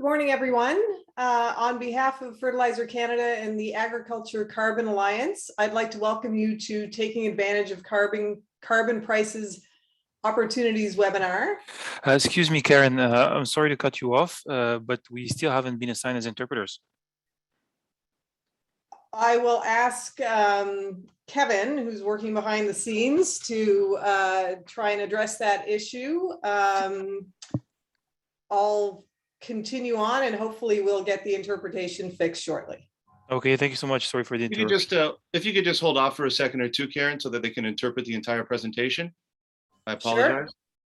Good morning, everyone. On behalf of Fertilizer Canada and the Agriculture Carbon Alliance, I'd like to welcome you to Taking Advantage of Carbon Prices Opportunities webinar. Excuse me, Karen, I'm sorry to cut you off, but we still haven't been assigned as interpreters. I will ask Kevin, who's working behind the scenes, to try and address that issue. I'll continue on and hopefully we'll get the interpretation fixed shortly. Okay, thank you so much. Sorry for the interruption. If you could just hold off for a second or two, Karen, so that they can interpret the entire presentation. I apologize. Sure.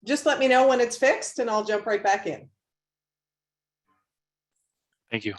Just let me know when it's fixed and I'll jump right back in. Thank you.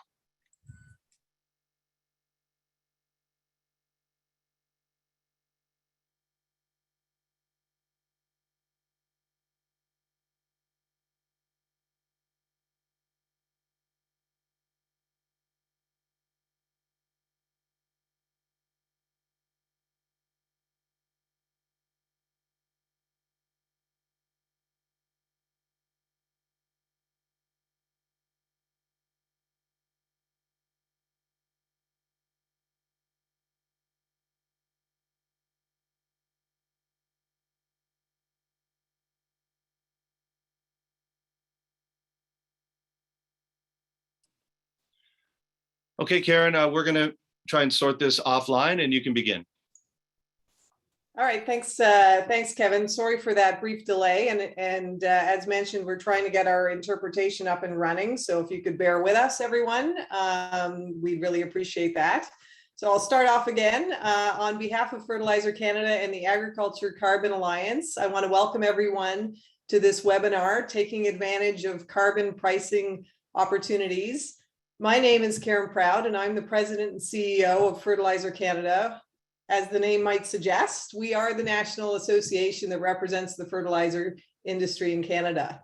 Okay, Karen, we're going to try and sort this offline and you can begin. All right, thanks, Kevin. Sorry for that brief delay. And as mentioned, we're trying to get our interpretation up and running. So if you could bear with us, everyone, we'd really appreciate that. So I'll start off again. On behalf of Fertilizer Canada and the Agriculture Carbon Alliance, I want to welcome everyone to this webinar, Taking Advantage of Carbon Pricing Opportunities. My name is Karen Proud, and I'm the President and CEO of Fertilizer Canada. As the name might suggest, we are the national association that represents the fertilizer industry in Canada.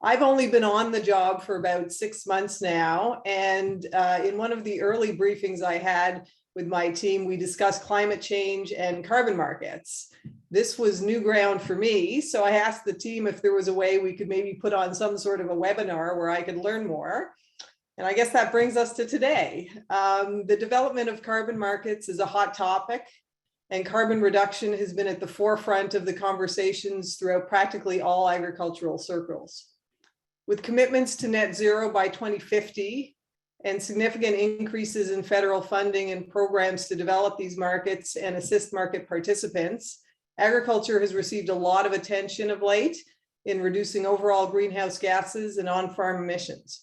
I've only been on the job for about 6 months now, and in one of the early briefings I had with my team, we discussed climate change and carbon markets. This was new ground for me, so I asked the team if there was a way we could maybe put on some sort of a webinar where I could learn more. And I guess that brings us to today. The development of carbon markets is a hot topic, and carbon reduction has been at the forefront of the conversations throughout practically all agricultural circles. With commitments to net zero by 2050 and significant increases in federal funding and programs to develop these markets and assist market participants, agriculture has received a lot of attention of late in reducing overall greenhouse gases and on-farm emissions.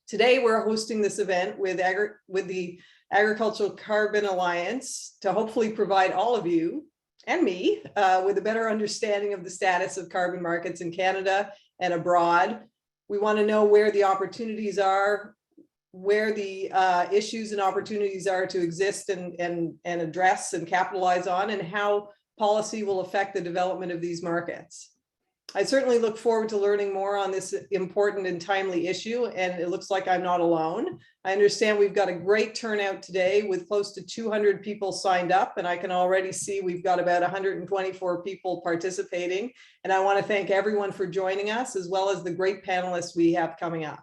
Today, we're hosting this event with the Agricultural Carbon Alliance to hopefully provide all of you and me with a better understanding of the status of carbon markets in Canada and abroad. We want to know where the opportunities are, where the issues and opportunities are to exist and address and capitalize on, and how policy will affect the development of these markets. I certainly look forward to learning more on this important and timely issue, and it looks like I'm not alone. I understand we've got a great turnout today with close to 200 people signed up, and I can already see we've got about 124 people participating. And I want to thank everyone for joining us, as well as the great panelists we have coming up.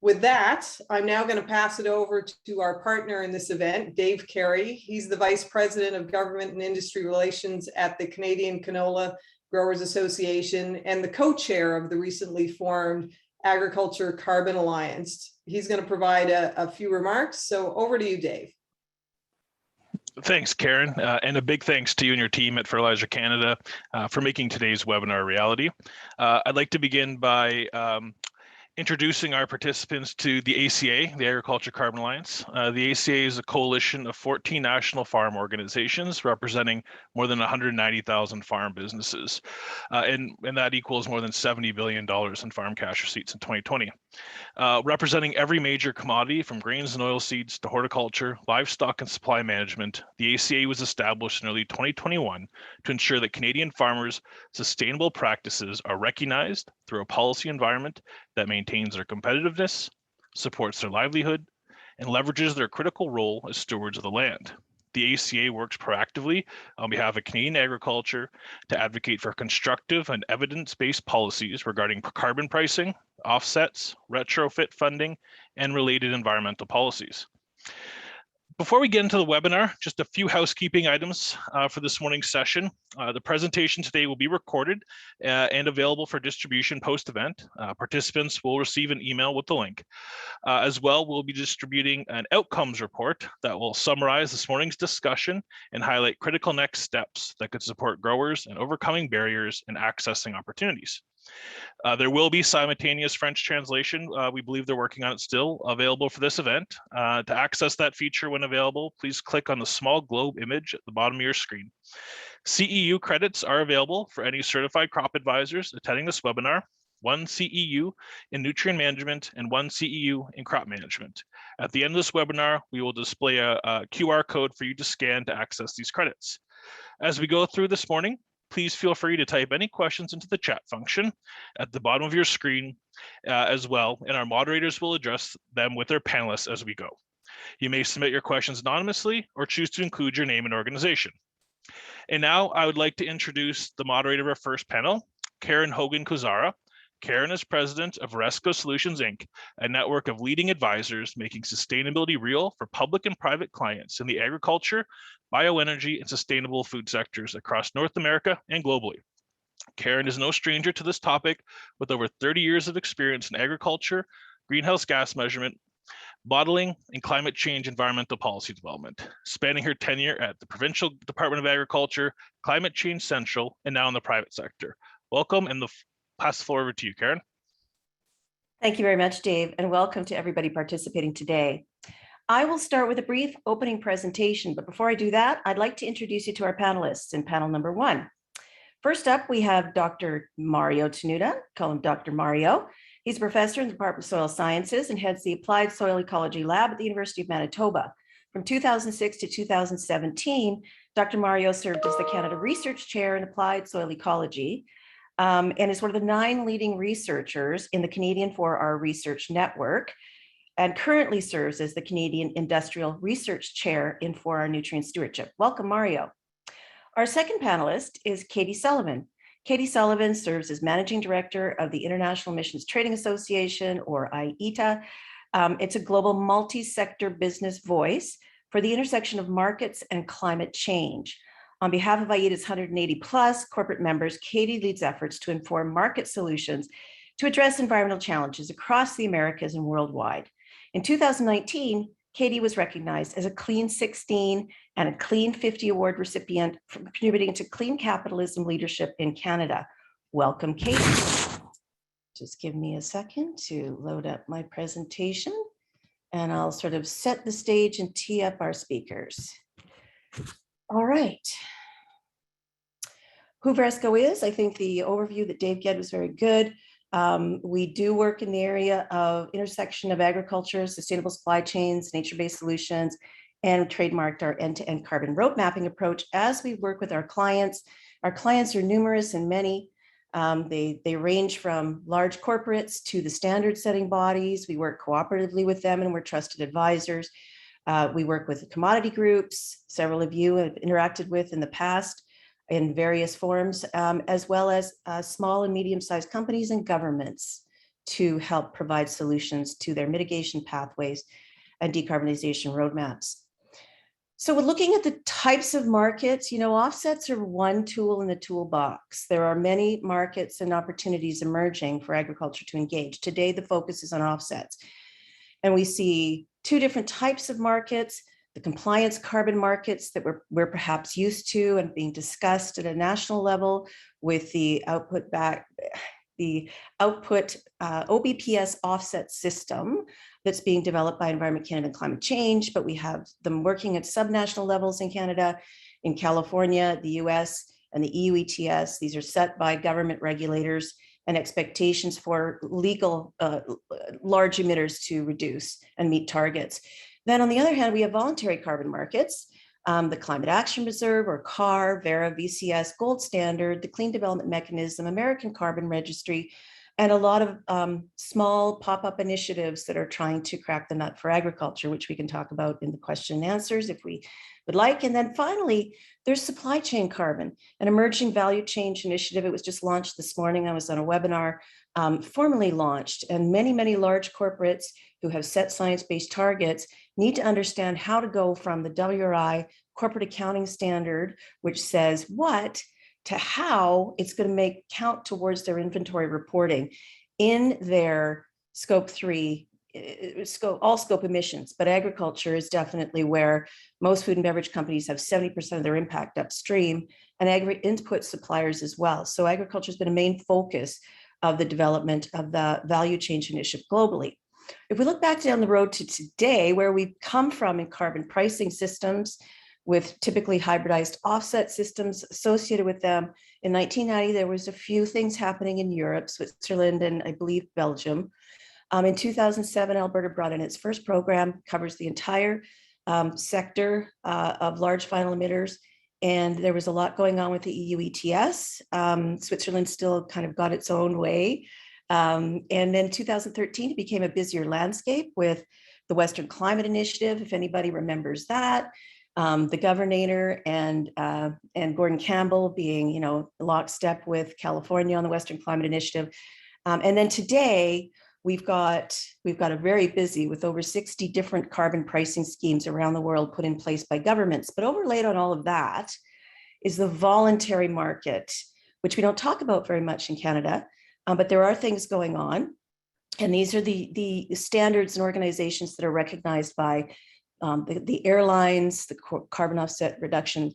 With that, I'm now going to pass it over to our partner in this event, Dave Carey. He's the Vice President of Government and Industry Relations at the Canadian Canola Growers Association and the co-chair of the recently formed Agriculture Carbon Alliance. He's going to provide a few remarks. So over to you, Dave. Thanks, Karen, and a big thanks to you and your team at Fertilizer Canada for making today's webinar a reality. I'd like to begin by introducing our participants to the ACA, the Agriculture Carbon Alliance. The ACA is a coalition of 14 national farm organizations representing more than 190,000 farm businesses. And that equals more than $70 billion in farm cash receipts in 2020. Representing every major commodity from grains and oilseeds to horticulture, livestock and supply management, the ACA was established in early 2021 to ensure that Canadian farmers' sustainable practices are recognized through a policy environment that maintains their competitiveness, supports their livelihood, and leverages their critical role as stewards of the land. the ACA works proactively on behalf of Canadian agriculture to advocate for constructive and evidence-based policies regarding carbon pricing, offsets, retrofit funding, and related environmental policies. Before we get into the webinar, just a few housekeeping items for this morning's session. The presentation today will be recorded and available for distribution post-event. Participants will receive an email with the link. As well, we'll be distributing an outcomes report that will summarize this morning's discussion and highlight critical next steps that could support growers in overcoming barriers and accessing opportunities. There will be simultaneous French translation. We believe they're working on it still, available for this event. To access that feature when available, please click on the small globe image at the bottom of your screen. CEU credits are available for any certified crop advisors attending this webinar, 1 CEU in nutrient management and 1 CEU in crop management. At the end of this webinar, we will display a QR code for you to scan to access these credits. As we go through this morning, please feel free to type any questions into the chat function at the bottom of your screen as well, and our moderators will address them with their panelists as we go. You may submit your questions anonymously or choose to include your name and organization. And now I would like to introduce the moderator of our first panel, Karen Hogan-Kozara. Karen is president of Resco Solutions, Inc., a network of leading advisors making sustainability real for public and private clients in the agriculture, bioenergy, and sustainable food sectors across North America and globally. Karen is no stranger to this topic with over 30 years of experience in agriculture, greenhouse gas measurement, modeling, and climate change environmental policy development, spanning her tenure at the Provincial Department of Agriculture, Climate Change Central, and now in the private sector. Welcome, and pass the floor over to you, Karen. Thank you very much, Dave, and welcome to everybody participating today. I will start with a brief opening presentation, but before I do that, I'd like to introduce you to our panelists in panel number 1. First up, we have Dr. Mario Tenuta, call him Dr. Mario. He's a professor in the Department of Soil Sciences and heads the Applied Soil Ecology Lab at the University of Manitoba. From 2006 to 2017, Dr. Mario served as the Canada Research Chair in Applied Soil Ecology, and is one of the 9 leading researchers in the Canadian 4R Research Network, and currently serves as the Canadian Industrial Research Chair in 4R Nutrient Stewardship. Welcome, Mario. Our second panelist is Katie Sullivan. Katie Sullivan serves as Managing Director of the International Emissions Trading Association, or IETA. It's a global multi-sector business voice for the intersection of markets and climate change. On behalf of IETA's 180 plus corporate members, Katie leads efforts to inform market solutions to address environmental challenges across the Americas and worldwide. In 2019, Katie was recognized as a Clean 16 and a Clean 50 award recipient for contributing to clean capitalism leadership in Canada. Welcome, Katie. Just give me a second to load up my presentation, and I'll sort of set the stage and tee up our speakers. All right. Who Resco is, I think the overview that Dave gave was very good. We do work in the area of intersection of agriculture, sustainable supply chains, nature-based solutions, and trademarked our end-to-end carbon road mapping approach as we work with our clients. Our clients are numerous and many. They range from large corporates to the standard setting bodies. We work cooperatively with them and we're trusted advisors. We work with commodity groups, several of you have interacted with in the past in various forms, as well as small and medium-sized companies and governments to help provide solutions to their mitigation pathways and decarbonization roadmaps. So we're looking at the types of markets. Offsets are one tool in the toolbox. There are many markets and opportunities emerging for agriculture to engage. Today, the focus is on offsets. And we see 2 different types of markets: the compliance carbon markets that we're perhaps used to and being discussed at a national level with the OBPS offset system that's being developed by Environment Canada and Climate Change, but we have them working at subnational levels in Canada, in California, the US, and the EU ETS. These are set by government regulators and expectations for legal large emitters to reduce and meet targets. Then on the other hand, we have voluntary carbon markets, the Climate Action Reserve, or CAR, Verra, VCS, Gold Standard, the Clean Development Mechanism, American Carbon Registry, and a lot of small pop-up initiatives that are trying to crack the nut for agriculture, which we can talk about in the question and answers if we would like. And then finally, there's supply chain carbon, an emerging value change initiative. It was just launched this morning. I was on a webinar formally launched, and many large corporates who have set science-based targets need to understand how to go from the WRI corporate accounting standard, which says what, to how it's going to count towards their inventory reporting in their scope 3, all scope emissions. But agriculture is definitely where most food and beverage companies have 70% of their impact upstream, and agri input suppliers as well. So agriculture has been a main focus of the development of the value change initiative globally. If we look back down the road to today, where we've come from in carbon pricing systems, with typically hybridized offset systems associated with them. In 1990, there was a few things happening in Europe, Switzerland, and I believe Belgium. In 2007, Alberta brought in its first program, covers the entire sector of large final emitters. And there was a lot going on with the EU ETS. Switzerland still kind of got its own way. And then 2013, it became a busier landscape with the Western Climate Initiative, if anybody remembers that. The governor and Gordon Campbell being, lockstep with California on the Western Climate Initiative. And then today we've got a very busy with over 60 different carbon pricing schemes around the world put in place by governments. But overlaid on all of that is the voluntary market, which we don't talk about very much in Canada, but there are things going on. And these are the standards and organizations that are recognized by the airlines, the carbon offset reduction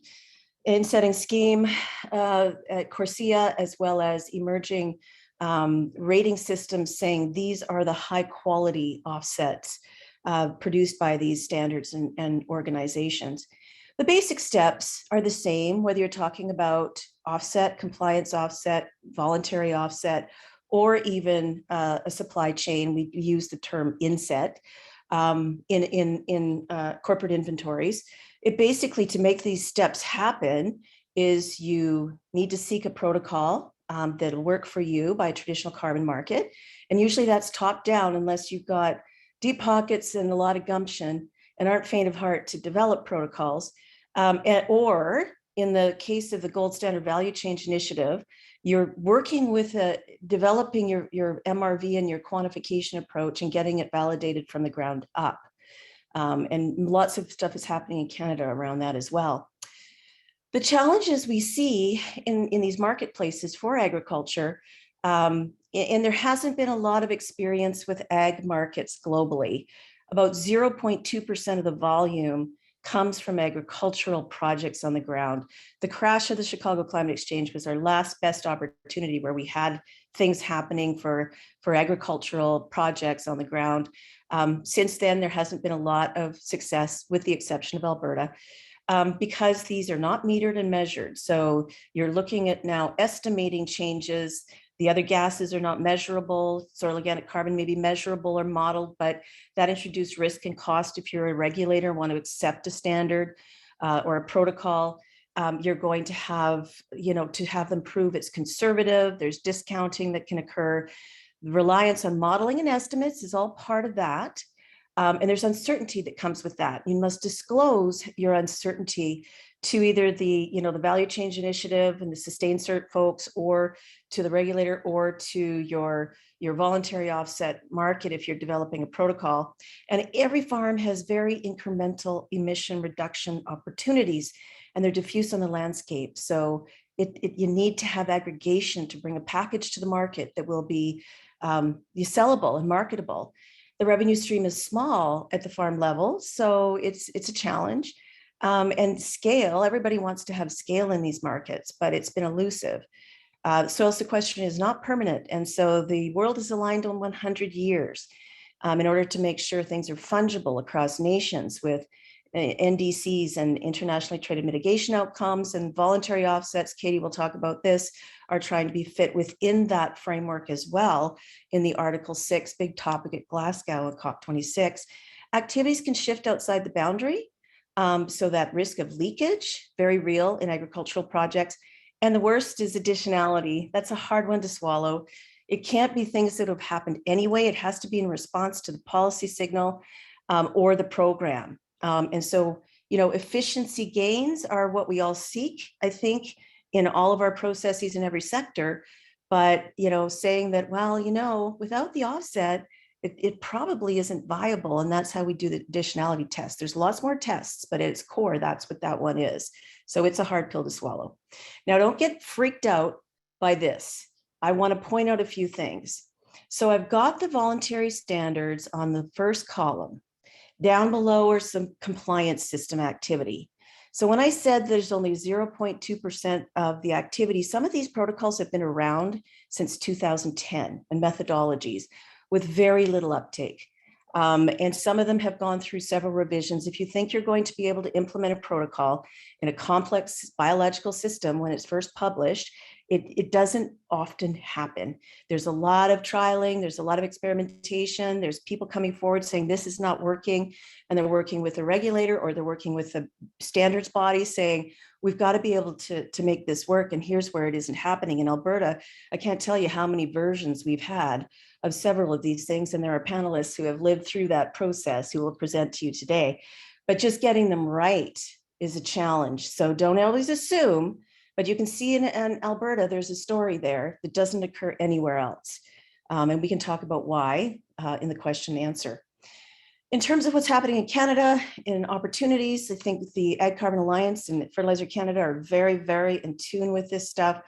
in setting scheme at CORSIA, as well as emerging rating systems saying these are the high quality offsets produced by these standards and organizations. The basic steps are the same, whether you're talking about offset, compliance offset, voluntary offset, or even a supply chain. We use the term inset. In corporate inventories. It basically, to make these steps happen, is you need to seek a protocol that'll work for you by a traditional carbon market. And usually that's top down, unless you've got deep pockets and a lot of gumption and aren't faint of heart to develop protocols. Or in the case of the Gold Standard Value Change Initiative, you're working with developing your MRV and your quantification approach and getting it validated from the ground up. And lots of stuff is happening in Canada around that as well. The challenges we see in these marketplaces for agriculture, and there hasn't been a lot of experience with ag markets globally. About 0.2% of the volume comes from agricultural projects on the ground. The crash of the Chicago Climate Exchange was our last best opportunity where we had things happening for agricultural projects on the ground. Since then, there hasn't been a lot of success, with the exception of Alberta, because these are not metered and measured. So you're looking at now estimating changes. The other gases are not measurable. Soil organic carbon may be measurable or modeled, but that introduces risk and cost. If you're a regulator, want to accept a standard or a protocol, you're going to have them prove it's conservative. There's discounting that can occur. Reliance on modeling and estimates is all part of that. And there's uncertainty that comes with that. You must disclose your uncertainty to either the value change initiative and the Sustain Cert folks, or to the regulator, or to your voluntary offset market if you're developing a protocol. And every farm has very incremental emission reduction opportunities, and they're diffuse on the landscape. So you need to have aggregation to bring a package to the market that will be sellable and marketable. The revenue stream is small at the farm level, so it's a challenge. And scale, everybody wants to have scale in these markets, but it's been elusive. Soil sequestration is not permanent. And so the world is aligned on 100 years in order to make sure things are fungible across nations with NDCs and internationally traded mitigation outcomes, and voluntary offsets. Katie will talk about this, are trying to be fit within that framework as well in the Article 6 big topic at Glasgow at COP26. Activities can shift outside the boundary. So that risk of leakage, very real in agricultural projects. And the worst is additionality. That's a hard one to swallow. It can't be things that have happened anyway. It has to be in response to the policy signal or the program. And so, efficiency gains are what we all seek, I think, in all of our processes in every sector. But, saying that, well, without the offset, it probably isn't viable. And that's how we do the additionality test. There's lots more tests, but at its core, that's what that one is. So it's a hard pill to swallow. Now, don't get freaked out by this. I want to point out a few things. So I've got the voluntary standards on the first column. Down below are some compliance system activity. So when I said there's only 0.2% of the activity, some of these protocols have been around since 2010 and methodologies with very little uptake. And some of them have gone through several revisions. If you think you're going to be able to implement a protocol in a complex biological system when it's first published, it doesn't often happen. There's a lot of trialing, there's a lot of experimentation, there's people coming forward saying this is not working, and they're working with a regulator or they're working with a standards body saying, we've got to be able to make this work, and here's where it isn't happening. In Alberta, I can't tell you how many versions we've had of several of these things, and there are panelists who have lived through that process who will present to you today. But just getting them right is a challenge. So don't always assume, but you can see in Alberta, there's a story there that doesn't occur anywhere else. And we can talk about why in the question and answer. In terms of what's happening in Canada in opportunities, I think the Ag Carbon Alliance and Fertilizer Canada are very, very in tune with this stuff.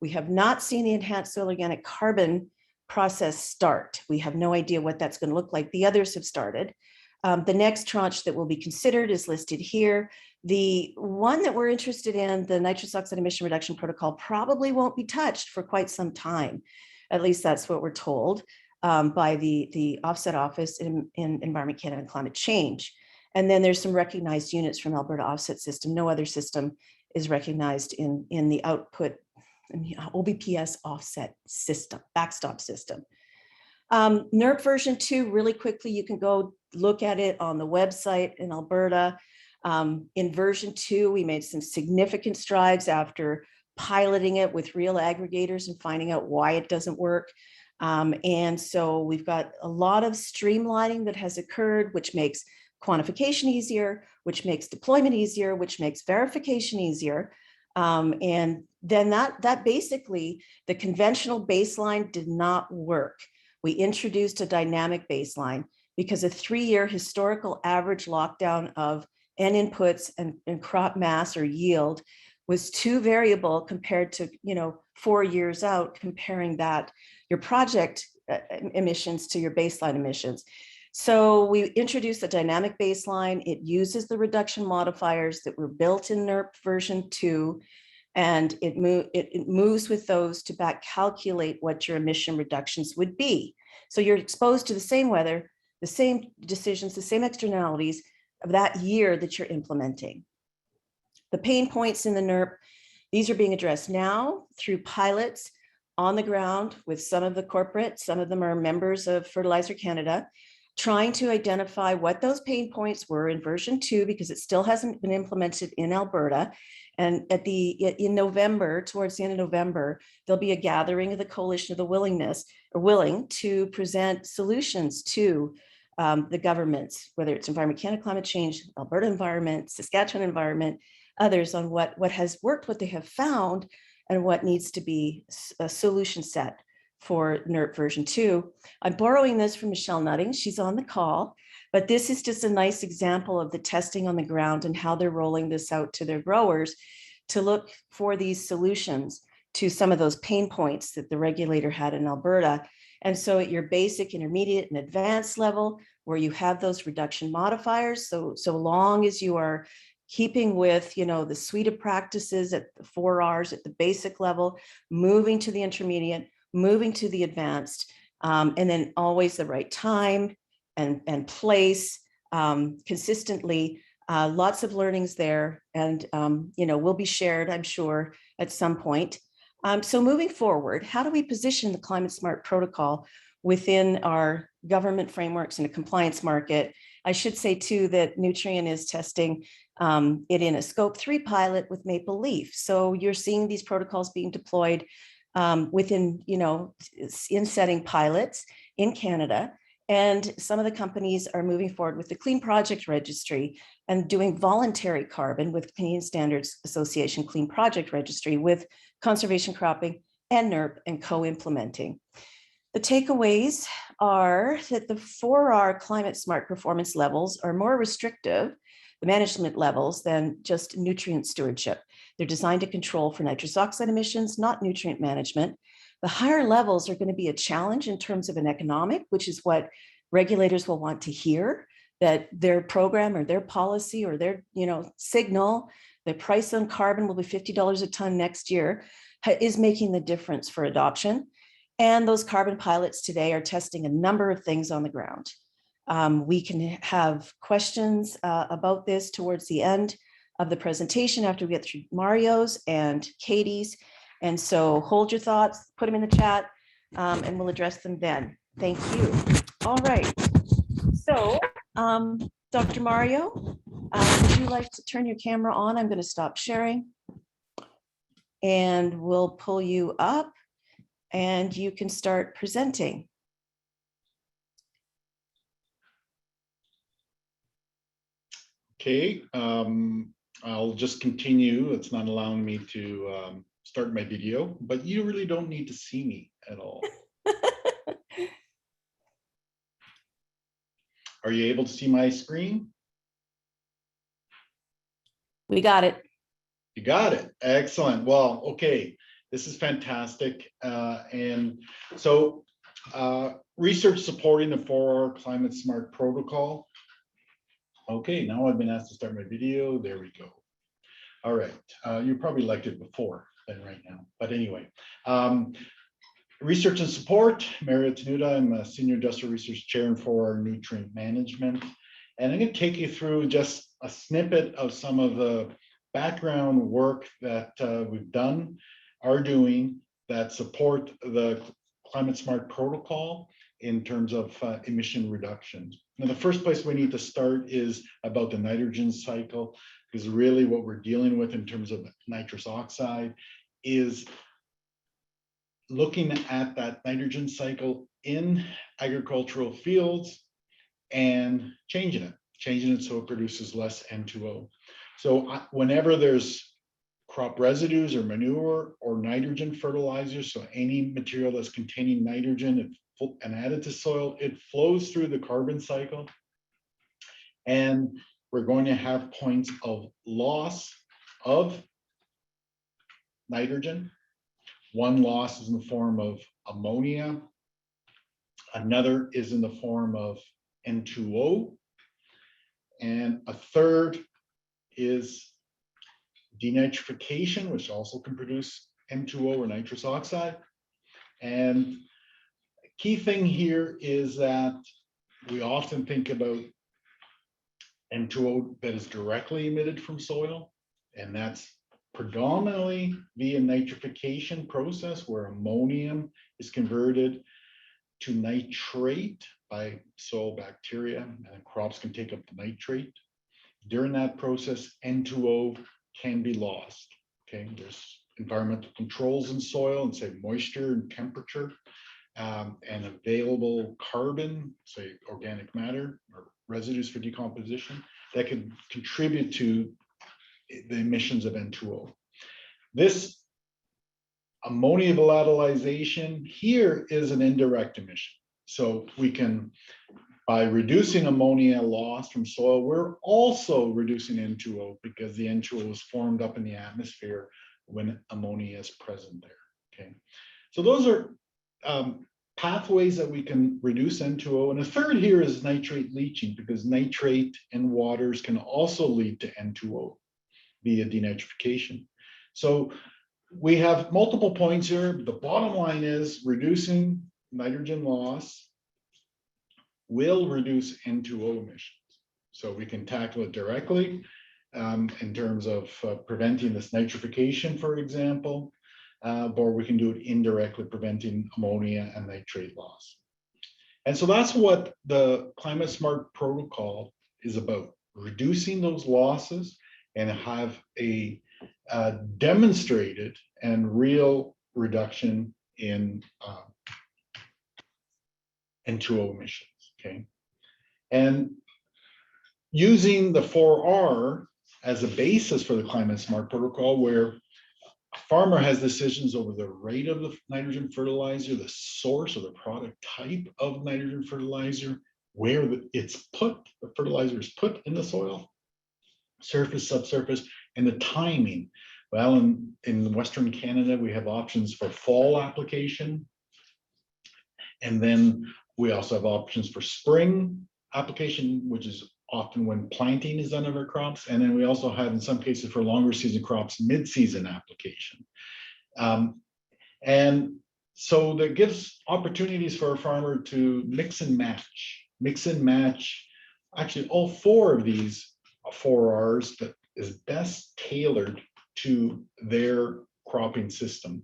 We have not seen the enhanced soil organic carbon process start. We have no idea what that's going to look like. The others have started. The next tranche that will be considered is listed here. The one that we're interested in, the nitrous oxide emission reduction protocol, probably won't be touched for quite some time. At least that's what we're told by the Offset Office in Environment Canada and Climate Change. And then there's some recognized units from Alberta Offset System. No other system is recognized in the output OBPS offset system, backstop system. NERP version 2, really quickly, you can go look at it on the website in Alberta. In version 2, we made some significant strides after piloting it with real aggregators and finding out why it doesn't work. And so we've got a lot of streamlining that has occurred, which makes quantification easier, which makes deployment easier, which makes verification easier. And then that basically, the conventional baseline did not work. We introduced a dynamic baseline because a 3-year historical average lockdown of N inputs and crop mass or yield was too variable compared to 4 years out, comparing that your project emissions to your baseline emissions. So we introduced a dynamic baseline. It uses the reduction modifiers that were built in NERP version 2, and it moves with those to back calculate what your emission reductions would be. So you're exposed to the same weather, the same decisions, the same externalities of that year that you're implementing. The pain points in the NERP, these are being addressed now through pilots on the ground with some of the corporate, some of them are members of Fertilizer Canada, trying to identify what those pain points were in version 2, because it still hasn't been implemented in Alberta. And in November, towards the end of November, there'll be a gathering of the Coalition of the Willing to present solutions to the governments, whether it's Environment Canada, Climate Change, Alberta Environment, Saskatchewan Environment, others, on what has worked, what they have found, and what needs to be a solution set for NERP version 2. I'm borrowing this from Michelle Nutting. She's on the call, but this is just a nice example of the testing on the ground and how they're rolling this out to their growers to look for these solutions to some of those pain points that the regulator had in Alberta. And so at your basic, intermediate, and advanced level, where you have those reduction modifiers, so long as you are keeping with the suite of practices at the 4 Rs at the basic level, moving to the intermediate, moving to the advanced, and then always the right time and place, consistently, lots of learnings there, and will be shared, I'm sure, at some point. So moving forward, how do we position the Climate Smart protocol within our government frameworks in a compliance market? I should say too that Nutrien is testing it in a Scope 3 pilot with Maple Leaf. So you're seeing these protocols being deployed within, in setting pilots in Canada. And some of the companies are moving forward with the Clean Project Registry and doing voluntary carbon with Canadian Standards Association Clean Project Registry with conservation cropping and NERP and co-implementing. The takeaways are that the 4R climate smart performance levels are more restrictive, the management levels, than just nutrient stewardship. They're designed to control for nitrous oxide emissions, not nutrient management. The higher levels are going to be a challenge in terms of an economic, which is what regulators will want to hear, that their program or their policy or their signal, the price on carbon will be $50 a ton next year, is making the difference for adoption. And those carbon pilots today are testing a number of things on the ground. We can have questions about this towards the end of the presentation after we get through Mario's and Katie's. And so hold your thoughts, put them in the chat, and we'll address them then. Thank you. All right. So, Dr. Mario, would you like to turn your camera on? I'm going to stop sharing. And we'll pull you up and you can start presenting. Okay, I'll just continue. It's not allowing me to start my video, but you really don't need to see me at all. Are you able to see my screen? We got it. You got it. Excellent. Well, okay, this is fantastic. And so research supporting the 4R Climate Smart Protocol. Okay, now I've been asked to start my video. There we go. All right, you probably liked it before than right now, but anyway. Research and support, Mario Tenuta. I'm a Senior Industrial Research Chair in 4R Nutrient Management. And I'm going to take you through just a snippet of some of the background work that we've done, are doing, that support the Climate Smart Protocol in terms of emission reductions. Now, the first place we need to start is about the nitrogen cycle, because really what we're dealing with in terms of nitrous oxide is looking at that nitrogen cycle in agricultural fields and changing it so it produces less N2O. So whenever there's crop residues or manure or nitrogen fertilizers, so any material that's containing nitrogen and added to soil, it flows through the carbon cycle. And we're going to have points of loss of nitrogen. One loss is in the form of ammonia. Another is in the form of N2O. And a third is denitrification, which also can produce N2O or nitrous oxide. And key thing here is that we often think about N2O that is directly emitted from soil, and that's predominantly via nitrification process, where ammonium is converted to nitrate by soil bacteria, and crops can take up the nitrate. During that process, N2O can be lost. Okay, there's environmental controls in soil, and say moisture and temperature, and available carbon, say organic matter or residues for decomposition, that can contribute to the emissions of N2O. This ammonia volatilization here is an indirect emission. So we can, by reducing ammonia loss from soil, we're also reducing N2O, because the N2O is formed up in the atmosphere when ammonia is present there. Okay, so those are pathways that we can reduce N2O. And a third here is nitrate leaching, because nitrate in waters can also lead to N2O via denitrification. So we have multiple points here. The bottom line is reducing nitrogen loss will reduce N2O emissions. So we can tackle it directly in terms of preventing this nitrification, for example, or we can do it indirectly, preventing ammonia and nitrate loss. And so that's what the Climate Smart Protocol is about, reducing those losses and have a demonstrated and real reduction in N2O emissions, okay? And using the 4R as a basis for the Climate Smart Protocol, where a farmer has decisions over the rate of the nitrogen fertilizer, the source or the product type of nitrogen fertilizer, where it's put, the fertilizer is put in the soil, surface, subsurface, and the timing. Well, in Western Canada, we have options for fall application. And then we also have options for spring application, which is often when planting is done of our crops. And then we also have, in some cases, for longer season crops, mid-season application. And so that gives opportunities for a farmer to mix and match actually all 4 of these 4Rs that is best tailored to their cropping system.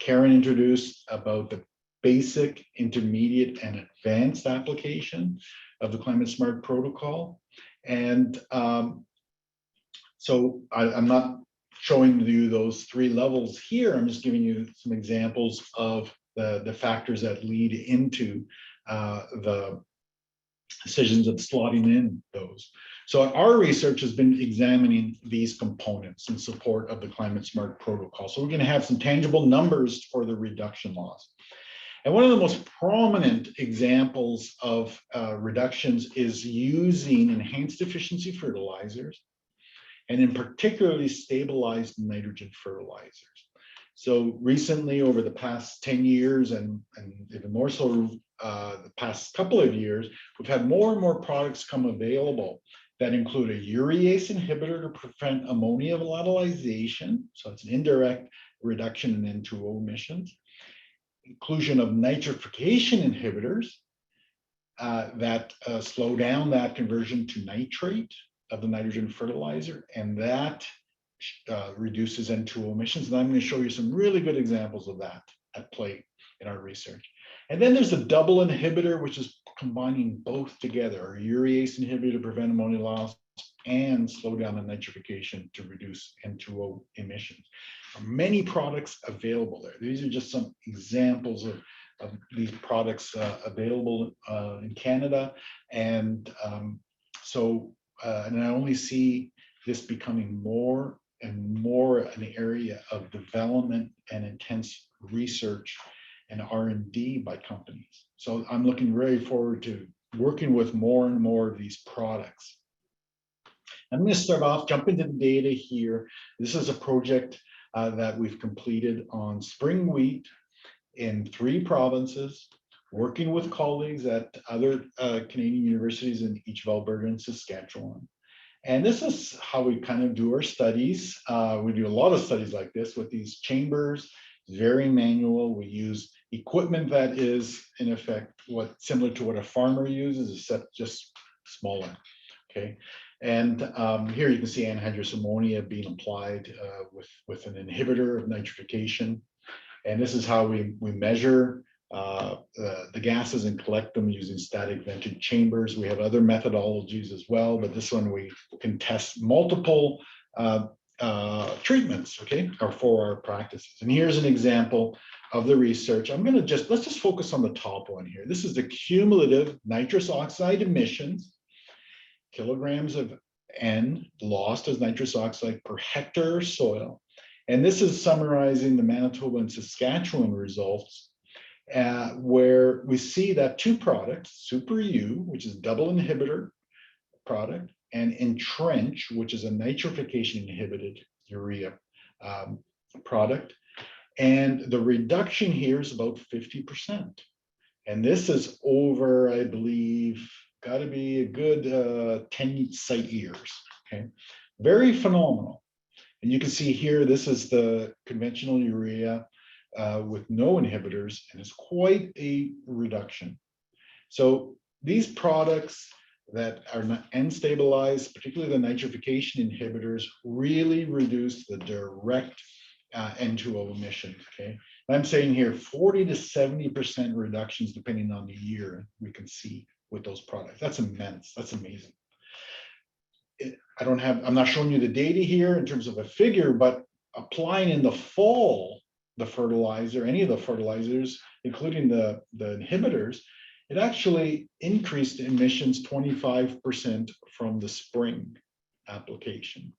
Karen introduced about the basic, intermediate, and advanced application of the Climate Smart Protocol. And so I'm not showing you those 3 levels here. I'm just giving you some examples of the factors that lead into the decisions of slotting in those. So our research has been examining these components in support of the Climate Smart Protocol. So we're going to have some tangible numbers for the reduction loss. And one of the most prominent examples of reductions is using enhanced efficiency fertilizers, and in particularly stabilized nitrogen fertilizers. So recently, over the past 10 years, and even more so the past couple of years, we've had more and more products come available that include a urease inhibitor to prevent ammonia volatilization. So it's an indirect reduction in N2O emissions. Inclusion of nitrification inhibitors that slow down that conversion to nitrate of the nitrogen fertilizer, and that reduces N2O emissions. And I'm going to show you some really good examples of that at play in our research. And then there's a double inhibitor, which is combining both together, a urease inhibitor to prevent ammonia loss and slow down the nitrification to reduce N2O emissions. There are many products available there. These are just some examples of these products available in Canada. And and I only see this becoming more and more an area of development and intense research and R&D by companies. So I'm looking very forward to working with more and more of these products. I'm going to start off, jump into the data here. This is a project that we've completed on spring wheat in 3 provinces, working with colleagues at other Canadian universities in each of Alberta and Saskatchewan. And this is how we kind of do our studies. We do a lot of studies like this with these chambers, very manual. We use equipment that is, in effect, similar to what a farmer uses, except just smaller, okay? And here you can see anhydrous ammonia being applied with an inhibitor of nitrification. And this is how we measure the gases and collect them using static vented chambers. We have other methodologies as well, but this one we can test multiple treatments, okay, or 4R practices. And here's an example of the research. Let's just focus on the top one here. This is the cumulative nitrous oxide emissions, kilograms of N lost as nitrous oxide per hectare soil. And this is summarizing the Manitoba and Saskatchewan results, where we see that 2 products, Super U, which is double inhibitor product, and Entrench, which is a nitrification inhibited urea product. And the reduction here is about 50%. And this is over, I believe, got to be a good 10 site years, okay? Very phenomenal. And you can see here, this is the conventional urea with no inhibitors, and it's quite a reduction. So these products that are N-stabilized, particularly the nitrification inhibitors, really reduce the direct N2O emissions, okay? And I'm saying here 40 to 70% reductions depending on the year we can see with those products. That's immense, that's amazing. I'm not showing you the data here in terms of a figure, but applying in the fall the fertilizer, any of the fertilizers, including the inhibitors, it actually increased emissions 25% from the spring application.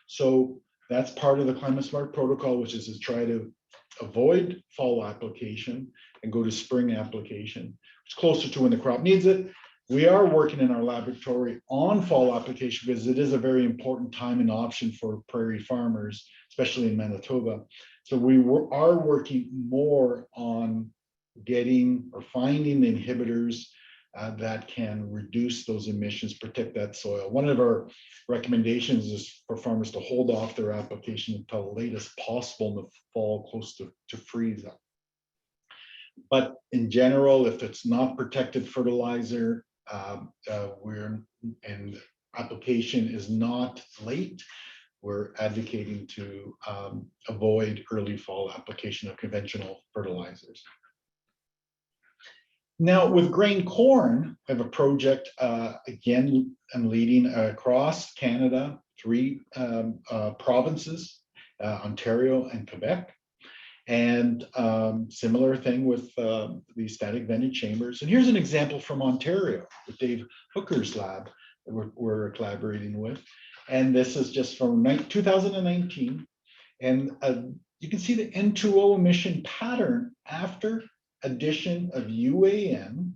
So that's part of the Climate Smart Protocol, which is to try to avoid fall application and go to spring application. It's closer to when the crop needs it. We are working in our laboratory on fall application because it is a very important time and option for prairie farmers, especially in Manitoba. So we are working more on getting or finding the inhibitors that can reduce those emissions, protect that soil. One of our recommendations is for farmers to hold off their application until the latest possible in the fall, close to freeze up. But in general, if it's not protected fertilizer, and application is not late, we're advocating to avoid early fall application of conventional fertilizers. Now with grain corn, I have a project, again, I'm leading across Canada, 3 provinces, Ontario and Quebec. And similar thing with the static vented chambers. And here's an example from Ontario with Dave Hooker's lab that we're collaborating with. And this is just from 2019. And you can see the N2O emission pattern after addition of UAN.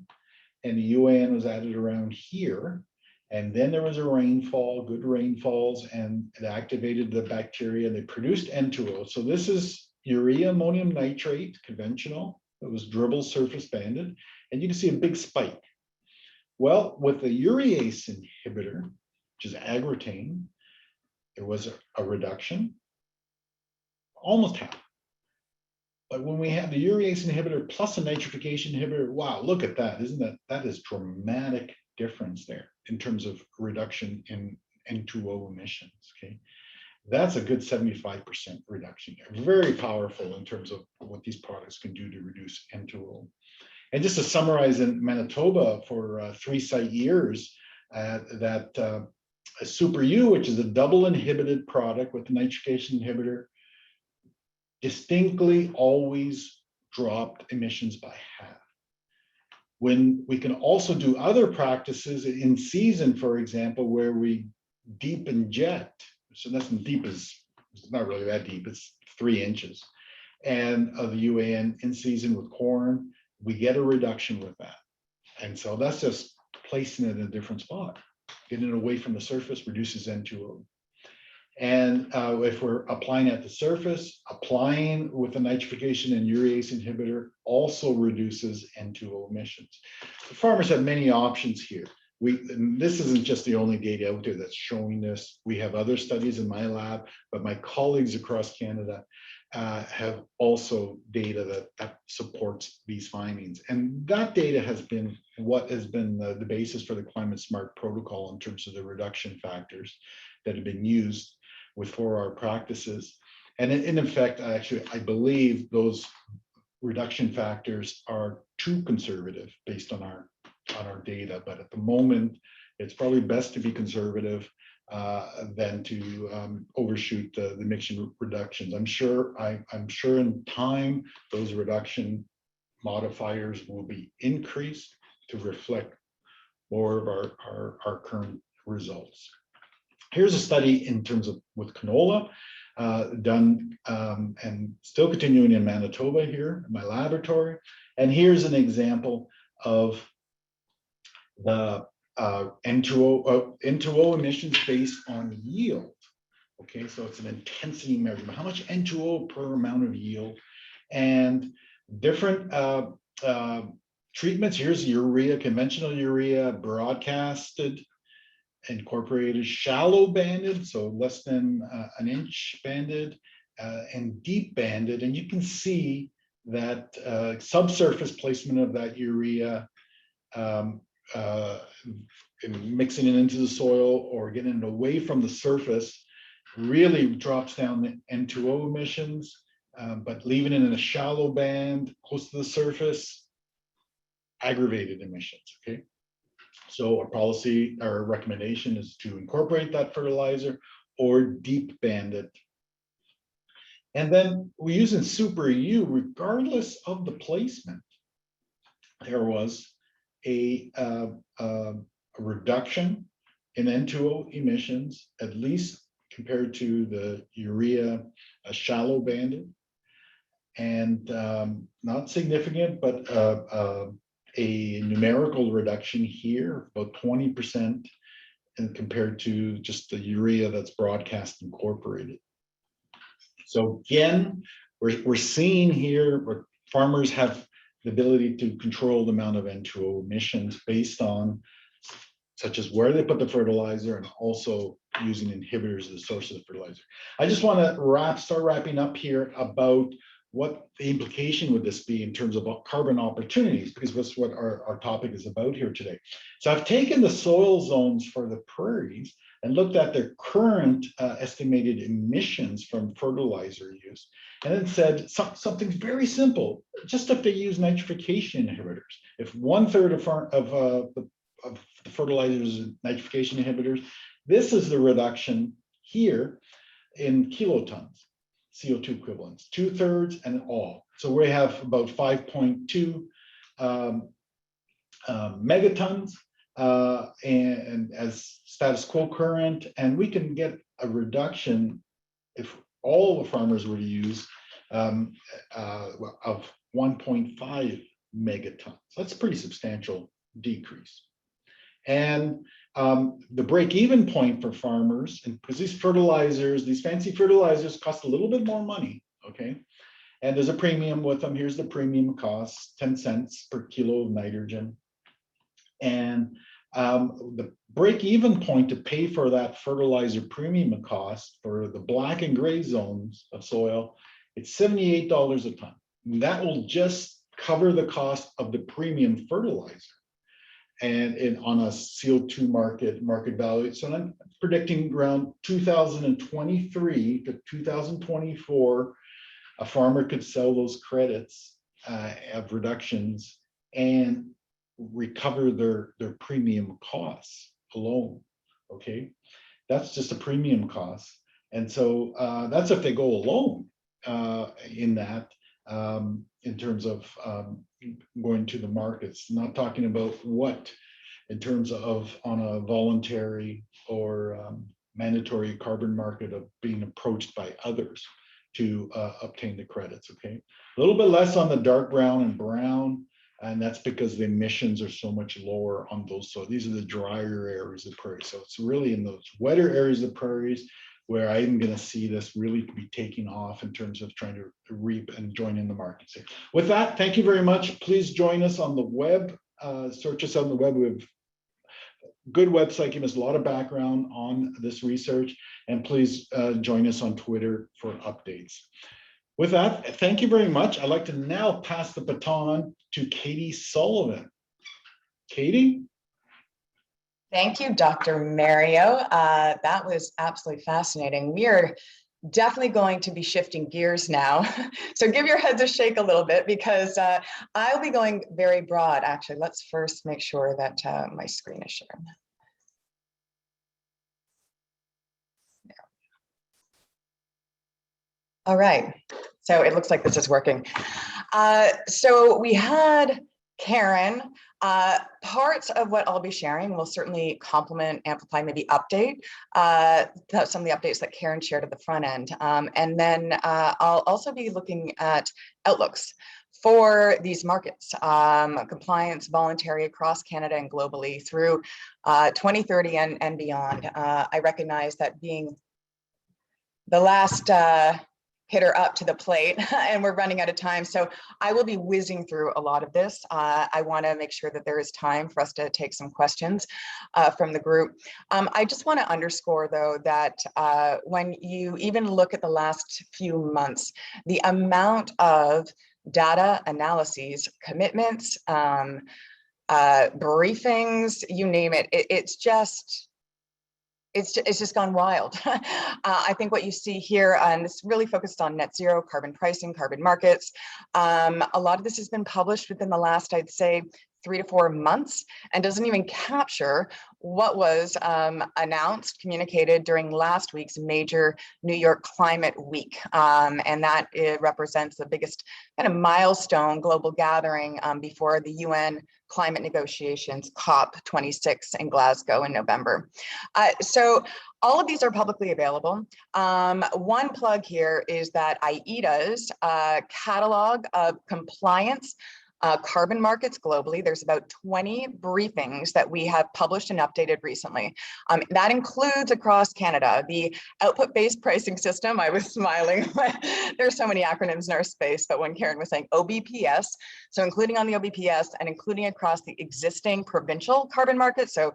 And the UAN was added around here. And then there was a rainfall, good rainfalls, and it activated the bacteria and they produced N2O. So this is urea ammonium nitrate, conventional, that was dribble surface banded, and you can see a big spike. Well, with the urease inhibitor, which is Agritane, there was a reduction, almost half. But when we have the urease inhibitor plus a nitrification inhibitor, wow, look at that, isn't that, that is dramatic difference there in terms of reduction in N2O emissions, okay? That's a good 75% reduction. Very powerful in terms of what these products can do to reduce N2O. And just to summarize, in Manitoba for 3 site years, that Super U, which is a double inhibited product with the nitrification inhibitor, distinctly always dropped emissions by half. When we can also do other practices in season, for example, where we deep inject, so that's deep, is it's not really that deep, it's 3 inches. And of the UAN in season with corn, we get a reduction with that. And so that's just placing it in a different spot. Getting it away from the surface reduces N2O. And if we're applying at the surface, applying with the nitrification and urease inhibitor also reduces N2O emissions. The farmers have many options here. This isn't just the only data out there that's showing this. We have other studies in my lab, but my colleagues across Canada have also data that supports these findings. And that data has been what has been the basis for the Climate Smart Protocol in terms of the reduction factors that have been used for our practices. And in effect, I believe those reduction factors are too conservative based on our data, but at the moment, it's probably best to be conservative than to overshoot the emission reductions. I'm sure in time those reduction modifiers will be increased to reflect more of our current results. Here's a study in terms of with canola done and still continuing in Manitoba here in my laboratory. And here's an example of the N2O emissions based on yield. Okay, so it's an intensity measurement. How much N2O per amount of yield, and different treatments. Here's urea, conventional urea, broadcasted, incorporated, shallow banded, so less than an inch banded, and deep banded. And you can see that subsurface placement of that urea, and mixing it into the soil or getting it away from the surface really drops down the N2O emissions, but leaving it in a shallow band close to the surface, aggravated emissions, okay? So our policy, our recommendation is to incorporate that fertilizer or deep band it. And then we're using Super U, regardless of the placement, there was a reduction in N2O emissions, at least compared to the urea shallow banded. And not significant, but a numerical reduction here, about 20%, and compared to just the urea that's broadcast incorporated. So again, we're seeing here where farmers have the ability to control the amount of N2O emissions based on such as where they put the fertilizer and also using inhibitors as the source of the fertilizer. I just want to start wrapping up here about what the implication would this be in terms of carbon opportunities, because that's what our topic is about here today. So I've taken the soil zones for the prairies and looked at their current estimated emissions from fertilizer use, and then said something very simple. Just if they use nitrification inhibitors, if 1/3 of the fertilizers are nitrification inhibitors, this is the reduction here in kilotons. CO2 equivalents, 2/3 and all. So we have about 5.2 megatons and as status quo current, and we can get a reduction if all the farmers were to use of 1.5 megatons. That's a pretty substantial decrease. And the break-even point for farmers, and because these fertilizers, these fancy fertilizers cost a little bit more money, okay? And there's a premium with them. Here's the premium cost, 10 cents per kilo of nitrogen. And the break-even point to pay for that fertilizer premium cost for the black and gray zones of soil, it's $78 a ton. And that will just cover the cost of the premium fertilizer. And on a CO2 market value. So I'm predicting around 2023 to 2024, a farmer could sell those credits of reductions and recover their premium costs alone. Okay, that's just a premium cost. And so that's if they go alone in that. In terms of going to the markets, not talking about what in terms of on a voluntary or mandatory carbon market of being approached by others to obtain the credits, okay? A little bit less on the dark brown and brown, and that's because the emissions are so much lower on those. So these are the drier areas of prairie. So it's really in those wetter areas of prairies where I'm going to see this really be taking off in terms of trying to reap and join in the markets. With that, thank you very much. Please join us on the web. Search us on the web. We have a good website, giving us a lot of background on this research. And please join us on Twitter for updates. With that, thank you very much. I'd like to now pass the baton to Katie Sullivan. Katie? Thank you, Dr. Mario. That was absolutely fascinating. We are definitely going to be shifting gears now. So give your heads a shake a little bit because I'll be going very broad. Actually, let's first make sure that my screen is shared. All right, so it looks like this is working. So we had Karen. Parts of what I'll be sharing will certainly complement, amplify, maybe update some of the updates that Karen shared at the front end. And then I'll also be looking at outlooks for these markets, compliance, voluntary across Canada and globally through 2030 and beyond. I recognize that being the last hitter up to the plate and we're running out of time. So I will be whizzing through a lot of this. I want to make sure that there is time for us to take some questions from the group. I just want to underscore though that when you even look at the last few months, the amount of data analyses, commitments, briefings, you name it, it's just gone wild. I think what you see here, and this really focused on net zero, carbon pricing, carbon markets. A lot of this has been published within the last, I'd say, 3 to 4 months and doesn't even capture what was announced, communicated during last week's major New York Climate Week. And that it represents the biggest kind of milestone global gathering before the UN climate negotiations, COP26 in Glasgow in November. So all of these are publicly available. One plug here is that IETA's catalog of compliance carbon markets globally. There's about 20 briefings that we have published and updated recently. That includes across Canada, the output-based pricing system. I was smiling. There's so many acronyms in our space, but when Karen was saying OBPS, so including on the OBPS and including across the existing provincial carbon markets, so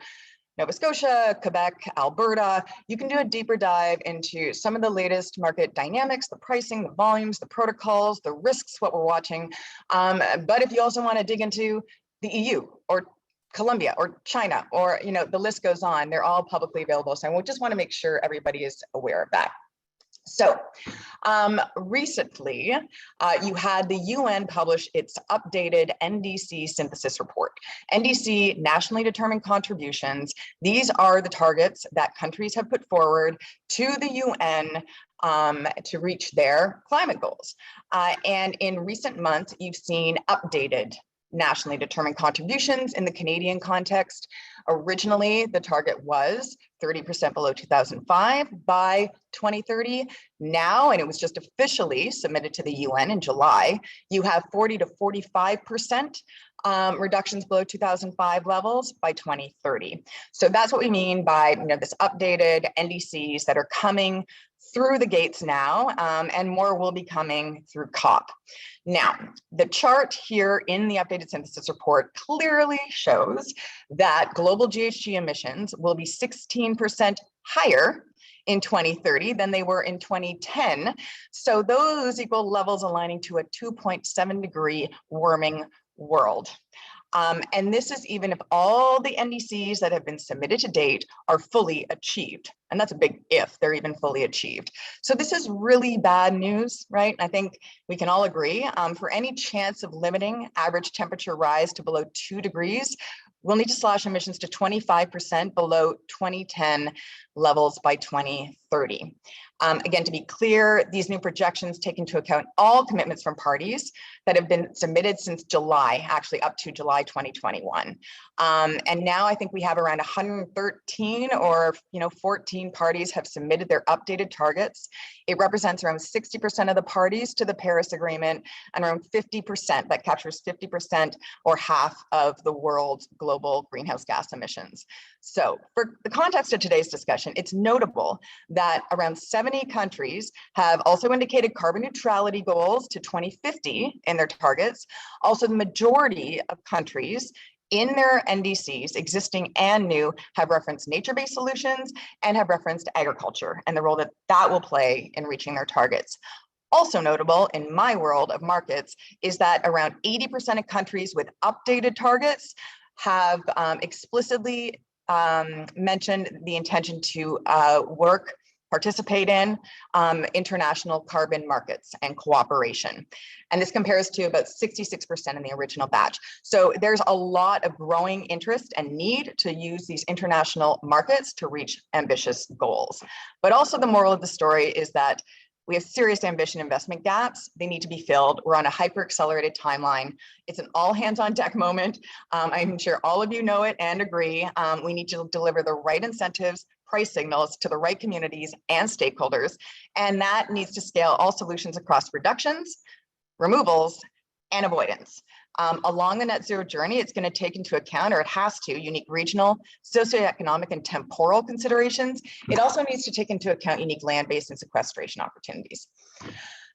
Nova Scotia, Quebec, Alberta, you can do a deeper dive into some of the latest market dynamics, the pricing, the volumes, the protocols, the risks, what we're watching. But if you also want to dig into the EU or Colombia or China, or the list goes on, they're all publicly available. So I just want to make sure everybody is aware of that. So recently, you had the UN publish its updated NDC synthesis report. NDC, nationally determined contributions. These are the targets that countries have put forward to the UN to reach their climate goals. And in recent months, you've seen updated nationally determined contributions in the Canadian context. Originally, the target was 30% below 2005 by 2030. Now, and it was just officially submitted to the UN in July, you have 40 to 45% reductions below 2005 levels by 2030. So that's what we mean by this updated NDCs that are coming through the gates now, and more will be coming through COP. Now, the chart here in the updated synthesis report clearly shows that global GHG emissions will be 16% higher in 2030 than they were in 2010. So those equal levels aligning to a 2.7 degree warming world. And this is even if all the NDCs that have been submitted to date are fully achieved. And that's a big if they're even fully achieved. So this is really bad news, right? I think we can all agree. For any chance of limiting average temperature rise to below 2 degrees, we'll need to slash emissions to 25% below 2010 levels by 2030. Again, to be clear, these new projections take into account all commitments from parties that have been submitted since July, actually up to July 2021. And now I think we have around 113 or 14 parties have submitted their updated targets. It represents around 60% of the parties to the Paris Agreement and around 50%, that captures 50% or half of the world's global greenhouse gas emissions. So for the context of today's discussion, it's notable that around 70 countries have also indicated carbon neutrality goals to 2050 in their targets. Also, the majority of countries in their NDCs, existing and new, have referenced nature-based solutions and have referenced agriculture and the role that that will play in reaching their targets. Also notable in my world of markets is that around 80% of countries with updated targets have explicitly mentioned the intention to participate in international carbon markets and cooperation. And this compares to about 66% in the original batch. So there's a lot of growing interest and need to use these international markets to reach ambitious goals. But also the moral of the story is that we have serious ambition investment gaps. They need to be filled. We're on a hyper-accelerated timeline. It's an all-hands-on-deck moment. I'm sure all of you know it and agree. We need to deliver the right incentives, price signals to the right communities and stakeholders. And that needs to scale all solutions across reductions, removals, and avoidance. Along the net zero journey, it's going to take into account, or it has to, unique regional, socioeconomic, and temporal considerations. It also needs to take into account unique land-based and sequestration opportunities.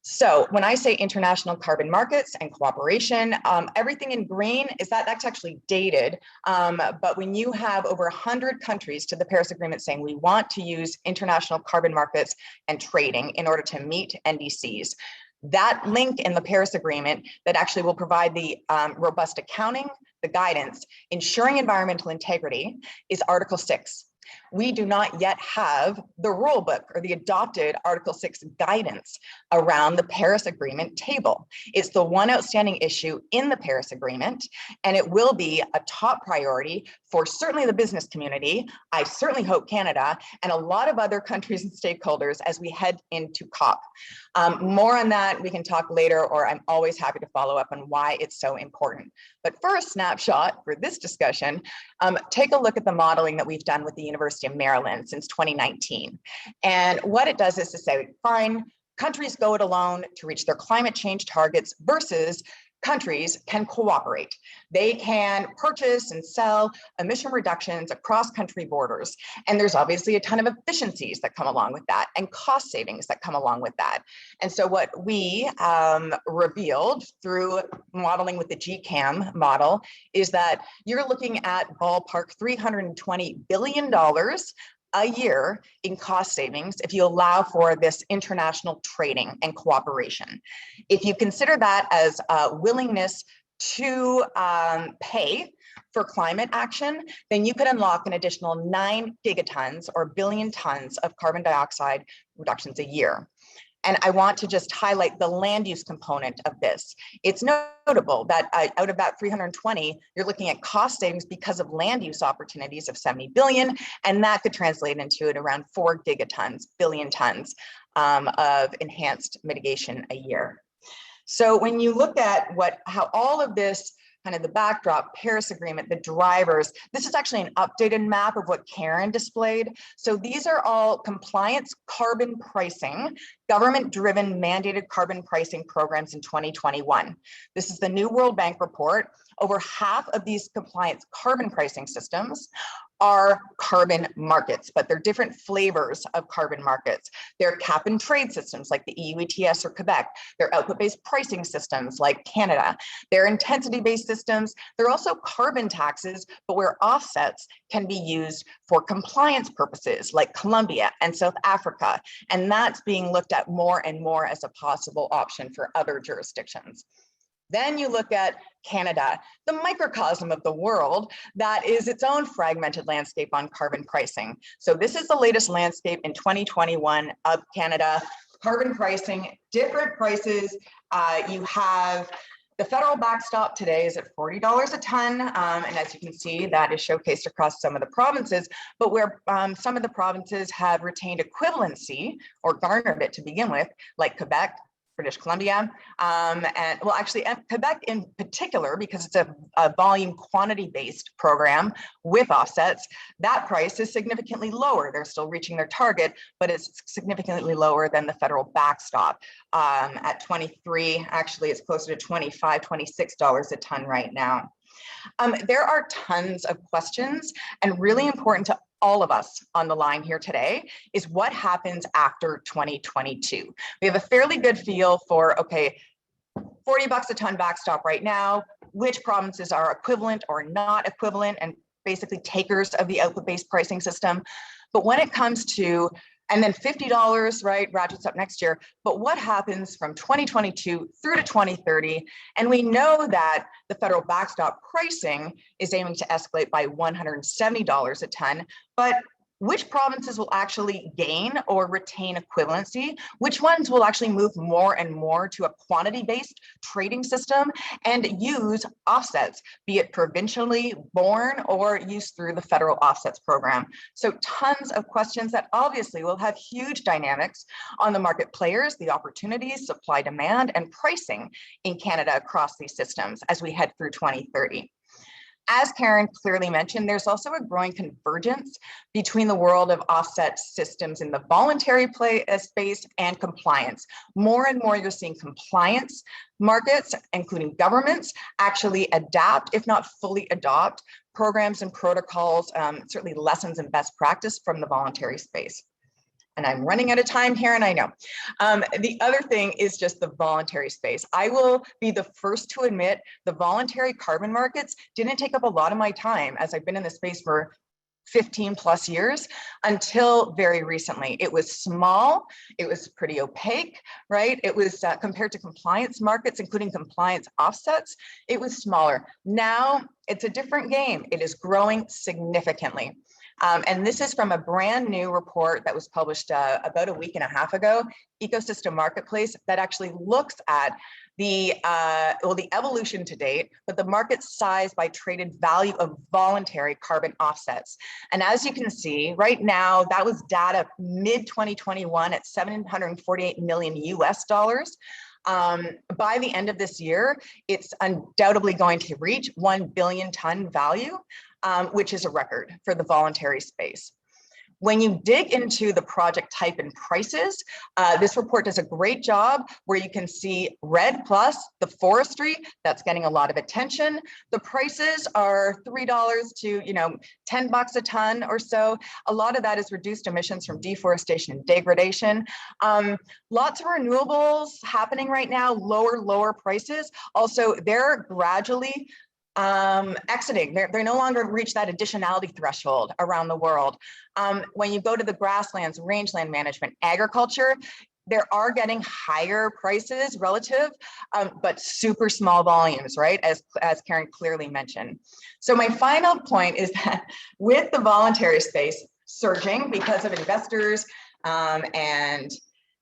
So when I say international carbon markets and cooperation, everything in green is that's actually dated. But when you have over 100 countries to the Paris Agreement saying we want to use international carbon markets and trading in order to meet NDCs, that link in the Paris Agreement that actually will provide the robust accounting, the guidance, ensuring environmental integrity is Article 6. We do not yet have the rule book or the adopted Article 6 guidance around the Paris Agreement table. It's the one outstanding issue in the Paris Agreement, and it will be a top priority for certainly the business community. I certainly hope Canada and a lot of other countries and stakeholders as we head into COP. More on that we can talk later, or I'm always happy to follow up on why it's so important. But for a snapshot for this discussion, take a look at the modeling that we've done with the University of Maryland since 2019. And what it does is to say, fine, countries go it alone to reach their climate change targets versus countries can cooperate. They can purchase and sell emission reductions across country borders. And there's obviously a ton of efficiencies that come along with that and cost savings that come along with that. And so what we revealed through modeling with the GCAM model is that you're looking at ballpark $320 billion a year in cost savings if you allow for this international trading and cooperation. If you consider that as a willingness to pay for climate action, then you could unlock an additional 9 gigatons or billion tons of carbon dioxide reductions a year. And I want to just highlight the land use component of this. It's notable that out of that 320, you're looking at cost savings because of land use opportunities of 70 billion, and that could translate into at around 4 gigatons, billion tons of enhanced mitigation a year. So when you look at how all of this kind of the backdrop, Paris Agreement, the drivers. This is actually an updated map of what Karen displayed. So these are all compliance carbon pricing, government-driven mandated carbon pricing programs in 2021. This is the new World Bank report. Over half of these compliance carbon pricing systems are carbon markets, but they're different flavors of carbon markets. They're cap and trade systems like the EU ETS or Quebec. They're output-based pricing systems like Canada. They're intensity-based systems. They're also carbon taxes, but where offsets can be used for compliance purposes like Colombia and South Africa. And that's being looked at more and more as a possible option for other jurisdictions. Then you look at Canada, the microcosm of the world that is its own fragmented landscape on carbon pricing. So this is the latest landscape in 2021 of Canada. Carbon pricing, different prices. You have the federal backstop today is at $40 a ton. And as you can see, that is showcased across some of the provinces, but where some of the provinces have retained equivalency or garnered it to begin with, like Quebec, British Columbia, and well, actually Quebec in particular, because it's a volume quantity-based program with offsets, that price is significantly lower. They're still reaching their target, but it's significantly lower than the federal backstop at 23, actually it's closer to $25, $26 a ton right now. There are tons of questions, and really important to all of us on the line here today is what happens after 2022. We have a fairly good feel for, okay, $40 a ton backstop right now, which provinces are equivalent or not equivalent and basically takers of the output-based pricing system. But when it comes to, and then $50, right, ratchets up next year, but what happens from 2022 through to 2030? And we know that the federal backstop pricing is aiming to escalate by $170 a ton, but which provinces will actually gain or retain equivalency? Which ones will actually move more and more to a quantity-based trading system and use offsets, be it provincially born or used through the federal offsets program? So tons of questions that obviously will have huge dynamics on the market players, the opportunities, supply, demand, and pricing in Canada across these systems as we head through 2030. As Karen clearly mentioned, there's also a growing convergence between the world of offset systems in the voluntary space and compliance. More and more you're seeing compliance markets, including governments, actually adapt, if not fully adopt, programs and protocols, certainly lessons and best practice from the voluntary space. And I'm running out of time here, and I know. The other thing is just the voluntary space. I will be the first to admit the voluntary carbon markets didn't take up a lot of my time as I've been in the space for 15 plus years until very recently. It was small, it was pretty opaque, right? It was compared to compliance markets, including compliance offsets, it was smaller. Now it's a different game. It is growing significantly. And this is from a brand new report that was published about a week and a half ago, Ecosystem Marketplace, that actually looks at the evolution to date, but the market size by traded value of voluntary carbon offsets. And as you can see right now, that was data mid 2021 at 748 million US dollars. By the end of this year, it's undoubtedly going to reach 1 billion ton value, which is a record for the voluntary space. When you dig into the project type and prices, this report does a great job where you can see red plus the forestry, that's getting a lot of attention. The prices are $3 to $10 a ton or so. A lot of that is reduced emissions from deforestation and degradation. Lots of renewables happening right now, lower prices. Also, they're gradually exiting. They no longer reach that additionality threshold around the world. When you go to the grasslands, rangeland management, agriculture, there are getting higher prices relative, but super small volumes, right? As Karen clearly mentioned. So my final point is that with the voluntary space surging because of investors and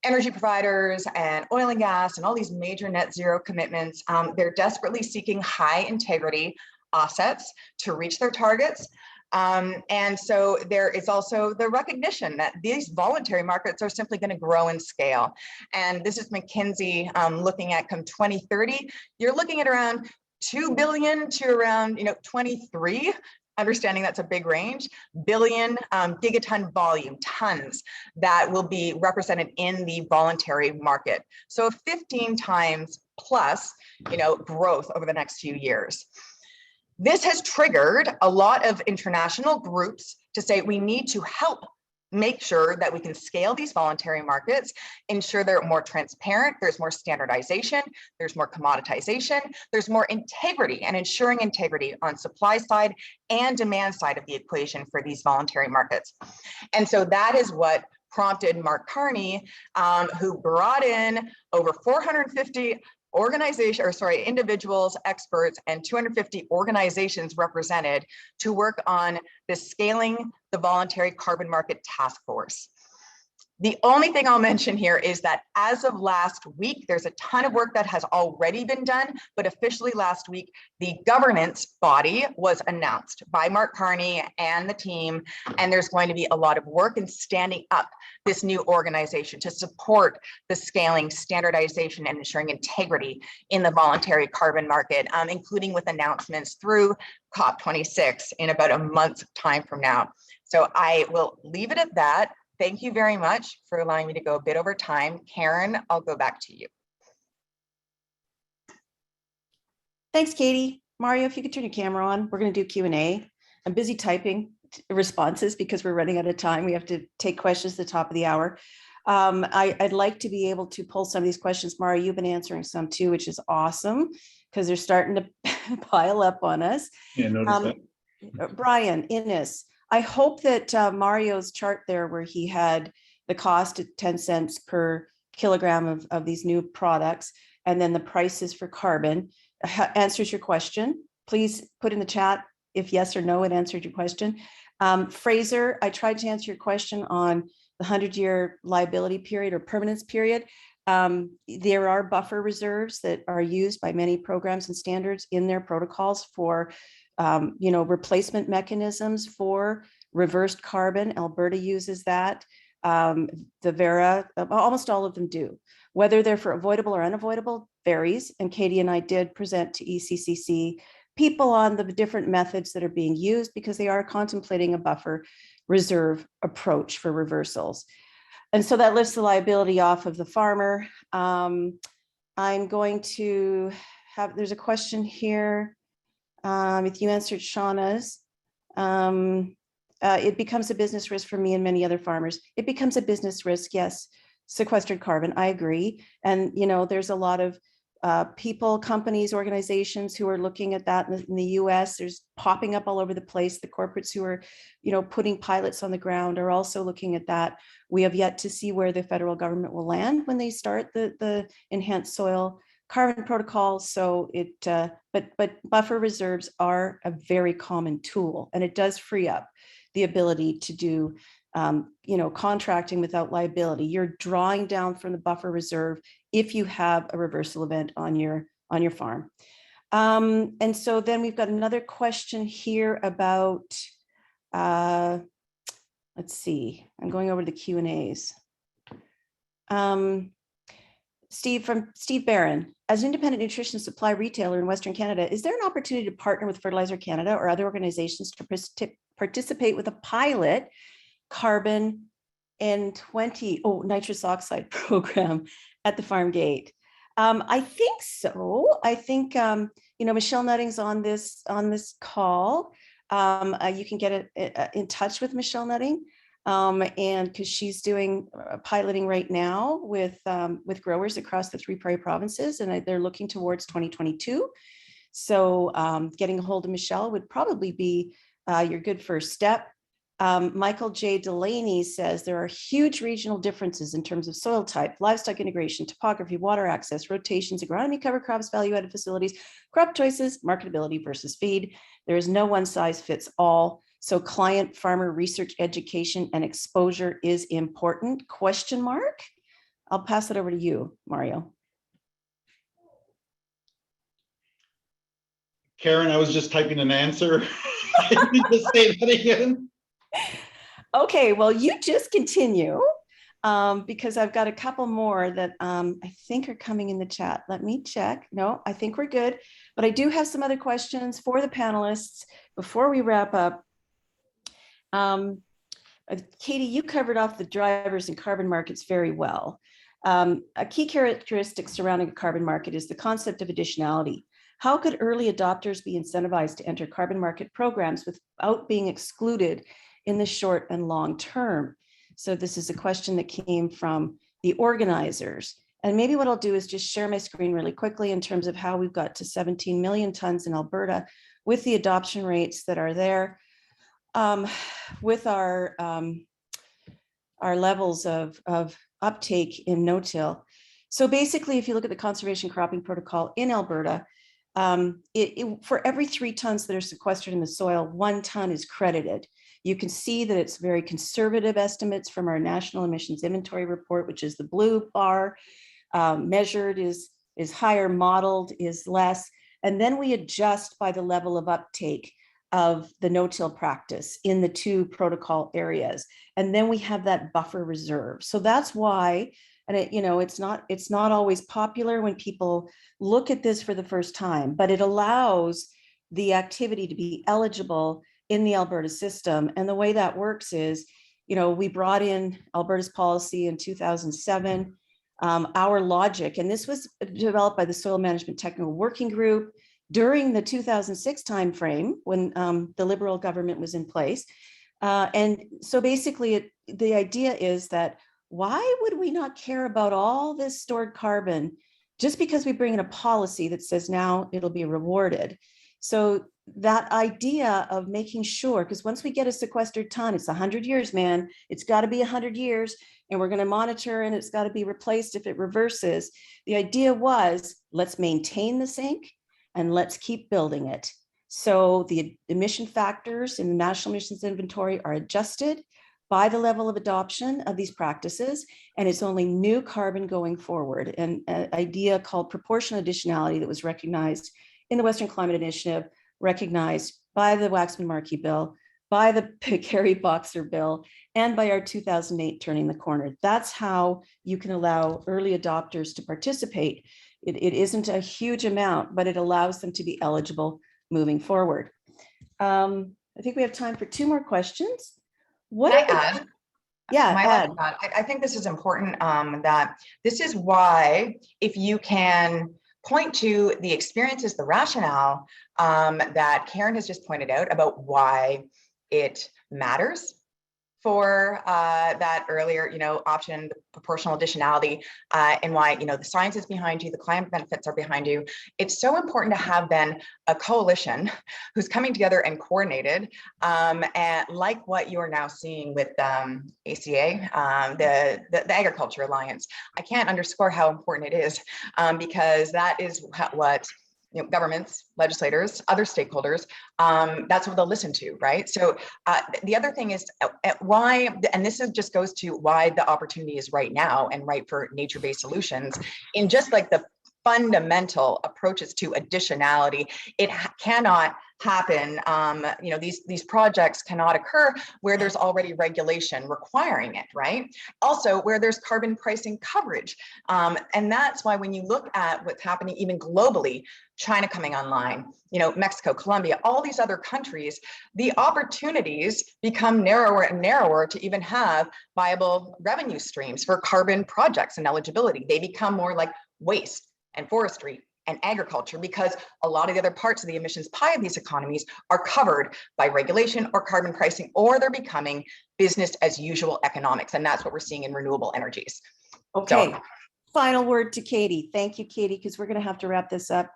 energy providers and oil and gas and all these major net zero commitments, they're desperately seeking high integrity offsets to reach their targets. And so there is also the recognition that these voluntary markets are simply going to grow in scale. And this is McKinsey looking at come 2030, you're looking at around 2 billion to around 23, understanding that's a big range, billion gigaton volume, tons that will be represented in the voluntary market. So 15 times plus, growth over the next few years. This has triggered a lot of international groups to say we need to help make sure that we can scale these voluntary markets, ensure they're more transparent, there's more standardization, there's more commoditization, there's more integrity and ensuring integrity on supply side and demand side of the equation for these voluntary markets. And so that is what prompted Mark Carney, who brought in over 450 individuals, experts, and 250 organizations represented to work on the Scaling the Voluntary Carbon Market Task Force. The only thing I'll mention here is that as of last week, there's a ton of work that has already been done, but officially last week, the governance body was announced by Mark Carney and the team, and there's going to be a lot of work in standing up this new organization to support the scaling, standardization, and ensuring integrity in the voluntary carbon market, including with announcements through COP26 in about a month's time from now. So I will leave it at that. Thank you very much for allowing me to go a bit over time. Karen, I'll go back to you. Thanks, Katie. Mario, if you could turn your camera on, we're going to do Q&A. I'm busy typing responses because we're running out of time. We have to take questions at the top of the hour. I'd like to be able to pull some of these questions. Mario, you've been answering some too, which is awesome because they're starting to pile up on us. Yeah, notice that. Brian, Innes, I hope that Mario's chart there where he had the cost at 10 cents per kilogram of these new products and then the prices for carbon answers your question. Please put in the chat if yes or no, it answered your question. Fraser, I tried to answer your question on the 100-year liability period or permanence period. There are buffer reserves that are used by many programs and standards in their protocols for replacement mechanisms for reversed carbon. Alberta uses that. The Verra, almost all of them do. Whether they're for avoidable or unavoidable varies. And Katie and I did present to ECCC people on the different methods that are being used because they are contemplating a buffer reserve approach for reversals. And so that lifts the liability off of the farmer. I'm going to have, there's a question here. If you answered Shauna's, it becomes a business risk for me and many other farmers. It becomes a business risk, yes. Sequestered carbon, I agree. And, there's a lot of people, companies, organizations who are looking at that in the US. There's popping up all over the place. The corporates who are, putting pilots on the ground are also looking at that. We have yet to see where the federal government will land when they start the enhanced soil carbon protocol. So but buffer reserves are a very common tool, and it does free up the ability to do, contracting without liability. You're drawing down from the buffer reserve if you have a reversal event on your farm. And so then we've got another question here about, let's see, I'm going over the Q&As. Steve Barron, as an independent nutrition supply retailer in Western Canada, is there an opportunity to partner with Fertilizer Canada or other organizations to participate with a pilot carbon nitrous oxide program at the farm gate? I think so. I think, Michelle Nutting's on this call. You can get in touch with Michelle Nutting. And because she's doing piloting right now with growers across the 3 Prairie provinces, and they're looking towards 2022. So getting a hold of Michelle would probably be your good first step. Michael J. Delaney says there are huge regional differences in terms of soil type, livestock integration, topography, water access, rotations, agronomy, cover crops, value-added facilities, crop choices, marketability versus feed. There is no one size fits all. So client farmer research, education, and exposure is important, ? I'll pass it over to you, Mario. Karen, I was just typing an answer. Can you just say that again? Okay, well, you just continue because I've got a couple more that I think are coming in the chat. Let me check. No, I think we're good. But I do have some other questions for the panelists before we wrap up. Katie, you covered off the drivers and carbon markets very well. A key characteristic surrounding a carbon market is the concept of additionality. How could early adopters be incentivized to enter carbon market programs without being excluded in the short and long term? So this is a question that came from the organizers. And maybe what I'll do is just share my screen really quickly in terms of how we've got to 17 million tons in Alberta with the adoption rates that are there. With our levels of uptake in no-till. So basically, if you look at the conservation cropping protocol in Alberta, for every 3 tons that are sequestered in the soil, 1 ton is credited. You can see that it's very conservative estimates from our National Emissions Inventory Report, which is the blue bar. Measured is higher, modeled is less. And then we adjust by the level of uptake of the no-till practice in the 2 protocol areas. And then we have that buffer reserve. So that's why, and it's not always popular when people look at this for the first time, but it allows the activity to be eligible in the Alberta system. And the way that works is, we brought in Alberta's policy in 2007, our logic, and this was developed by the Soil Management Technical Working Group during the 2006 timeframe when the Liberal government was in place. And so basically the idea is that why would we not care about all this stored carbon just because we bring in a policy that says now it'll be rewarded? So that idea of making sure, because once we get a sequestered ton, it's 100 years, man, it's got to be 100 years, and we're going to monitor, and it's got to be replaced if it reverses. The idea was, let's maintain the sink and let's keep building it. So the emission factors in the National Emissions Inventory are adjusted by the level of adoption of these practices, and it's only new carbon going forward. And an idea called proportional additionality that was recognized in the Western Climate Initiative, recognized by the Waxman-Markey bill, by the Kerry-Boxer bill, and by our 2008 Turning the Corner. That's how you can allow early adopters to participate. It isn't a huge amount, but it allows them to be eligible moving forward. I think we have time for 2 more questions. What Can I add? Yeah, Am I allowed to add? I think this is important, that this is why, if you can point to the experiences, the rationale that Karen has just pointed out about why it matters for that earlier, option, the proportional additionality, and why, the science is behind you, the climate benefits are behind you. It's so important to have then a coalition who's coming together and coordinated, and like what you are now seeing with ACA, the Agriculture Alliance. I can't underscore how important it is, because that is what governments, legislators, other stakeholders, that's what they'll listen to, right? So the other thing is why, and this just goes to why the opportunity is right now and right for nature-based solutions in just like the fundamental approaches to additionality. It cannot happen. These projects cannot occur where there's already regulation requiring it, right? Also, where there's carbon pricing coverage. And that's why when you look at what's happening even globally, China coming online, Mexico, Colombia, all these other countries, the opportunities become narrower and narrower to even have viable revenue streams for carbon projects and eligibility. They become more like waste and forestry and agriculture, because a lot of the other parts of the emissions pie of these economies are covered by regulation or carbon pricing, or they're becoming business as usual economics. And that's what we're seeing in renewable energies. Okay, final word to Katie. Thank you, Katie, because we're going to have to wrap this up.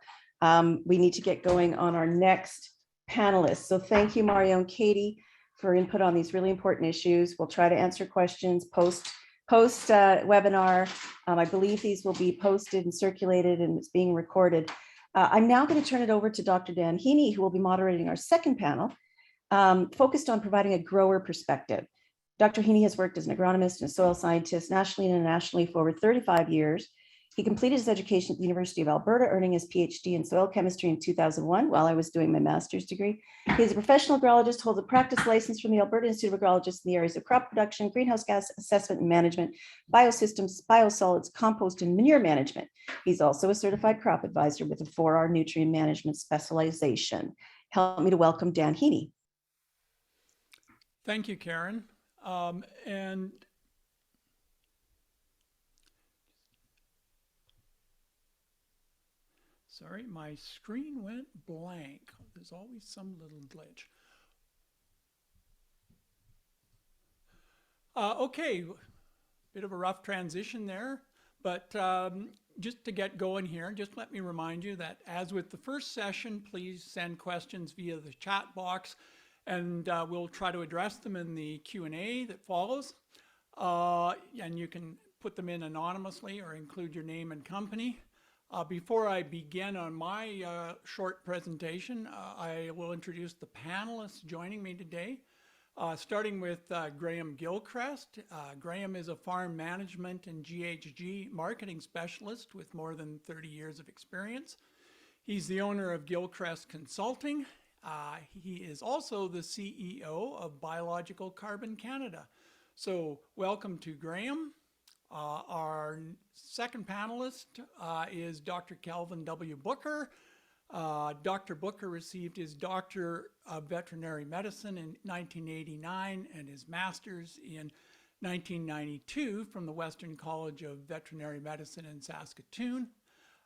We need to get going on our next panelists. So thank you, Mario and Katie, for input on these really important issues. We'll try to answer questions post webinar. I believe these will be posted and circulated, and it's being recorded. I'm now going to turn it over to Dr. Dan Heaney, who will be moderating our second panel, focused on providing a grower perspective. Dr. Heaney has worked as an agronomist and a soil scientist nationally and internationally for over 35 years. He completed his education at the University of Alberta, earning his PhD in soil chemistry in 2001 while I was doing my master's degree. He is a professional agrologist, holds a practice license from the Alberta Institute of Agrologists in the areas of crop production, greenhouse gas assessment and management, biosystems, biosolids, compost, and manure management. He's also a certified crop advisor with a 4R nutrient management specialization. Help me to welcome Dan Heaney. Thank you, Karen. Sorry, my screen went blank. There's always some little glitch. Okay, bit of a rough transition there, but just to get going here, just let me remind you that as with the first session, please send questions via the chat box, and we'll try to address them in the Q&A that follows. And you can put them in anonymously or include your name and company. Before I begin on my short presentation, I will introduce the panelists joining me today, starting with Graham Gilchrist. Graham is a farm management and GHG marketing specialist with more than 30 years of experience. He's the owner of Gilchrist Consulting. He is also the CEO of Biological Carbon Canada. So welcome to Graham. Our second panelist is Dr. Calvin W. Booker. Dr. Booker received his Doctor of Veterinary Medicine in 1989 and his Master's in 1992 from the Western College of Veterinary Medicine in Saskatoon.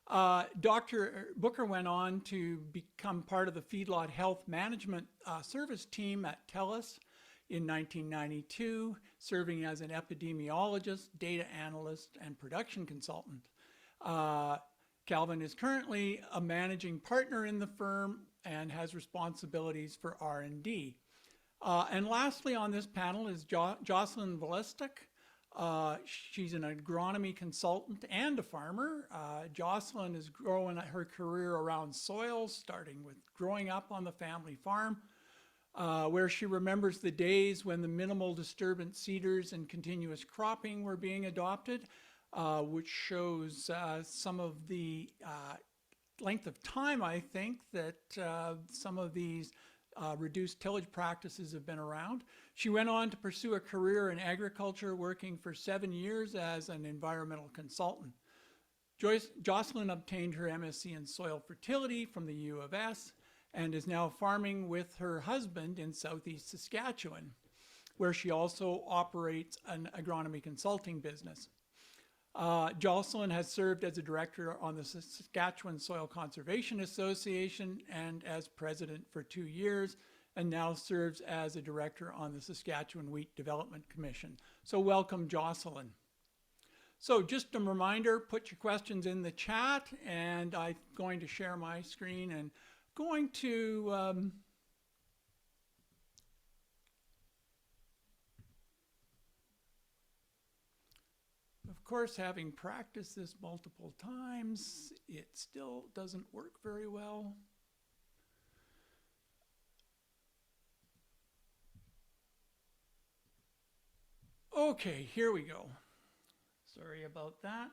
Dr. Booker went on to become part of the Feedlot Health Management Service team at TELUS in 1992, serving as an epidemiologist, data analyst, and production consultant. Calvin is currently a managing partner in the firm and has responsibilities for R&D. And lastly on this panel is Jocelyn Velistic. She's an agronomy consultant and a farmer. Jocelyn is growing her career around soils, starting with growing up on the family farm, where she remembers the days when the minimal disturbance seeders and continuous cropping were being adopted, which shows some of the length of time, I think, that some of these reduced tillage practices have been around. She went on to pursue a career in agriculture, working for 7 years as an environmental consultant. Jocelyn obtained her MSc in soil fertility from the U of S and is now farming with her husband in southeast Saskatchewan, where she also operates an agronomy consulting business. Jocelyn has served as a director on the Saskatchewan Soil Conservation Association and as president for 2 years, and now serves as a director on the Saskatchewan Wheat Development Commission. So welcome, Jocelyn. So just a reminder, put your questions in the chat, and I'm going to share my screen and going to of course, having practiced this multiple times, it still doesn't work very well. Okay, here we go. Sorry about that.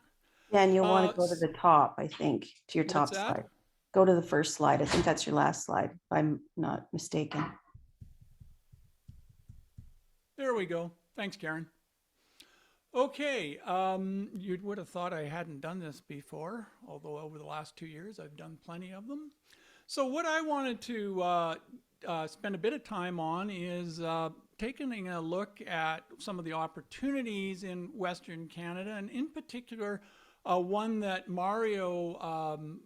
And you'll want to go to s- the top, I think, to your top What's that? slide. Go to the first slide. I think that's your last slide, if I'm not mistaken. There we go. Thanks, Karen. Okay, you would have thought I hadn't done this before, although over the last 2 years I've done plenty of them. So what I wanted to spend a bit of time on is taking a look at some of the opportunities in Western Canada, and in particular, one that Mario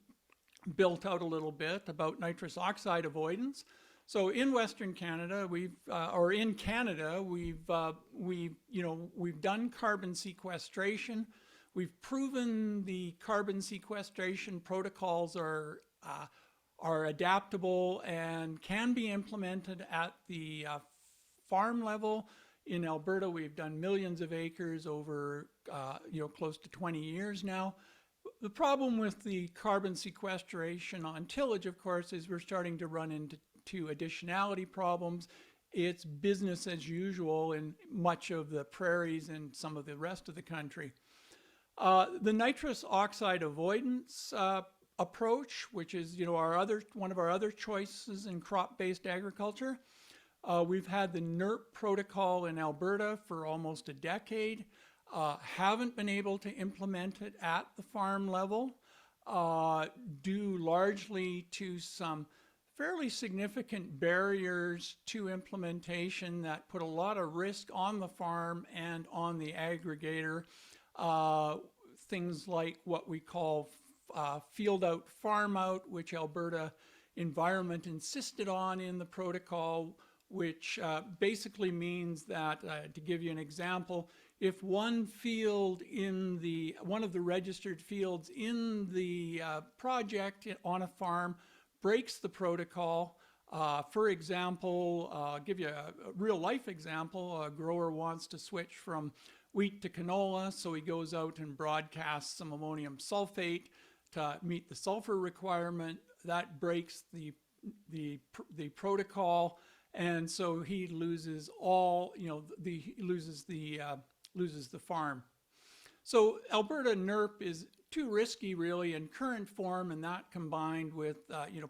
built out a little bit about nitrous oxide avoidance. So in Western Canada, we've done carbon sequestration. We've proven the carbon sequestration protocols are adaptable and can be implemented at the farm level. In Alberta, we've done millions of acres over close to 20 years now. The problem with the carbon sequestration on tillage, of course, is we're starting to run into additionality problems. It's business as usual in much of the prairies and some of the rest of the country. The nitrous oxide avoidance approach, which is one of our other choices in crop-based agriculture. We've had the NERP protocol in Alberta for almost a decade. Haven't been able to implement it at the farm level, due largely to some fairly significant barriers to implementation that put a lot of risk on the farm and on the aggregator. Things like what we call field out, farm out, which Alberta Environment insisted on in the protocol, which basically means that, to give you an example, if one field one of the registered fields in the project on a farm breaks the protocol, for example, I'll give you a real life example. A grower wants to switch from wheat to canola, so he goes out and broadcasts some ammonium sulfate to meet the sulfur requirement. That breaks the protocol, and so he loses loses the farm. So Alberta NERP is too risky really in current form, and that combined with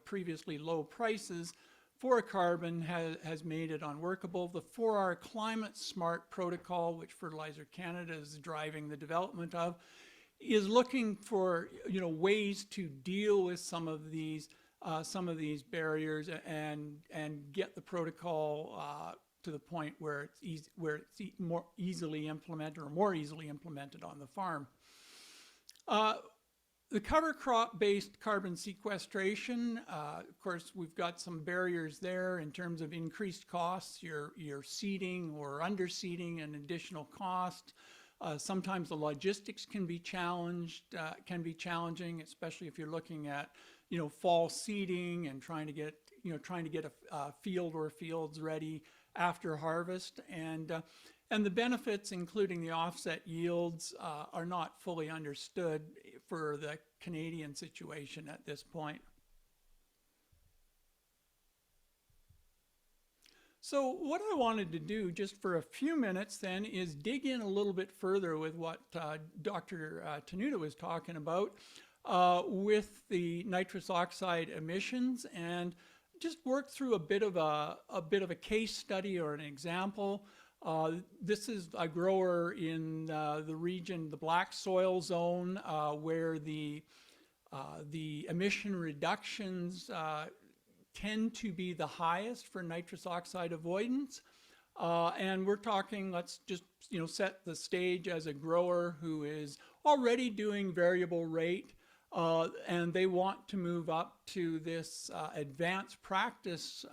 previously low prices for carbon has made it unworkable. The 4R Climate Smart protocol, which Fertilizer Canada is driving the development of, is looking for ways to deal with some of these barriers and get the protocol to the point where it's more easily implemented on the farm. The cover crop based carbon sequestration, of course, we've got some barriers there in terms of increased costs, your seeding or underseeding and additional cost. Sometimes the logistics can be challenging, especially if you're looking at fall seeding and trying to get a field or fields ready after harvest, and the benefits, including the offset yields, are not fully understood for the Canadian situation at this point. So what I wanted to do just for a few minutes then is dig in a little bit further with what Dr. Tenuta was talking about with the nitrous oxide emissions, and just work through a bit of a case study or an example. This is a grower in the region, the black soil zone, where the emission reductions tend to be the highest for nitrous oxide avoidance. And we're talking, let's just set the stage as a grower who is already doing variable rate. and they want to move up to this advanced practice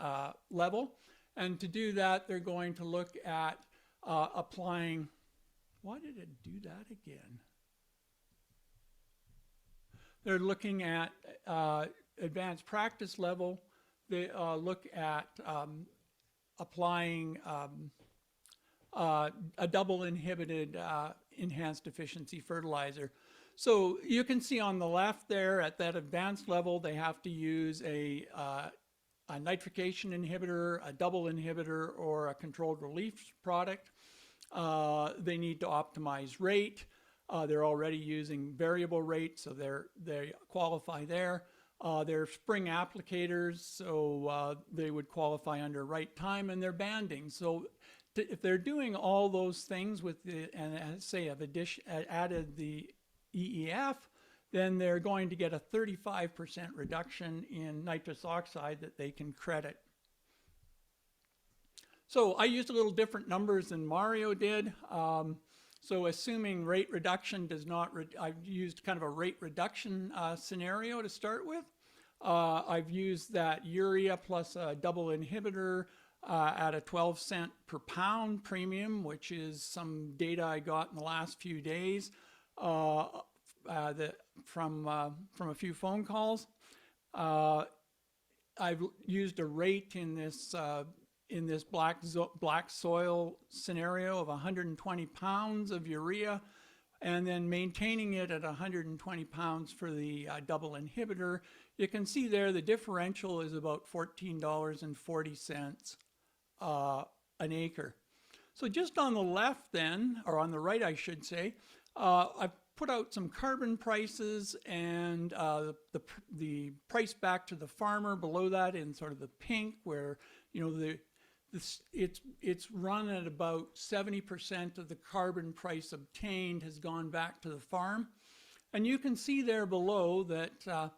level. And to do that, they're going to look at applying, why did it do that again? They're looking at advanced practice level. They look at applying a double inhibited enhanced efficiency fertilizer. So you can see on the left there at that advanced level, they have to use a nitrification inhibitor, a double inhibitor, or a controlled release product. They need to optimize rate. They're already using variable rate, so they qualify there. They're spring applicators, so they would qualify under right time, and they're banding. So if they're doing all those things with the, and say have added the EEF, then they're going to get a 35% reduction in nitrous oxide that they can credit. So I used a little different numbers than Mario did. So assuming rate reduction does not, I've used kind of a rate reduction scenario to start with. I've used that urea plus a double inhibitor at a 12-cent per pound premium, which is some data I got in the last few days from a few phone calls. I've used a rate in this black soil scenario of 120 pounds of urea, and then maintaining it at 120 pounds for the double inhibitor. You can see there the differential is about $14.40 an acre. So just on the left then, or on the right I should say, I've put out some carbon prices and the price back to the farmer below that in sort of the pink, where it's run at about 70% of the carbon price obtained has gone back to the farm. And you can see there below that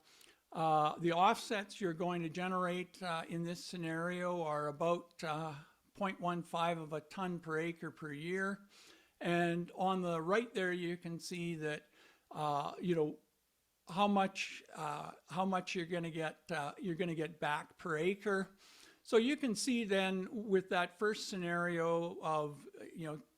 the offsets you're going to generate in this scenario are about 0.15 of a ton per acre per year. And on the right there, you can see that, how much you're going to get back per acre. So you can see then with that first scenario of,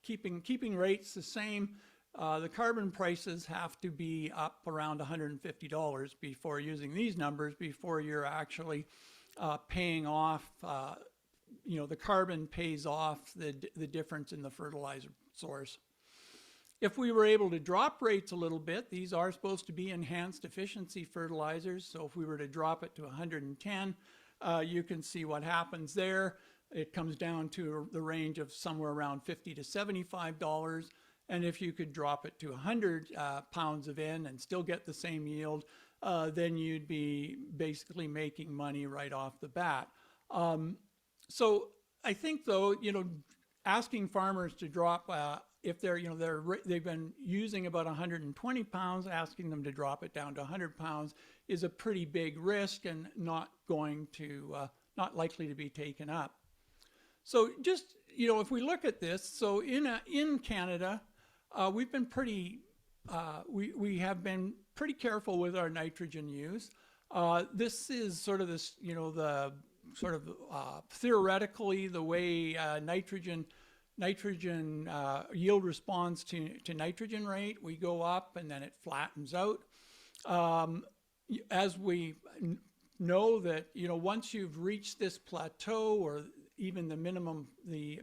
keeping rates the same, the carbon prices have to be up around $150 before using these numbers, before you're actually paying off, the carbon pays off the difference in the fertilizer source. If we were able to drop rates a little bit, these are supposed to be enhanced efficiency fertilizers. So if we were to drop it to 110, you can see what happens there. It comes down to the range of somewhere around $50 to $75. And if you could drop it to 100 pounds of N and still get the same yield, then you'd be basically making money right off the bat. So I think though, asking farmers to drop, if they've been using about 120 pounds, asking them to drop it down to 100 pounds is a pretty big risk and not likely to be taken up. So just, if we look at this, so in Canada, we've been we have been pretty careful with our nitrogen use. This is sort of this, theoretically the way nitrogen yield responds to nitrogen rate. We go up and then it flattens out. As we know that, once you've reached this plateau, or even the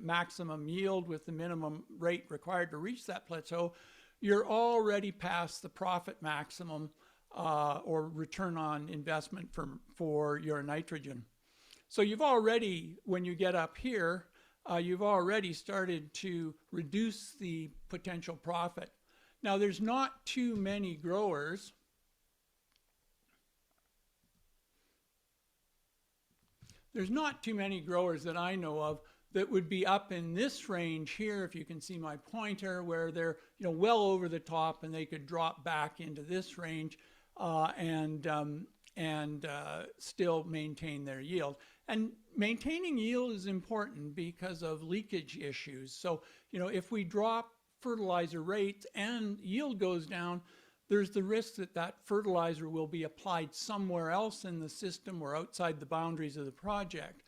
maximum yield with the minimum rate required to reach that plateau, you're already past the profit maximum or return on investment for your nitrogen. So you've already, when you get up here, you've already started to reduce the potential profit. Now, there's not too many growers that I know of that would be up in this range here, if you can see my pointer, where they're well over the top and they could drop back into this range and still maintain their yield. And maintaining yield is important because of leakage issues. So if we drop fertilizer rates and yield goes down, there's the risk that that fertilizer will be applied somewhere else in the system or outside the boundaries of the project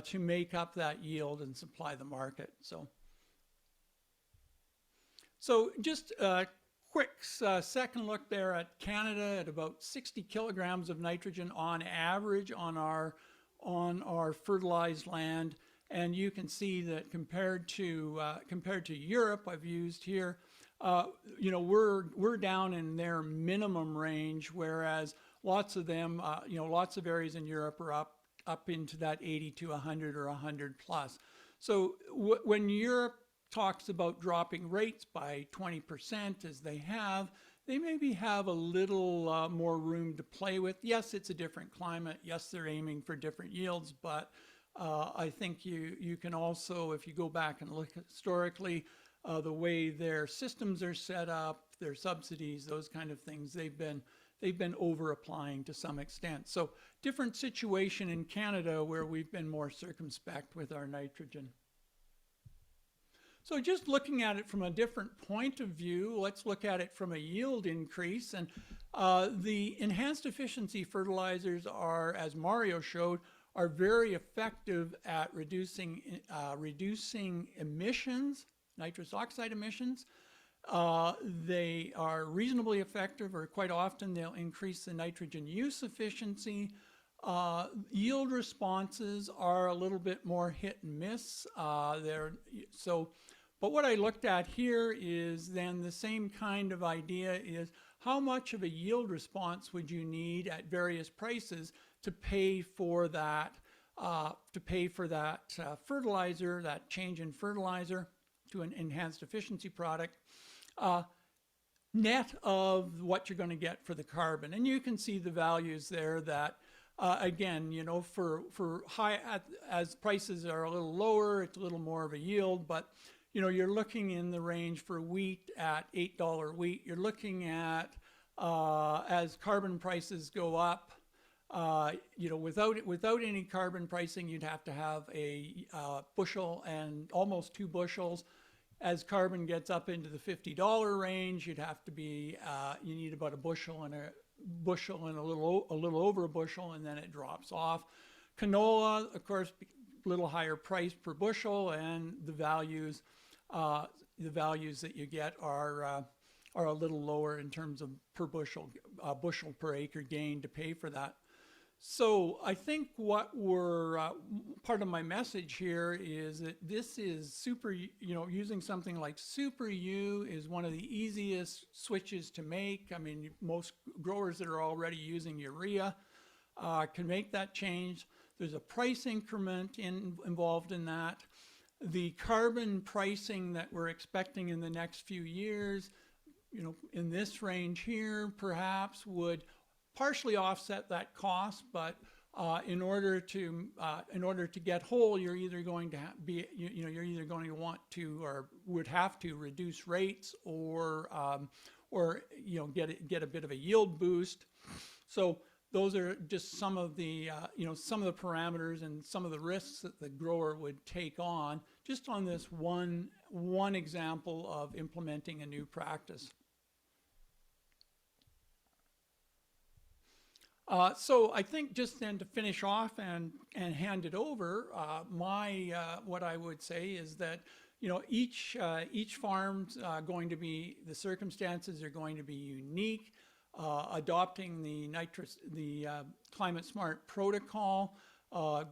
to make up that yield and supply the market. So just a quick second look there at Canada at about 60 kilograms of nitrogen on average on our fertilized land. And you can see that compared to Europe, I've used here, you know, we're down in their minimum range, whereas lots of them, you know, lots of areas in Europe are up into that 80 to 100 or 100 plus. So when Europe talks about dropping rates by 20% as they have, they maybe have a little more room to play with. Yes, it's a different climate. Yes, they're aiming for different yields, but I think you can also, if you go back and look historically, the way their systems are set up, their subsidies, those kind of things, they've been over applying to some extent. So different situation in Canada where we've been more circumspect with our nitrogen. So just looking at it from a different point of view, let's look at it from a yield increase. And the enhanced efficiency fertilizers are, as Mario showed, are very effective at reducing emissions, nitrous oxide emissions. They are reasonably effective, or quite often they'll increase the nitrogen use efficiency. Yield responses are a little bit more hit and miss. But what I looked at here is then the same kind of idea is how much of a yield response would you need at various prices to pay for that, fertilizer, that change in fertilizer to an enhanced efficiency product, net of what you're going to get for the carbon. And you can see the values there that, again, you know, for high, as prices are a little lower, it's a little more of a yield, but you know, you're looking in the range for wheat at $8 wheat. You're looking at, as carbon prices go up, you know, without any carbon pricing, you'd have to have a bushel and almost 2 bushels. As carbon gets up into the $50 range, you'd have to be, you need about a bushel and a little over a bushel, and then it drops off. Canola, of course, a little higher price per bushel, and the values that you get are a little lower in terms of per bushel, bushel per acre gain to pay for that. So I think what we're, part of my message here is that this is super, you know, using something like Super U is one of the easiest switches to make. I mean, most growers that are already using urea can make that change. There's a price increment involved in that. The carbon pricing that we're expecting in the next few years, you know, in this range here, perhaps would partially offset that cost, but in order to get whole, you're either going to you're either going to want to or would have to reduce rates or you know, get a bit of a yield boost. So those are just some of the you know, some of the parameters and some of the risks that the grower would take on just on this one example of implementing a new practice. So I think just then to finish off and hand it over, what I would say is that, you know, each farm's going to be, the circumstances are going to be unique. Adopting the climate smart protocol,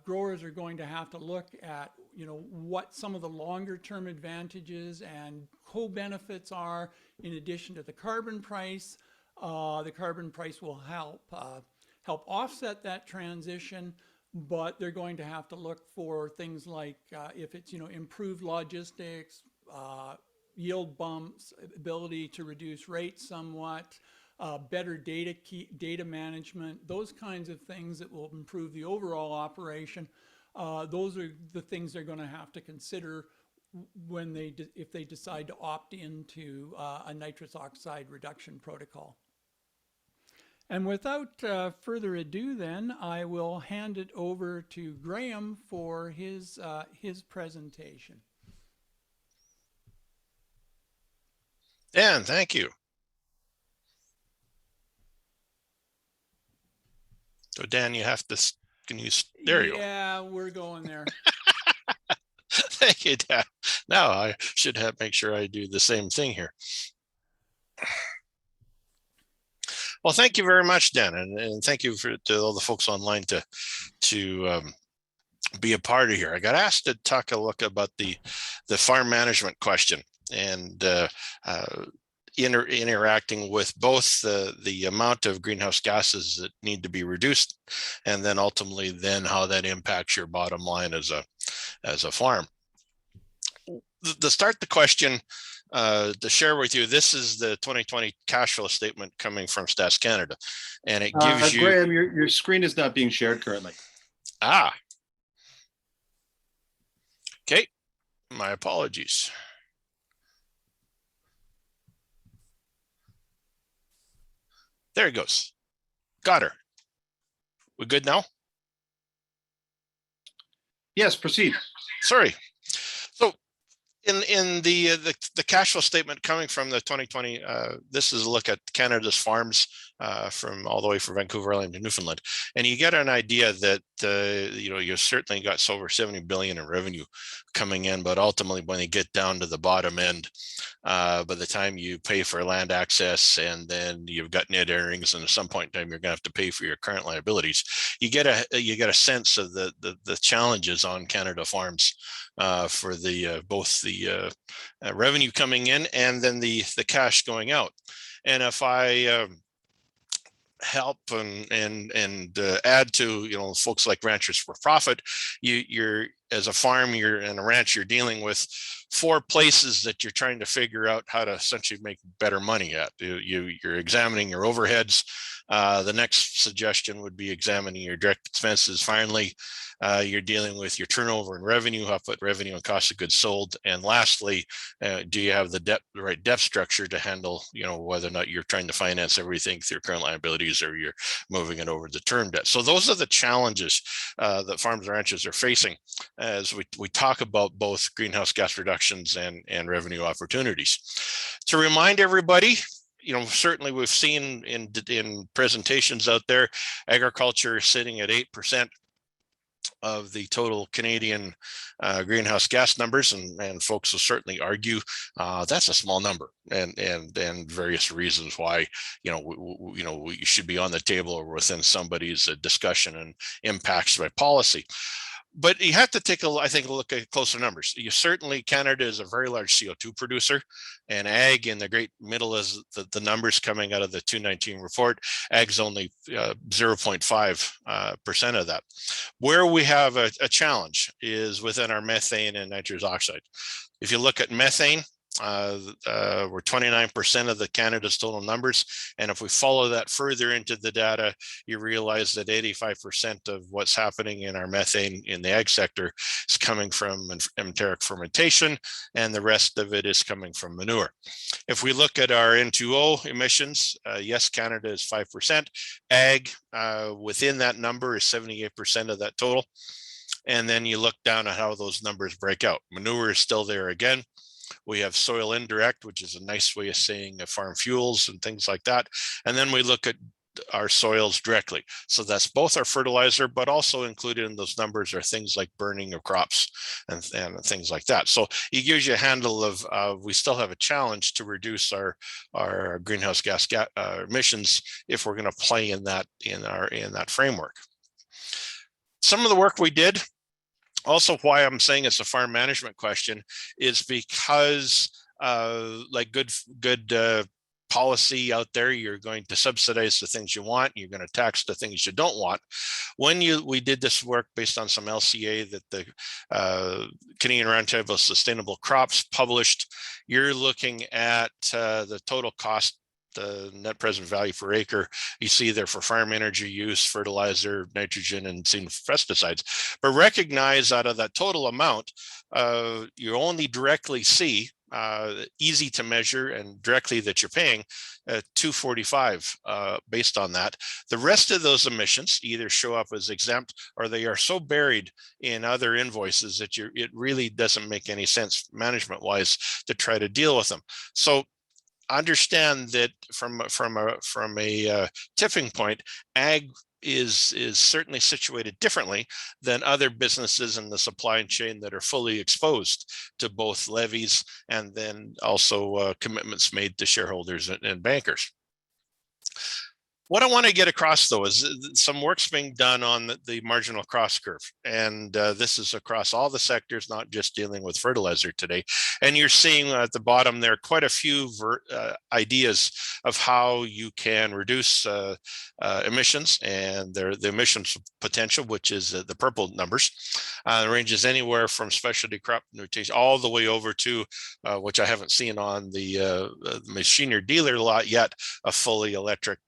growers are going to have to look at, you know, what some of the longer term advantages and co-benefits are in addition to the carbon price. The carbon price will help offset that transition, but they're going to have to look for things like if it's, you know, improved logistics, yield bumps, ability to reduce rates somewhat, better data management, those kinds of things that will improve the overall operation. Those are the things they're going to have to consider when if they decide to opt into a nitrous oxide reduction protocol. And without further ado, then I will hand it over to Graham for his presentation. Dan, thank you. So Dan, you have to, can you, there you go. Yeah, we're going there. Thank you, Dan. Now I should make sure I do the same thing here. Well, thank you very much, Dan, and thank you to all the folks online to be a part of here. I got asked to talk a look about the farm management question and interacting with both the amount of greenhouse gases that need to be reduced, and then ultimately then how that impacts your bottom line as a farm. To start the question, to share with you, this is the 2020 cash flow statement coming from Stats Canada, and it gives you. Graham, your screen is not being shared currently. Okay, my apologies. There it goes. Got her. We good now? Yes, proceed. Sorry. So in the cash flow statement coming from the 2020, this is a look at Canada's farms from all the way from Vancouver Island to Newfoundland, and you get an idea that you certainly got over 70 billion in revenue coming in, but ultimately when you get down to the bottom end, by the time you pay for land access and then you've got net earnings, and at some point in time you're going to have to pay for your current liabilities, you get a sense of the challenges on Canada farms for both the revenue coming in and then the cash going out. And if I help and add to folks like Ranchers for Profit, you're as a farm, you're in a ranch, you're dealing with 4 places that you're trying to figure out how to essentially make better money at. You're examining your overheads. The next suggestion would be examining your direct expenses. Finally, you're dealing with your turnover and revenue, how to put revenue and cost of goods sold. And lastly, do you have the right debt structure to handle, whether or not you're trying to finance everything through current liabilities or you're moving it over to term debt. So those are the challenges that farms and ranches are facing as we talk about both greenhouse gas reductions and revenue opportunities. To remind everybody, certainly we've seen in presentations out there, agriculture sitting at 8% of the total Canadian greenhouse gas numbers, and folks will certainly argue that's a small number, and various reasons why we should be on the table or within somebody's discussion and impacts by policy. But you have to take a look at closer numbers. Canada is a very large CO2 producer, and ag in the great middle is the numbers coming out of the 2019 report. Ag's only 0.5% of that. Where we have a challenge is within our methane and nitrous oxide. If you look at methane, we're 29% of the Canada's total numbers, and if we follow that further into the data, you realize that 85% of what's happening in our methane in the ag sector is coming from enteric fermentation, and the rest of it is coming from manure. If we look at our N2O emissions, yes, Canada is 5%. Ag within that number is 78% of that total, and then you look down at how those numbers break out. Manure is still there again. We have soil indirect, which is a nice way of saying farm fuels and things like that. And then we look at our soils directly. So that's both our fertilizer, but also included in those numbers are things like burning of crops and things like that. So it gives you a handle of we still have a challenge to reduce our greenhouse gas emissions if we're going to play in that framework. Some of the work we did. Also, why I'm saying it's a farm management question is because like good policy out there, you're going to subsidize the things you want, you're going to tax the things you don't want. We did this work based on some LCA that the Canadian Roundtable of Sustainable Crops published, you're looking at the total cost, the net present value per acre you see there for farm energy use, fertilizer, nitrogen, and pesticides. But recognize out of that total amount, you only directly see easy to measure and directly that you're paying $245 based on that. The rest of those emissions either show up as exempt or they are so buried in other invoices that it really doesn't make any sense management wise to try to deal with them. So understand that from a tipping point, ag is certainly situated differently than other businesses in the supply chain that are fully exposed to both levies and then also commitments made to shareholders and bankers. What I want to get across, though, is some work's being done on the marginal cost curve. And this is across all the sectors, not just dealing with fertilizer today. And you're seeing at the bottom there quite a few ideas of how you can reduce emissions and the emissions potential, which is the purple numbers. It ranges anywhere from specialty crop nutrition all the way over to, which I haven't seen on the machine or dealer lot yet, a fully electric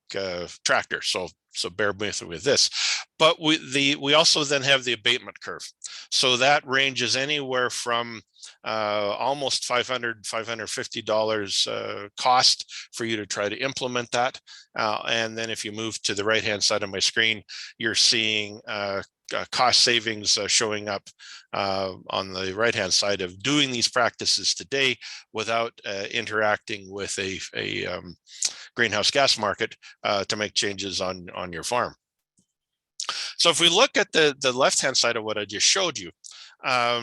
tractor. So bear with this. But we also then have the abatement curve. So that ranges anywhere from almost $550 cost for you to try to implement that. And then if you move to the right-hand side of my screen, you're seeing cost savings showing up on the right-hand side of doing these practices today without interacting with a greenhouse gas market to make changes on your farm. So if we look at the left-hand side of what I just showed you, a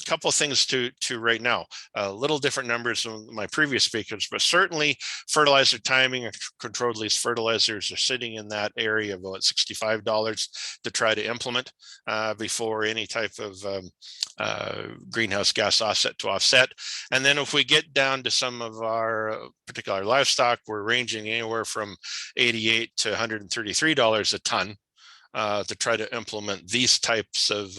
couple of things to right now, a little different numbers than my previous speakers, but certainly fertilizer timing and controlled release fertilizers are sitting in that area of about $65 to try to implement before any type of greenhouse gas offset. And then if we get down to some of our particular livestock, we're ranging anywhere from $88 to $133 a ton. To try to implement these types of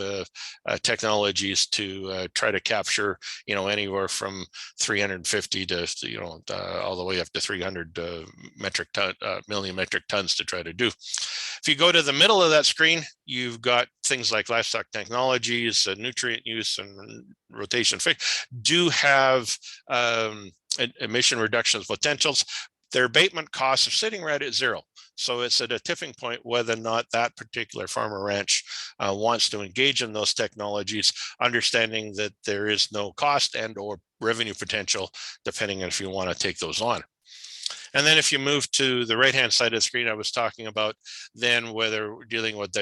technologies to try to capture, anywhere from 350 to, all the way up to 300 million metric tons to try to do. If you go to the middle of that screen, you've got things like livestock technologies, nutrient use, and rotation do have emission reduction potentials. Their abatement costs are sitting right at zero. So it's at a tipping point whether or not that particular farmer ranch wants to engage in those technologies, understanding that there is no cost and or revenue potential, depending on if you want to take those on. And then if you move to the right-hand side of the screen, I was talking about then whether we're dealing with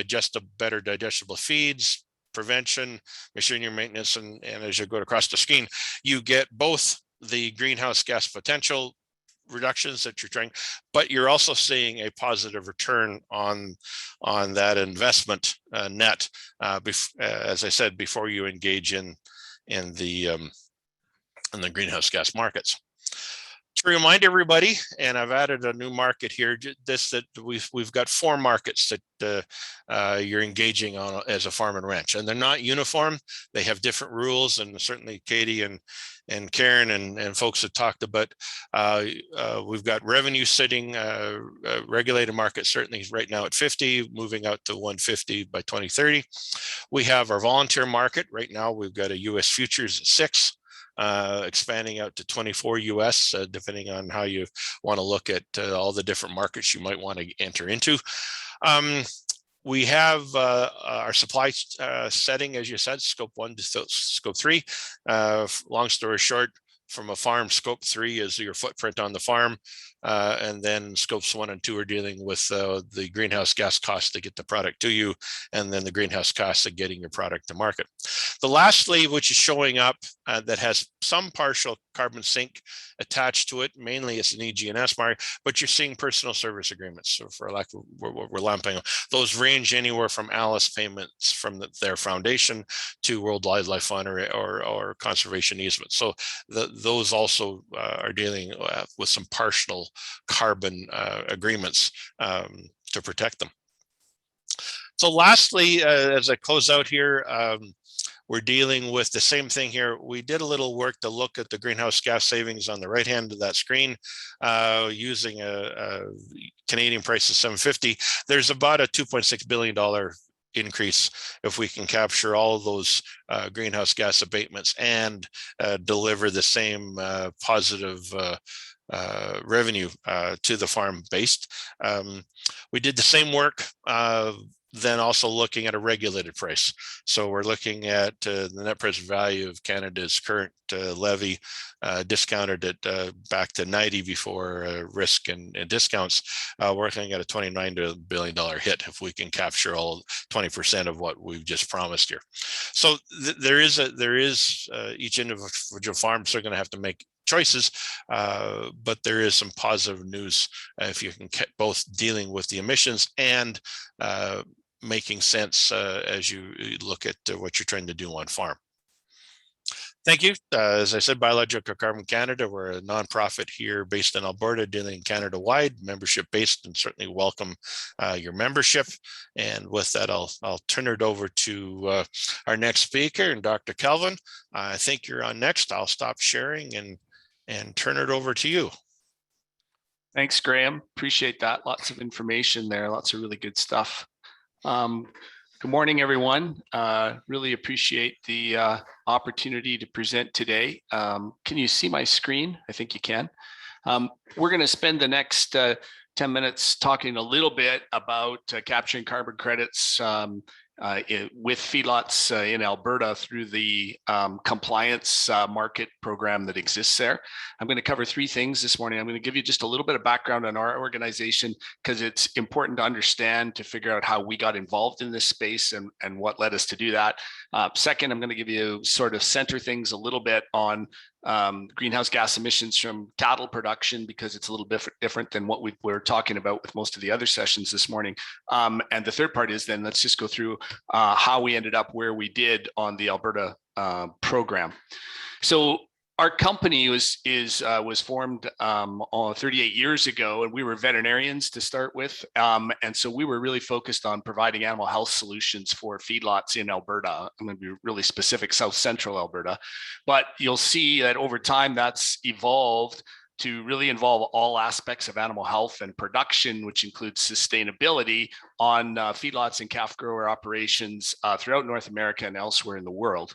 better digestible feeds, prevention, machinery maintenance, and as you go across the screen, you get both the greenhouse gas potential reductions that you're trying, but you're also seeing a positive return on that investment net, as I said, before you engage in the greenhouse gas markets. To remind everybody, and I've added a new market here, that we've got 4 markets that you're engaging on as a farm and ranch, and they're not uniform. They have different rules, and certainly Katie and Karen and folks have talked about. We've got revenue sitting, regulated market certainly right now at 50, moving out to 150 by 2030. We have our volunteer market. Right now we've got a US futures at 6. Expanding out to 24 US, depending on how you want to look at all the different markets you might want to enter into. We have our supply setting, as you said, scope 1 to scope 3. Long story short, from a farm, scope 3 is your footprint on the farm. And then scopes 1 and 2 are dealing with the greenhouse gas costs to get the product to you, and then the greenhouse costs of getting your product to market. The last sleeve, which is showing up, that has some partial carbon sink attached to it, mainly it's an EG&S market, but you're seeing personal service agreements. So for lack of, we're lumping, those range anywhere from ALICE payments from their foundation to World Wildlife Fund or conservation easements. So those also are dealing with some partial carbon agreements to protect them. So lastly, as I close out here, we're dealing with the same thing here. We did a little work to look at the greenhouse gas savings on the right hand of that screen using a Canadian price of $750. There's about a $2.6 billion increase if we can capture all of those greenhouse gas abatements and deliver the same positive revenue to the farm based. We did the same work. then also looking at a regulated price. So we're looking at the net present value of Canada's current levy, discounted at back to 90 before risk and discounts. We're looking at a $29 billion hit if we can capture all 20% of what we've just promised here. So there is each individual farms are going to have to make choices, but there is some positive news if you can get both dealing with the emissions and making sense as you look at what you're trying to do on farm. Thank you. As I said, Biological Carbon Canada, we're a nonprofit here based in Alberta, dealing Canada-wide, membership-based, and certainly welcome your membership. And with that, I'll turn it over to our next speaker, and Dr. Kelvin. I think you're on next. I'll stop sharing and turn it over to you. Thanks, Graham. Appreciate that. Lots of information there. Lots of really good stuff. Good morning, everyone. Really appreciate the opportunity to present today. Can you see my screen? I think you can. We're going to spend the next 10 minutes talking a little bit about capturing carbon credits with feedlots in Alberta through the compliance market program that exists there. I'm going to cover three things this morning. I'm going to give you just a little bit of background on our organization because it's important to understand to figure out how we got involved in this space and what led us to do that. Second, I'm going to give you sort of center things a little bit on greenhouse gas emissions from cattle production because it's a little bit different than what we're talking about with most of the other sessions this morning. And the third part is then let's just go through how we ended up where we did on the Alberta program. So our company was formed 38 years ago, and we were veterinarians to start with. And so we were really focused on providing animal health solutions for feedlots in Alberta. I'm going to be really specific, South Central Alberta. But you'll see that over time that's evolved to really involve all aspects of animal health and production, which includes sustainability on feedlots and calf grower operations throughout North America and elsewhere in the world.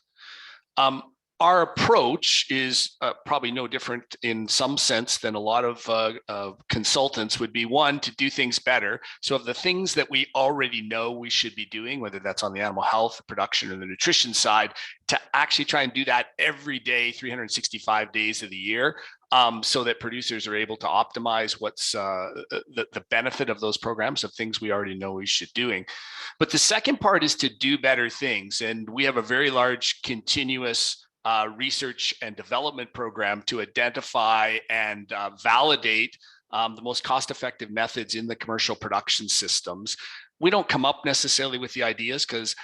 Our approach is probably no different in some sense than a lot of consultants would be. One, to do things better. So of the things that we already know we should be doing, whether that's on the animal health, the production, or the nutrition side, to actually try and do that every day, 365 days of the year, so that producers are able to optimize what's the benefit of those programs of things we already know we should be doing. But the second part is to do better things. And we have a very large continuous research and development program to identify and validate the most cost-effective methods in the commercial production systems. We don't come up necessarily with the ideas because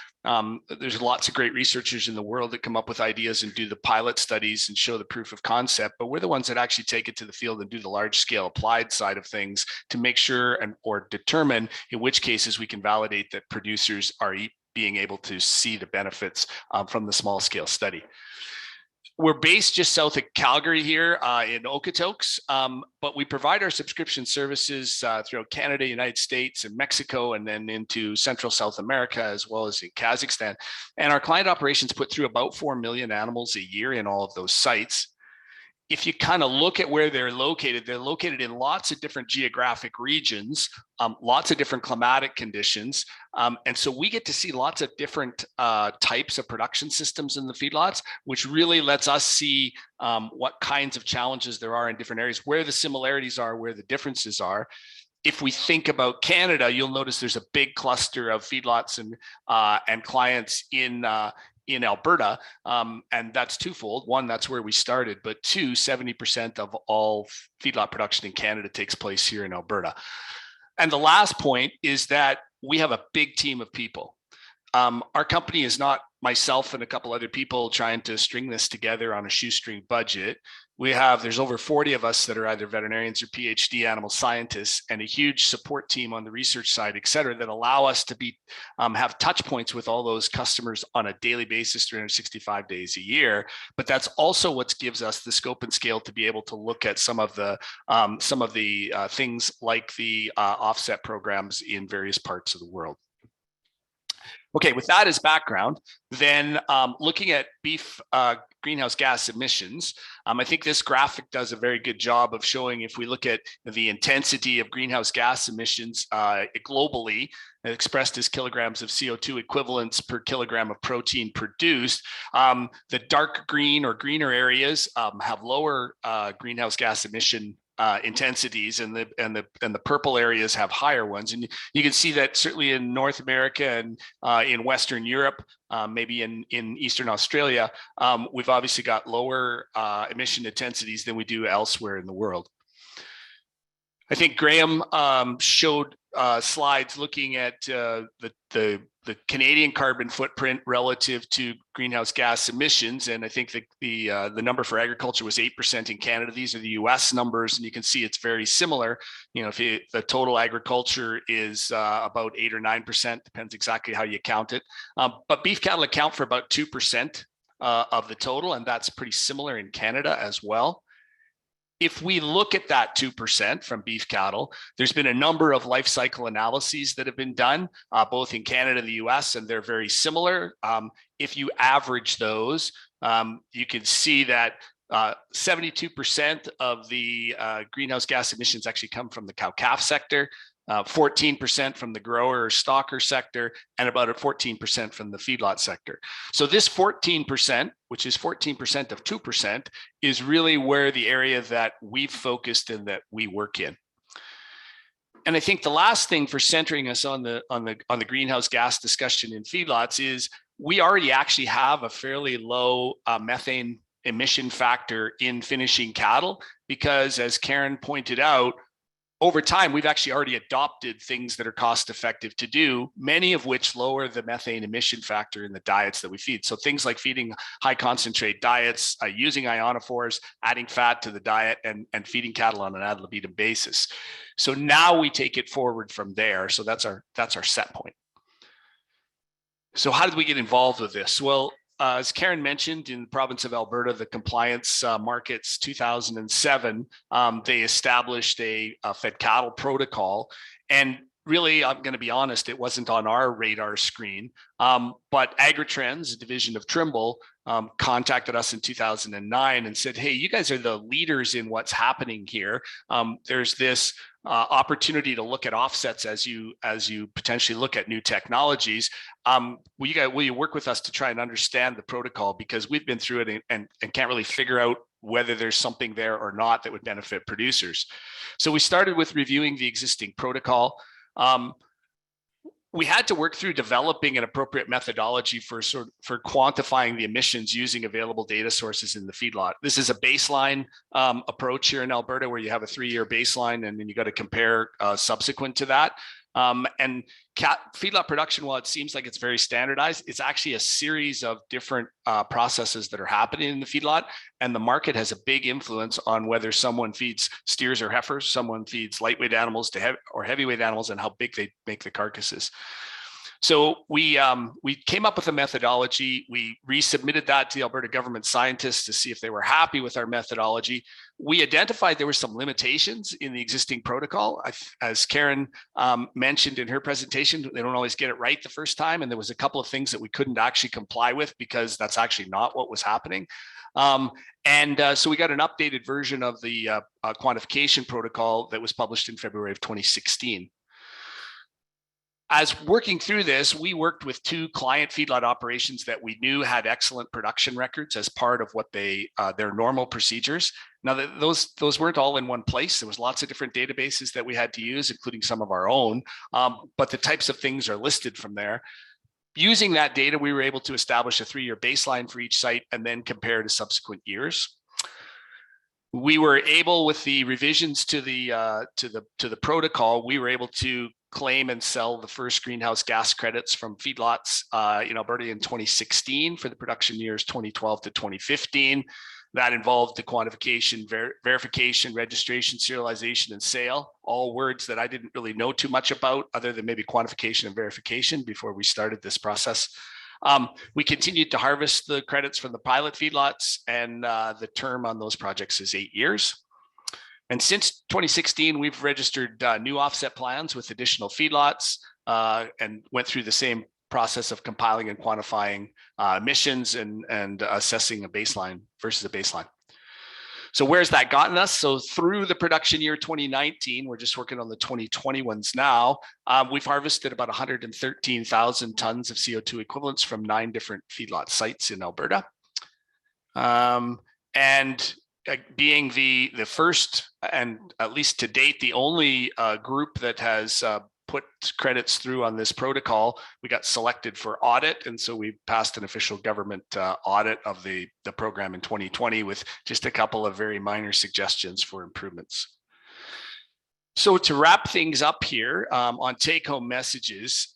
there's lots of great researchers in the world that come up with ideas and do the pilot studies and show the proof of concept, but we're the ones that actually take it to the field and do the large scale applied side of things to make sure or determine in which cases we can validate that producers are being able to see the benefits from the small scale study. We're based just south of Calgary here in Okotoks, but we provide our subscription services throughout Canada, United States, and Mexico, and then into Central South America, as well as in Kazakhstan. And our client operations put through about 4 million animals a year in all of those sites. If you kind of look at where they're located in lots of different geographic regions, lots of different climatic conditions. And so we get to see lots of different types of production systems in the feedlots, which really lets us see what kinds of challenges there are in different areas, where the similarities are, where the differences are. If we think about Canada, you'll notice there's a big cluster of feedlots and clients in Alberta, and that's twofold. One, that's where we started, but two, 70% of all feedlot production in Canada takes place here in Alberta. And the last point is that we have a big team of people. Our company is not myself and a couple other people trying to string this together on a shoestring budget. There's over 40 of us that are either veterinarians or PhD animal scientists, and a huge support team on the research side, et cetera, that allow us to have touch points with all those customers on a daily basis, 365 days a year. But that's also what gives us the scope and scale to be able to look at some of the things like the offset programs in various parts of the world. Okay, with that as background, then looking at beef greenhouse gas emissions, I think this graphic does a very good job of showing, if we look at the intensity of greenhouse gas emissions globally, expressed as kilograms of CO2 equivalents per kilogram of protein produced, the dark green or greener areas have lower greenhouse gas emission intensities, and the purple areas have higher ones. And you can see that certainly in North America and in Western Europe, maybe in Eastern Australia, we've obviously got lower emission intensities than we do elsewhere in the world. I think Graham showed slides looking at the Canadian carbon footprint relative to greenhouse gas emissions, and I think the number for agriculture was 8% in Canada. These are the U.S. numbers, and you can see it's very similar. You know, if the total agriculture is about 8 or 9%, depends exactly how you count it. But beef cattle account for about 2% of the total, and that's pretty similar in Canada as well. If we look at that 2% from beef cattle, there's been a number of life cycle analyses that have been done, both in Canada and the US, and they're very similar. If you average those, you can see that 72% of the greenhouse gas emissions actually come from the cow-calf sector, 14% from the grower or stalker sector, and about 14% from the feedlot sector. So this 14%, which is 14% of 2%, is really where the area that we've focused and that we work in. And I think the last thing for centering us on the greenhouse gas discussion in feedlots is we already actually have a fairly low methane emission factor in finishing cattle, because as Karen pointed out, over time, we've actually already adopted things that are cost effective to do, many of which lower the methane emission factor in the diets that we feed. So things like feeding high concentrate diets, using ionophores, adding fat to the diet, and feeding cattle on an ad libitum basis. So now we take it forward from there. So that's our set point. So how did we get involved with this? Well, as Karen mentioned, in the province of Alberta, the Compliance Markets 2007, they established a fed cattle protocol. And really, I'm going to be honest, it wasn't on our radar screen. But AgriTrends, a division of Trimble, contacted us in 2009 and said, hey, you guys are the leaders in what's happening here. There's this opportunity to look at offsets as you potentially look at new technologies. Will you work with us to try and understand the protocol? Because we've been through it and can't really figure out whether there's something there or not that would benefit producers. So we started with reviewing the existing protocol. We had to work through developing an appropriate methodology for quantifying the emissions using available data sources in the feedlot. This is a baseline approach here in Alberta, where you have a 3-year baseline, and then you got to compare subsequent to that. And feedlot production, while it seems like it's very standardized, it's actually a series of different processes that are happening in the feedlot. And the market has a big influence on whether someone feeds steers or heifers, someone feeds lightweight animals to heavyweight animals, and how big they make the carcasses. So we came up with a methodology. We resubmitted that to the Alberta government scientists to see if they were happy with our methodology. We identified there were some limitations in the existing protocol. As Karen mentioned in her presentation, they don't always get it right the first time. And there was a couple of things that we couldn't actually comply with, because that's actually not what was happening. So we got an updated version of the quantification protocol that was published in February of 2016. As working through this, we worked with 2 client feedlot operations that we knew had excellent production records as part of what their normal procedures. Now, those weren't all in one place. There was lots of different databases that we had to use, including some of our own, but the types of things are listed from there. Using that data, we were able to establish a 3-year baseline for each site and then compare to subsequent years. We were able, with the revisions to the protocol, we were able to claim and sell the first greenhouse gas credits from feedlots in Alberta in 2016 for the production years 2012 to 2015. That involved the quantification, verification, registration, serialization, and sale, all words that I didn't really know too much about, other than maybe quantification and verification, before we started this process. We continued to harvest the credits from the pilot feedlots, and the term on those projects is 8 years. And since 2016, we've registered new offset plans with additional feedlots and went through the same process of compiling and quantifying emissions and assessing a baseline versus a baseline. So where's that gotten us? So through the production year 2019, we're just working on the 2020 ones now. We've harvested about 113,000 tons of CO2 equivalents from 9 different feedlot sites in Alberta. And being the first, and at least to date, the only group that has put credits through on this protocol, we got selected for audit. And so we passed an official government audit of the program in 2020 with just a couple of very minor suggestions for improvements. So to wrap things up here on take-home messages,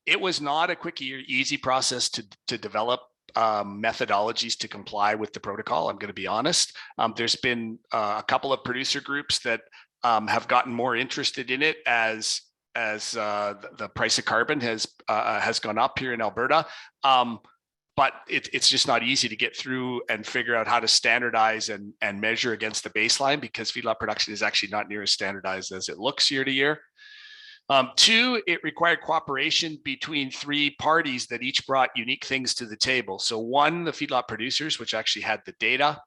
it was not a quick, easy process to develop methodologies to comply with the protocol. I'm going to be honest. There's been a couple of producer groups that have gotten more interested in it as the price of carbon has gone up here in Alberta. But it's just not easy to get through and figure out how to standardize and measure against the baseline, because feedlot production is actually not near as standardized as it looks year to year. 2, it required cooperation between 3 parties that each brought unique things to the table. So 1, the feedlot producers, which actually had the data.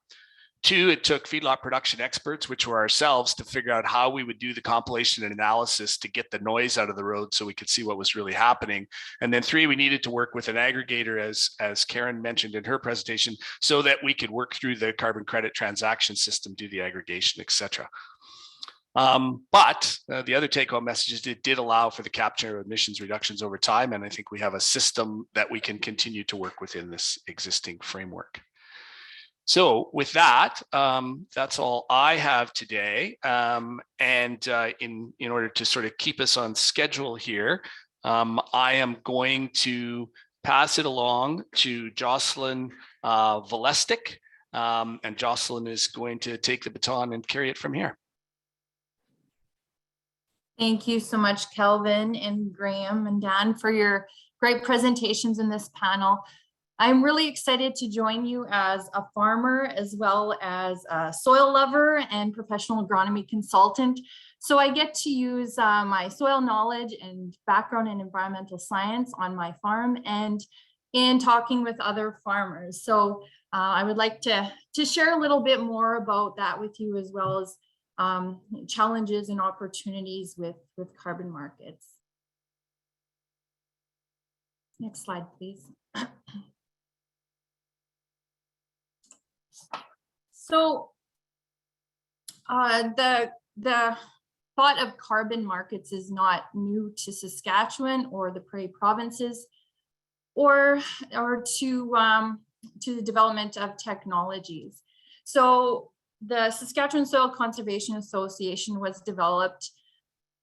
2, it took feedlot production experts, which were ourselves, to figure out how we would do the compilation and analysis to get the noise out of the road so we could see what was really happening. And then 3, we needed to work with an aggregator, as Karen mentioned in her presentation, so that we could work through the carbon credit transaction system, do the aggregation, etc. But the other take-home message is it did allow for the capture of emissions reductions over time. And I think we have a system that we can continue to work within this existing framework. So with that, that's all I have today. And in order to sort of keep us on schedule here, I am going to pass it along to Jocelyn Valestic. And Jocelyn is going to take the baton and carry it from here. Thank you so much, Kelvin and Graham and Dan, for your great presentations in this panel. I'm really excited to join you as a farmer, as well as a soil lover and professional agronomy consultant. So I get to use my soil knowledge and background in environmental science on my farm and in talking with other farmers. So I would like to share a little bit more about that with you, as well as challenges and opportunities with carbon markets. Next slide, please. So the thought of carbon markets is not new to Saskatchewan or the Prairie provinces, or to the development of technologies. So the Saskatchewan Soil Conservation Association was developed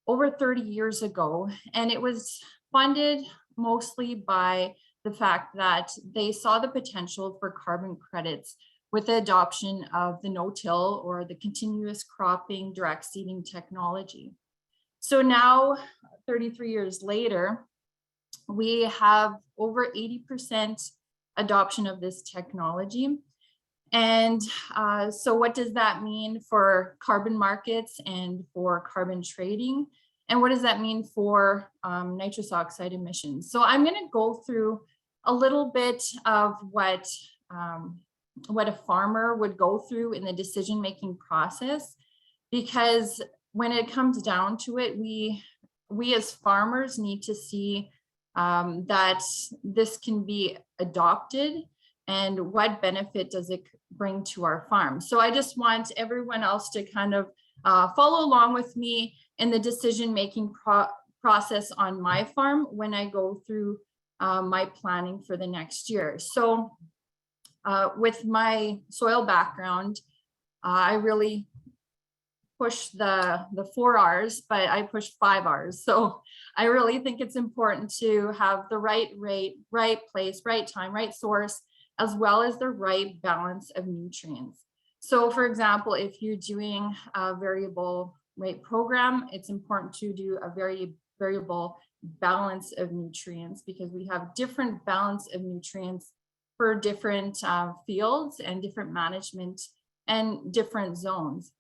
over 30 years ago, and it was funded mostly by the fact that they saw the potential for carbon credits with the adoption of the no-till or the continuous cropping direct seeding technology. So now, 33 years later, we have over 80% adoption of this technology. And so what does that mean for carbon markets and for carbon trading? And what does that mean for nitrous oxide emissions? So I'm going to go through a little bit of what a farmer would go through in the decision-making process, because when it comes down to it, we as farmers need to see that this can be adopted and what benefit does it bring to our farm. So I just want everyone else to kind of follow along with me in the decision-making process on my farm when I go through my planning for the next year. So with my soil background, I really push the 4 R's, but I push 5 R's. So I really think it's important to have the right rate, right place, right time, right source, as well as the right balance of nutrients. So for example, if you're doing a variable rate program, it's important to do a very variable balance of nutrients, because we have different balance of nutrients for different fields and different management and different zones.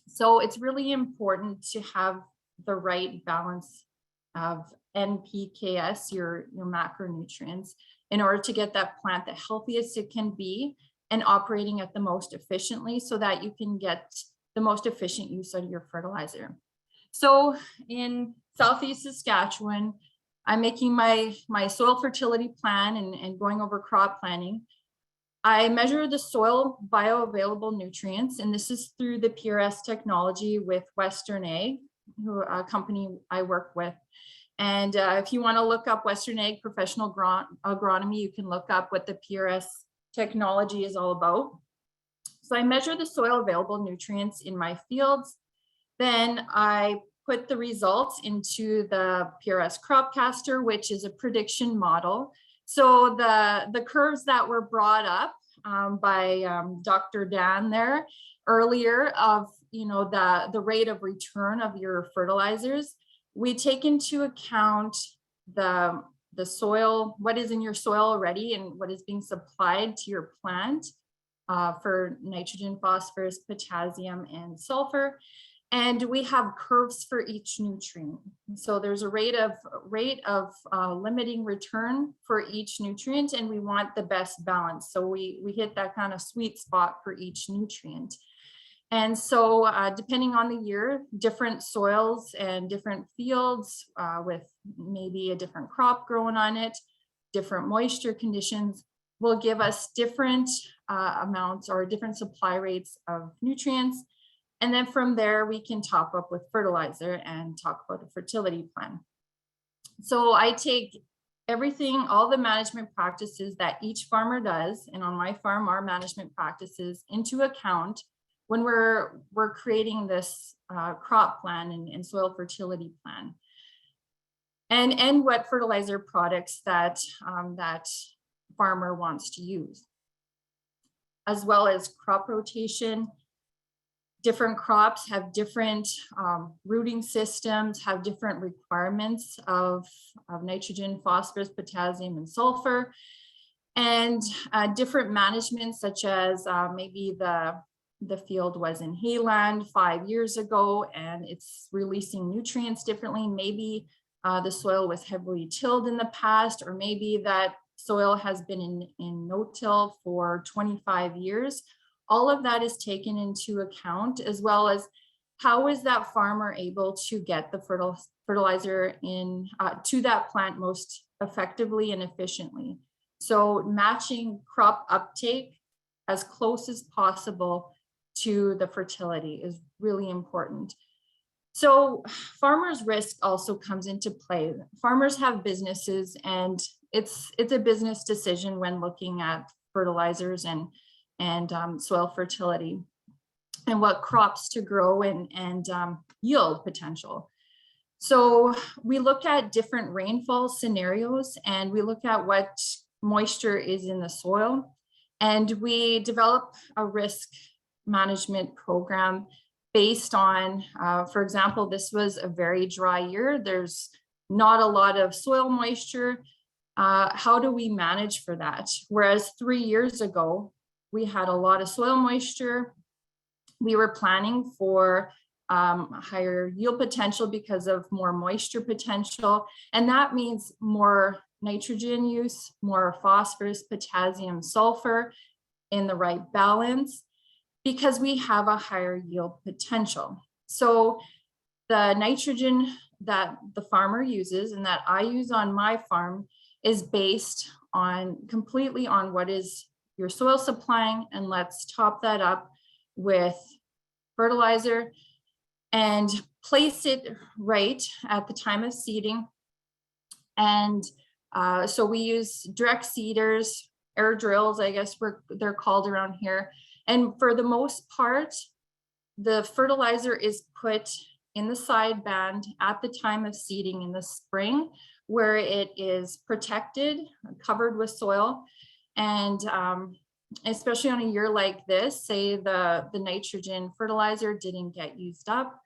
So it's really important to have the right balance of NPKs, your macronutrients, in order to get that plant the healthiest it can be and operating at the most efficiently so that you can get the most efficient use out of your fertilizer. So in Southeast Saskatchewan, I'm making my soil fertility plan and going over crop planning. I measure the soil bioavailable nutrients, and this is through the PRS technology with Western Ag, a company I work with. And if you want to look up Western Ag Professional Agronomy, you can look up what the PRS technology is all about. So I measure the soil available nutrients in my fields. Then I put the results into the PRS Cropcaster, which is a prediction model. So the curves that were brought up by Dr. Dan there earlier of, you know, the rate of return of your fertilizers, we take into account the soil, what is in your soil already and what is being supplied to your plant for nitrogen, phosphorus, potassium, and sulfur. And we have curves for each nutrient. So there's a rate of limiting return for each nutrient, and we want the best balance. So we hit that kind of sweet spot for each nutrient. And so depending on the year, different soils and different fields with maybe a different crop growing on it, different moisture conditions will give us different amounts or different supply rates of nutrients. And then from there, we can top up with fertilizer and talk about a fertility plan. So I take everything, all the management practices that each farmer does, and on my farm, our management practices into account when we're creating this crop plan and soil fertility plan. And what fertilizer products that that farmer wants to use, as well as crop rotation. Different crops have different rooting systems, have different requirements of nitrogen, phosphorus, potassium, and sulfur, and different management, such as maybe the field was in hayland 5 years ago and it's releasing nutrients differently. Maybe the soil was heavily tilled in the past, or maybe that soil has been in no-till for 25 years. All of that is taken into account, as well as how is that farmer able to get the fertilizer in to that plant most effectively and efficiently. So matching crop uptake as close as possible to the fertility is really important. So farmers' risk also comes into play. Farmers have businesses, and it's a business decision when looking at fertilizers and soil fertility and what crops to grow and yield potential. So we look at different rainfall scenarios, and we look at what moisture is in the soil, and we develop a risk management program based on, for example, this was a very dry year. There's not a lot of soil moisture. How do we manage for that? Whereas 3 years ago, we had a lot of soil moisture. We were planning for higher yield potential because of more moisture potential. And that means more nitrogen use, more phosphorus, potassium, sulfur in the right balance, because we have a higher yield potential. So the nitrogen that the farmer uses and that I use on my farm is based on completely on what is your soil supplying, and let's top that up with fertilizer and place it right at the time of seeding. And so we use direct seeders, air drills, I guess they're called around here. And for the most part, the fertilizer is put in the side band at the time of seeding in the spring, where it is protected, covered with soil. And especially on a year like this, say the nitrogen fertilizer didn't get used up,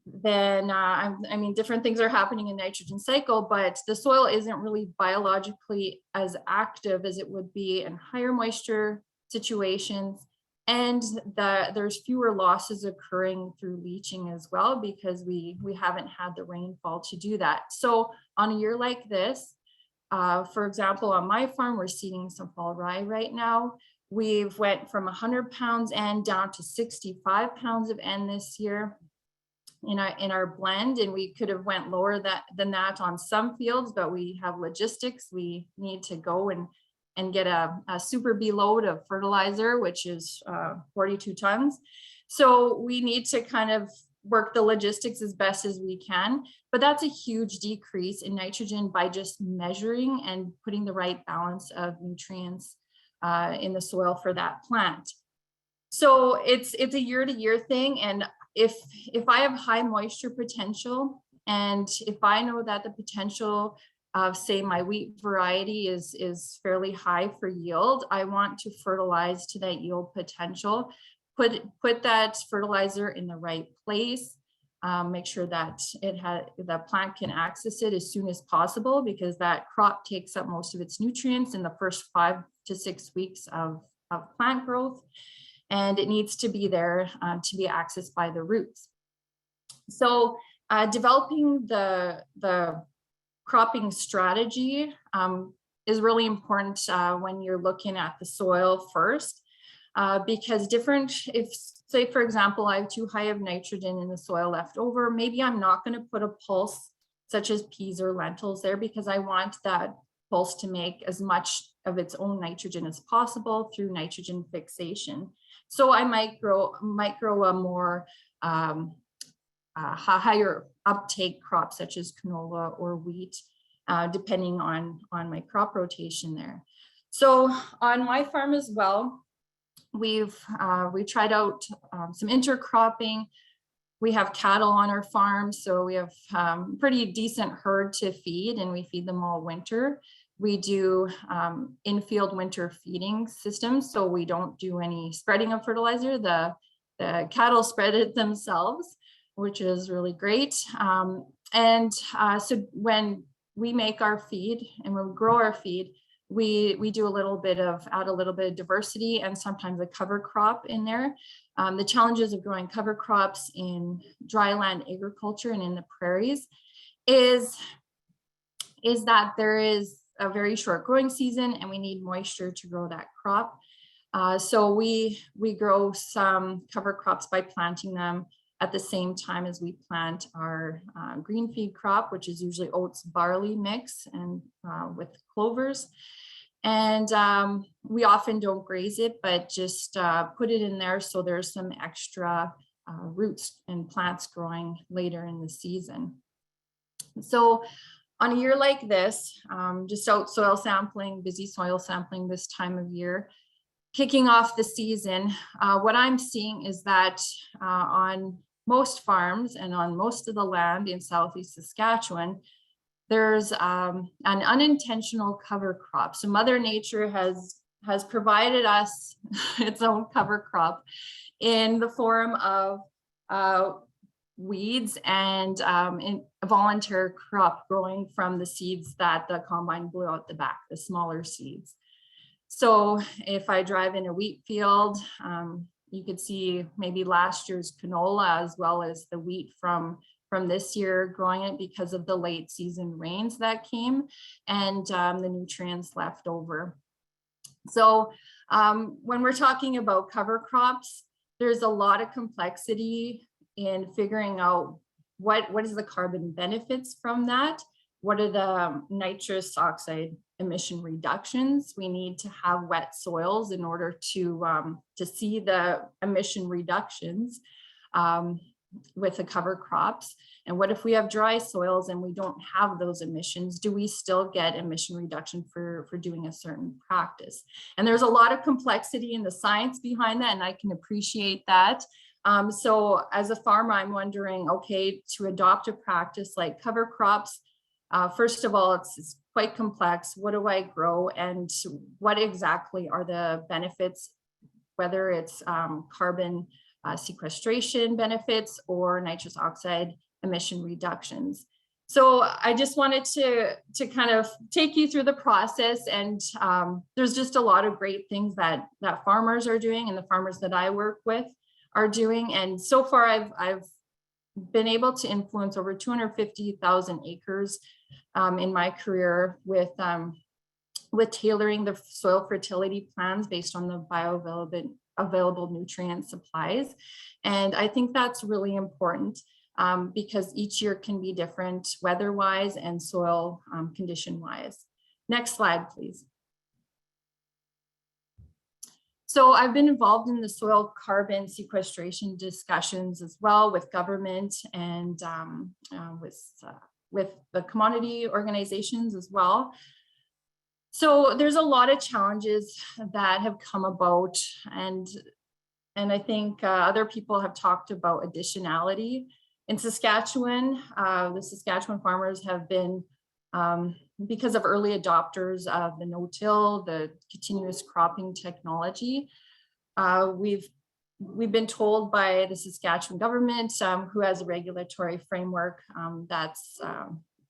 then I mean, different things are happening in nitrogen cycle, but the soil isn't really biologically as active as it would be in higher moisture situations And there's fewer losses occurring through leaching as well, because we haven't had the rainfall to do that. So on a year like this, for example, on my farm, we're seeding some fall rye right now. We've went from 100 pounds N down to 65 pounds of N this year in our blend, and we could have went lower than that on some fields, but we have logistics. We need to go and get a Super B load of fertilizer, which is 42 tons. So we need to kind of work the logistics as best as we can, but that's a huge decrease in nitrogen by just measuring and putting the right balance of nutrients in the soil for that plant. So it's a year-to-year thing. And if I have high moisture potential, and if I know that the potential of, say, my wheat variety is fairly high for yield, I want to fertilize to that yield potential, put that fertilizer in the right place, make sure that the plant can access it as soon as possible, because that crop takes up most of its nutrients in the first 5 to 6 weeks of plant growth, and it needs to be there to be accessed by the roots. So developing the cropping strategy is really important when you're looking at the soil first, because if, say, for example, I have too high of nitrogen in the soil left over, maybe I'm not going to put a pulse such as peas or lentils there, because I want that pulse to make as much of its own nitrogen as possible through nitrogen fixation. So I might grow a more higher uptake crop such as canola or wheat, depending on my crop rotation there. So on my farm as well, we tried out some intercropping. We have cattle on our farm, so we have pretty decent herd to feed, and we feed them all winter. We do in-field winter feeding systems, so we don't do any spreading of fertilizer. The cattle spread it themselves, which is really great. So when we make our feed and when we grow our feed, we do add a little bit of diversity and sometimes a cover crop in there. The challenges of growing cover crops in dry land agriculture and in the prairies is that there is a very short growing season and we need moisture to grow that crop. So we grow some cover crops by planting them at the same time as we plant our green feed crop, which is usually oats barley mix and with clovers. And we often don't graze it, but just put it in there so there's some extra roots and plants growing later in the season. So on a year like this, just out soil sampling, busy soil sampling this time of year, kicking off the season, what I'm seeing is that on most farms and on most of the land in Southeast Saskatchewan, there's an unintentional cover crop. So Mother Nature has provided us its own cover crop in the form of weeds and in a voluntary crop growing from the seeds that the combine blew out the back, the smaller seeds. So if I drive in a wheat field, you could see maybe last year's canola as well as the wheat from this year growing it because of the late season rains that came and the nutrients left over. So when we're talking about cover crops, there's a lot of complexity in figuring out what is the carbon benefits from that. What are the nitrous oxide emission reductions? We need to have wet soils in order to see the emission reductions with the cover crops. And what if we have dry soils and we don't have those emissions? Do we still get emission reduction for doing a certain practice? And there's a lot of complexity in the science behind that, and I can appreciate that. So as a farmer, I'm wondering, okay, to adopt a practice like cover crops, first of all, it's quite complex. What do I grow and what exactly are the benefits, whether it's carbon sequestration benefits or nitrous oxide emission reductions? So I just wanted to kind of take you through the process, and there's just a lot of great things that farmers are doing and the farmers that I work with are doing. And so far I've been able to influence over 250,000 acres in my career with tailoring the soil fertility plans based on the bioavailable nutrient supplies. And I think that's really important because each year can be different weather-wise and soil condition-wise. Next slide, please. So I've been involved in the soil carbon sequestration discussions as well with government and with the commodity organizations as well. So there's a lot of challenges that have come about, and I think other people have talked about additionality. In Saskatchewan, the Saskatchewan farmers have been, because of early adopters of the no-till, the continuous cropping technology, we've been told by the Saskatchewan government, who has a regulatory framework that's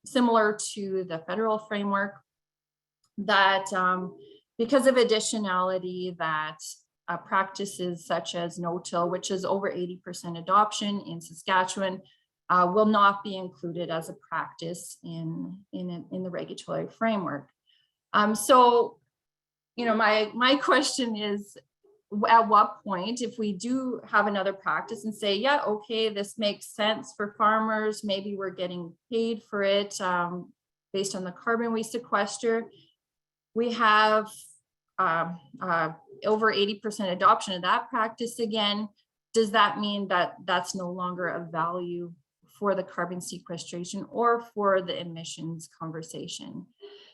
similar to the federal framework, that because of additionality, that practices such as no-till, which is over 80% adoption in Saskatchewan, will not be included as a practice in the regulatory framework. So, you know, my question is, at what point, if we do have another practice and say, yeah, okay, this makes sense for farmers, maybe we're getting paid for it based on the carbon we sequester, we have over 80% adoption of that practice again, does that mean that that's no longer a value for the carbon sequestration or for the emissions conversation?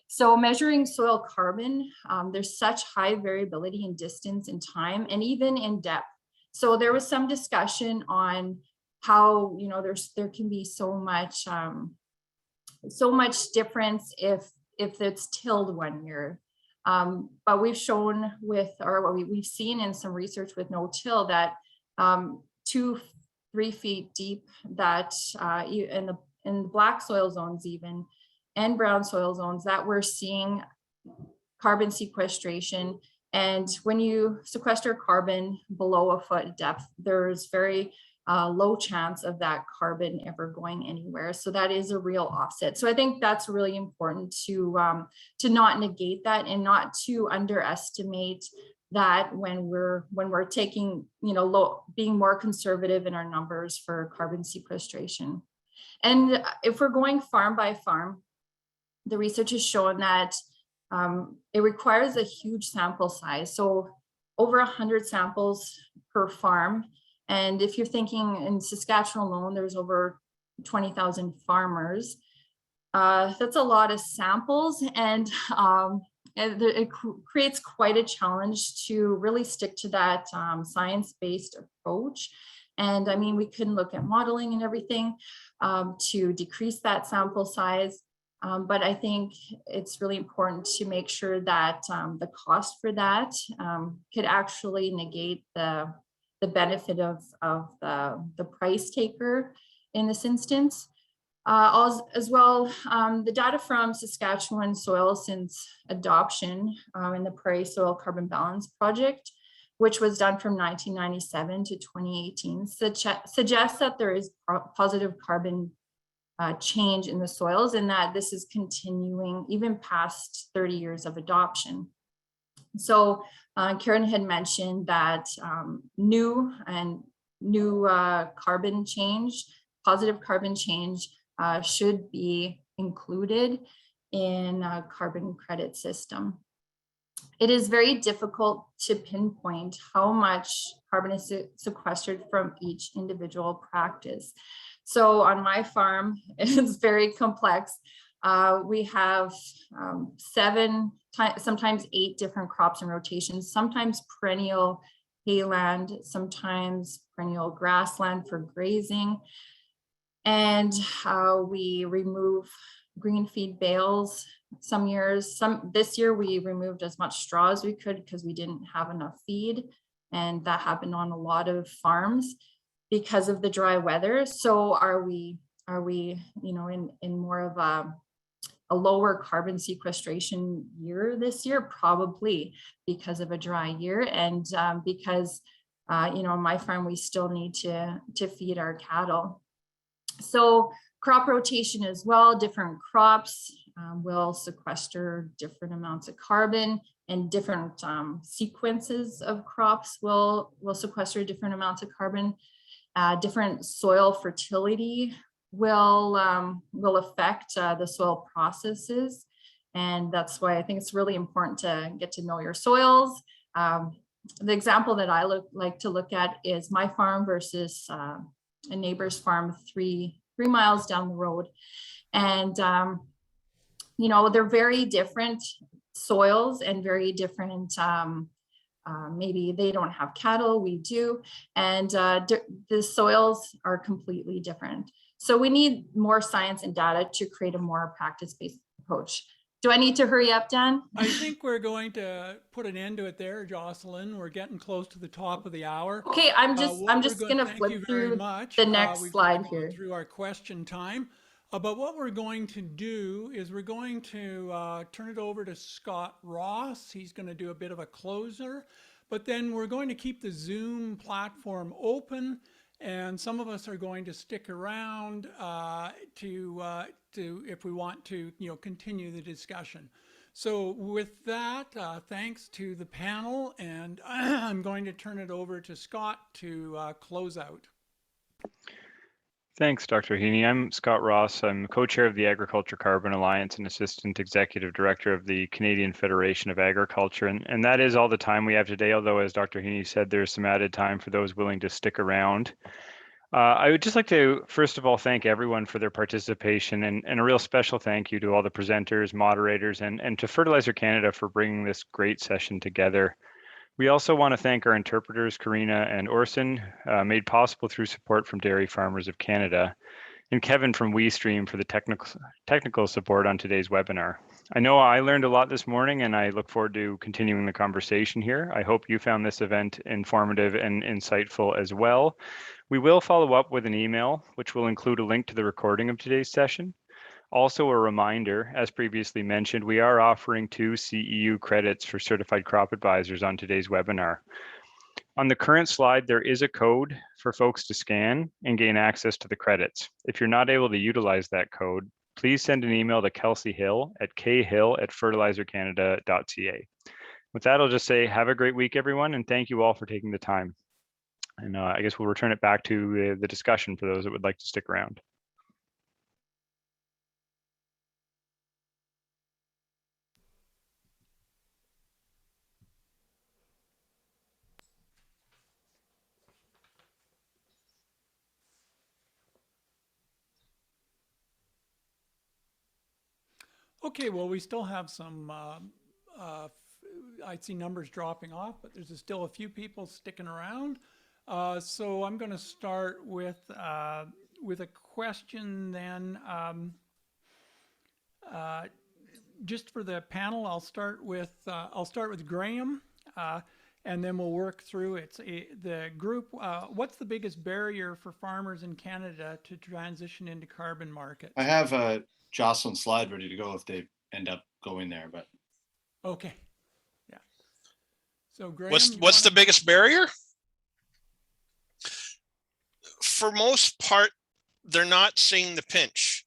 So measuring soil carbon, there's such high variability in distance and time, and even in depth. So there was some discussion on how, you know, there can be so much difference if it's tilled 1 year. But we've shown with, or we've seen in some research with no-till that 2-3 feet deep, that in the black soil zones even, and brown soil zones, that we're seeing carbon sequestration. And when you sequester carbon below a foot depth, there's very low chance of that carbon ever going anywhere. So that is a real offset. So I think that's really important to not negate that and not to underestimate that when we're taking, you know, being more conservative in our numbers for carbon sequestration. And if we're going farm by farm, the research has shown that it requires a huge sample size. So over 100 samples per farm. And if you're thinking in Saskatchewan alone, there's over 20,000 farmers. That's a lot of samples, and it creates quite a challenge to really stick to that science-based approach. And I mean, we can look at modeling and everything to decrease that sample size. But I think it's really important to make sure that the cost for that could actually negate the benefit of the price taker in this instance. As well, the data from Saskatchewan soil since adoption in the Prairie Soil Carbon Balance Project, which was done from 1997 to 2018, suggests that there is positive carbon change in the soils, and that this is continuing even past 30 years of adoption. So Karen had mentioned that new carbon change, positive carbon change should be included in a carbon credit system. It is very difficult to pinpoint how much carbon is sequestered from each individual practice. So on my farm, it's very complex. We have 7, sometimes 8 different crops and rotations, sometimes perennial hayland, sometimes perennial grassland for grazing. And we remove green feed bales some years. This year we removed as much straw as we could because we didn't have enough feed. And that happened on a lot of farms because of the dry weather. So are we are we, you know, in more of a lower carbon sequestration year this year? Probably, because of a dry year, and because you know, on my farm we still need to feed our cattle. So crop rotation as well. Different crops will sequester different amounts of carbon, and different sequences of crops will sequester different amounts of carbon. Different soil fertility will affect the soil processes. And that's why I think it's really important to get to know your soils. The example that I like to look at is my farm versus a neighbor's farm 3 miles down the road. And, you know, they're very different soils and very different, maybe they don't have cattle, we do. And the soils are completely different. So we need more science and data to create a more practice-based approach. Do I need to hurry up, Dan? I think we're going to put an end to it there, Jocelyn. We're getting close to the top of the hour. Okay, I'm just going to thank you flip very through much. the next We've slide gone here. through our question time. But what we're going to do is we're going to turn it over to Scott Ross. He's going to do a bit of a closer, but then we're going to keep the Zoom platform open, and some of us are going to stick around to if we want to, you know, continue the discussion. So with that, thanks to the panel, and I'm going to turn it over to Scott to close out. Thanks, Dr. Heaney. I'm Scott Ross. I'm co-chair of the Agriculture Carbon Alliance and Assistant Executive Director of the Canadian Federation of Agriculture. And that is all the time we have today, although as Dr. Heaney said, there's some added time for those willing to stick around. I would just like to, first of all, thank everyone for their participation, and a real special thank you to all the presenters, moderators, and to Fertilizer Canada for bringing this great session together. We also want to thank our interpreters, Karina and Orson, made possible through support from Dairy Farmers of Canada, and Kevin from WeStream for the technical support on today's webinar. I know I learned a lot this morning, and I look forward to continuing the conversation here. I hope you found this event informative and insightful as well. We will follow up with an email, which will include a link to the recording of today's session. Also a reminder, as previously mentioned, we are offering 2 CEU credits for certified crop advisors on today's webinar. On the current slide, there is a code for folks to scan and gain access to the credits. If you're not able to utilize that code, please send an email to Kelsey Hill at khill@fertilizercanada.ca. With that, I'll just say have a great week, everyone, and thank you all for taking the time. And I guess we'll return it back to the discussion for those that would like to stick around. Okay, well, we still have some, I see numbers dropping off, but there's still a few people sticking around. So I'm going to start with a question then. Just for the panel, I'll start with Graham, and then we'll work through it. The group. What's the biggest barrier for farmers in Canada to transition into carbon markets? I have Jocelyn's slide ready to go if they end up going there, but. Okay. Yeah. So Graham, what's the biggest barrier? For most part, they're not seeing the pinch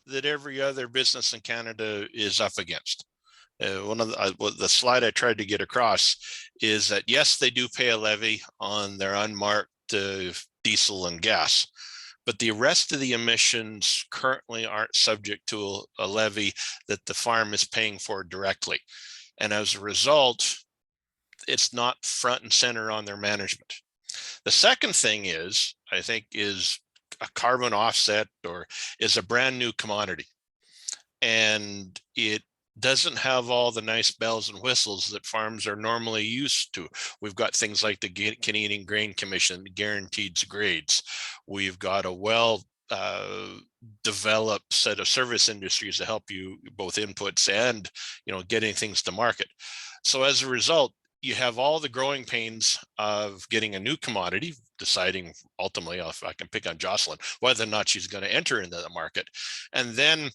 that every other business in Canada is up against. One of the slide I tried to get across is that yes, they do pay a levy on their unmarked diesel and gas, but the rest of the emissions currently aren't subject to a levy that the farm is paying for directly. And as a result, it's not front and center on their management. The second thing is, I think, is a carbon offset or is a brand new commodity. And it doesn't have all the nice bells and whistles that farms are normally used to. We've got things like the Canadian Grain Commission, guaranteed grades. We've got a well-developed set of service industries to help you both inputs and, getting things to market. So as a result, you have all the growing pains of getting a new commodity, deciding ultimately, if I can pick on Jocelyn, whether or not she's going to enter into the market. And then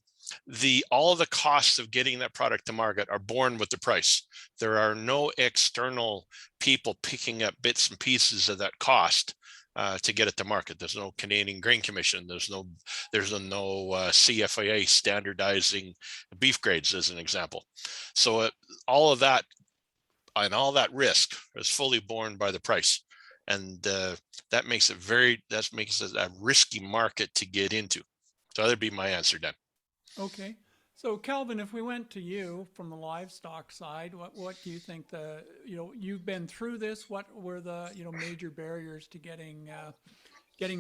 all the costs of getting that product to market are borne with the price. There are no external people picking up bits and pieces of that cost to get it to market. There's no Canadian Grain Commission. There's no CFIA standardizing beef grades, as an example. So all of that and all that risk is fully borne by the price, and that makes it a risky market to get into. So that'd be my answer, Dan. Okay. So Calvin, if we went to you from the livestock side, what do you think you've been through this? What were the, major barriers to getting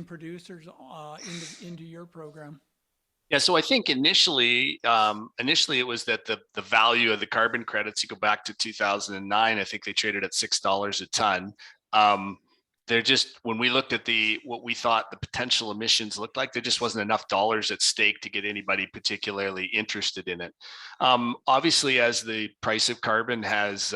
producers into your program? Yeah, so I think initially it was that the value of the carbon credits, you go back to 2009, I think they traded at $6 a ton. They're just, when we looked at what we thought the potential emissions looked like, there just wasn't enough dollars at stake to get anybody particularly interested in it. Obviously, as the price of carbon has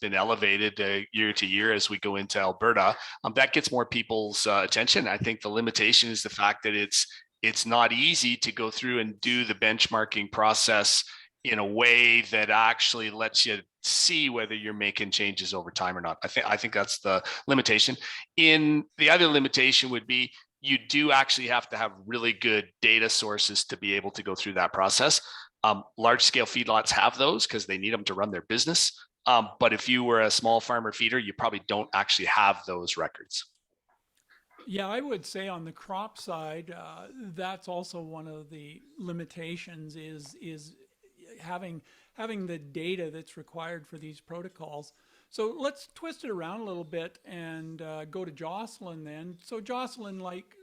been elevated year to year as we go into Alberta, that gets more people's attention. I think the limitation is the fact that it's not easy to go through and do the benchmarking process in a way that actually lets you see whether you're making changes over time or not. I think that's the limitation. The other limitation would be you do actually have to have really good data sources to be able to go through that process. Large scale feedlots have those because they need them to run their business. But if you were a small farmer feeder, you probably don't actually have those records. Yeah, I would say on the crop side, that's also one of the limitations is having the data that's required for these protocols. So let's twist it around a little bit and go to Jocelyn then. So Jocelyn, like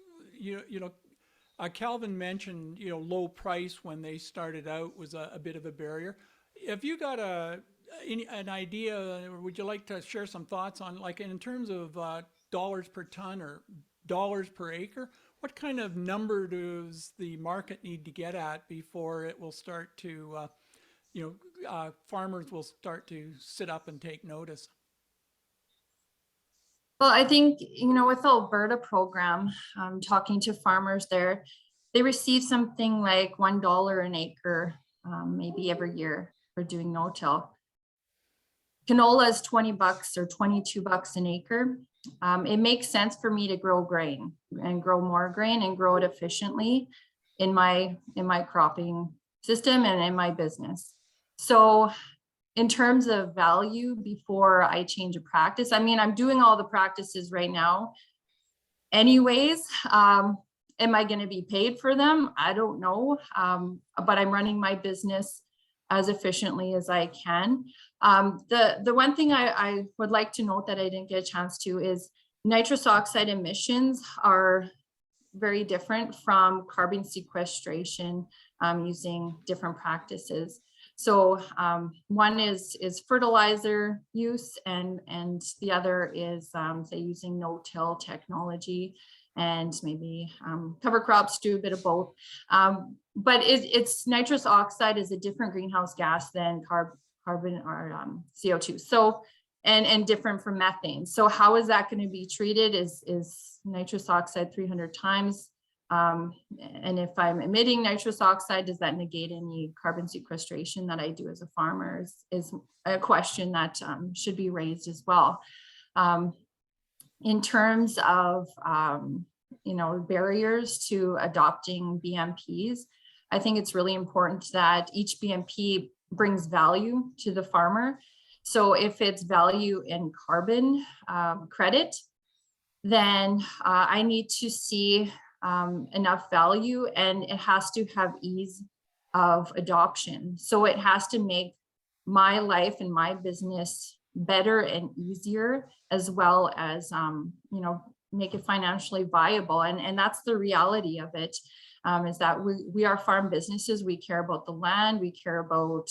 Calvin mentioned, low price when they started out was a bit of a barrier. Have you got an idea, or would you like to share some thoughts on, like, in terms of dollars per ton or dollars per acre, what kind of number does the market need to get at before it will start to farmers will start to sit up and take notice? Well, I think, with the Alberta program, talking to farmers there, they receive something like $1 an acre, maybe every year for doing no-till. Canola is $20 or $22 an acre. It makes sense for me to grow grain and grow more grain and grow it efficiently in my cropping system and in my business. So in terms of value, before I change a practice, I'm doing all the practices right now anyways. Am I going to be paid for them? I don't know. But I'm running my business as efficiently as I can. The one thing I would like to note that I didn't get a chance to is nitrous oxide emissions are very different from carbon sequestration using different practices. So one is fertilizer use, and the other is say using no-till technology, and maybe cover crops do a bit of both. But it's nitrous oxide is a different greenhouse gas than carbon or CO2. So and different from methane. So how is that going to be treated? Is nitrous oxide 300 times? And if I'm emitting nitrous oxide, does that negate any carbon sequestration that I do as a farmer is a question that should be raised as well. In terms of, barriers to adopting BMPs, I think it's really important that each BMP brings value to the farmer. So if it's value in carbon credit, then I need to see enough value, and it has to have ease of adoption. So it has to make my life and my business better and easier, as well as, make it financially viable. And that's the reality of it, is that we are farm businesses. We care about the land. We care about,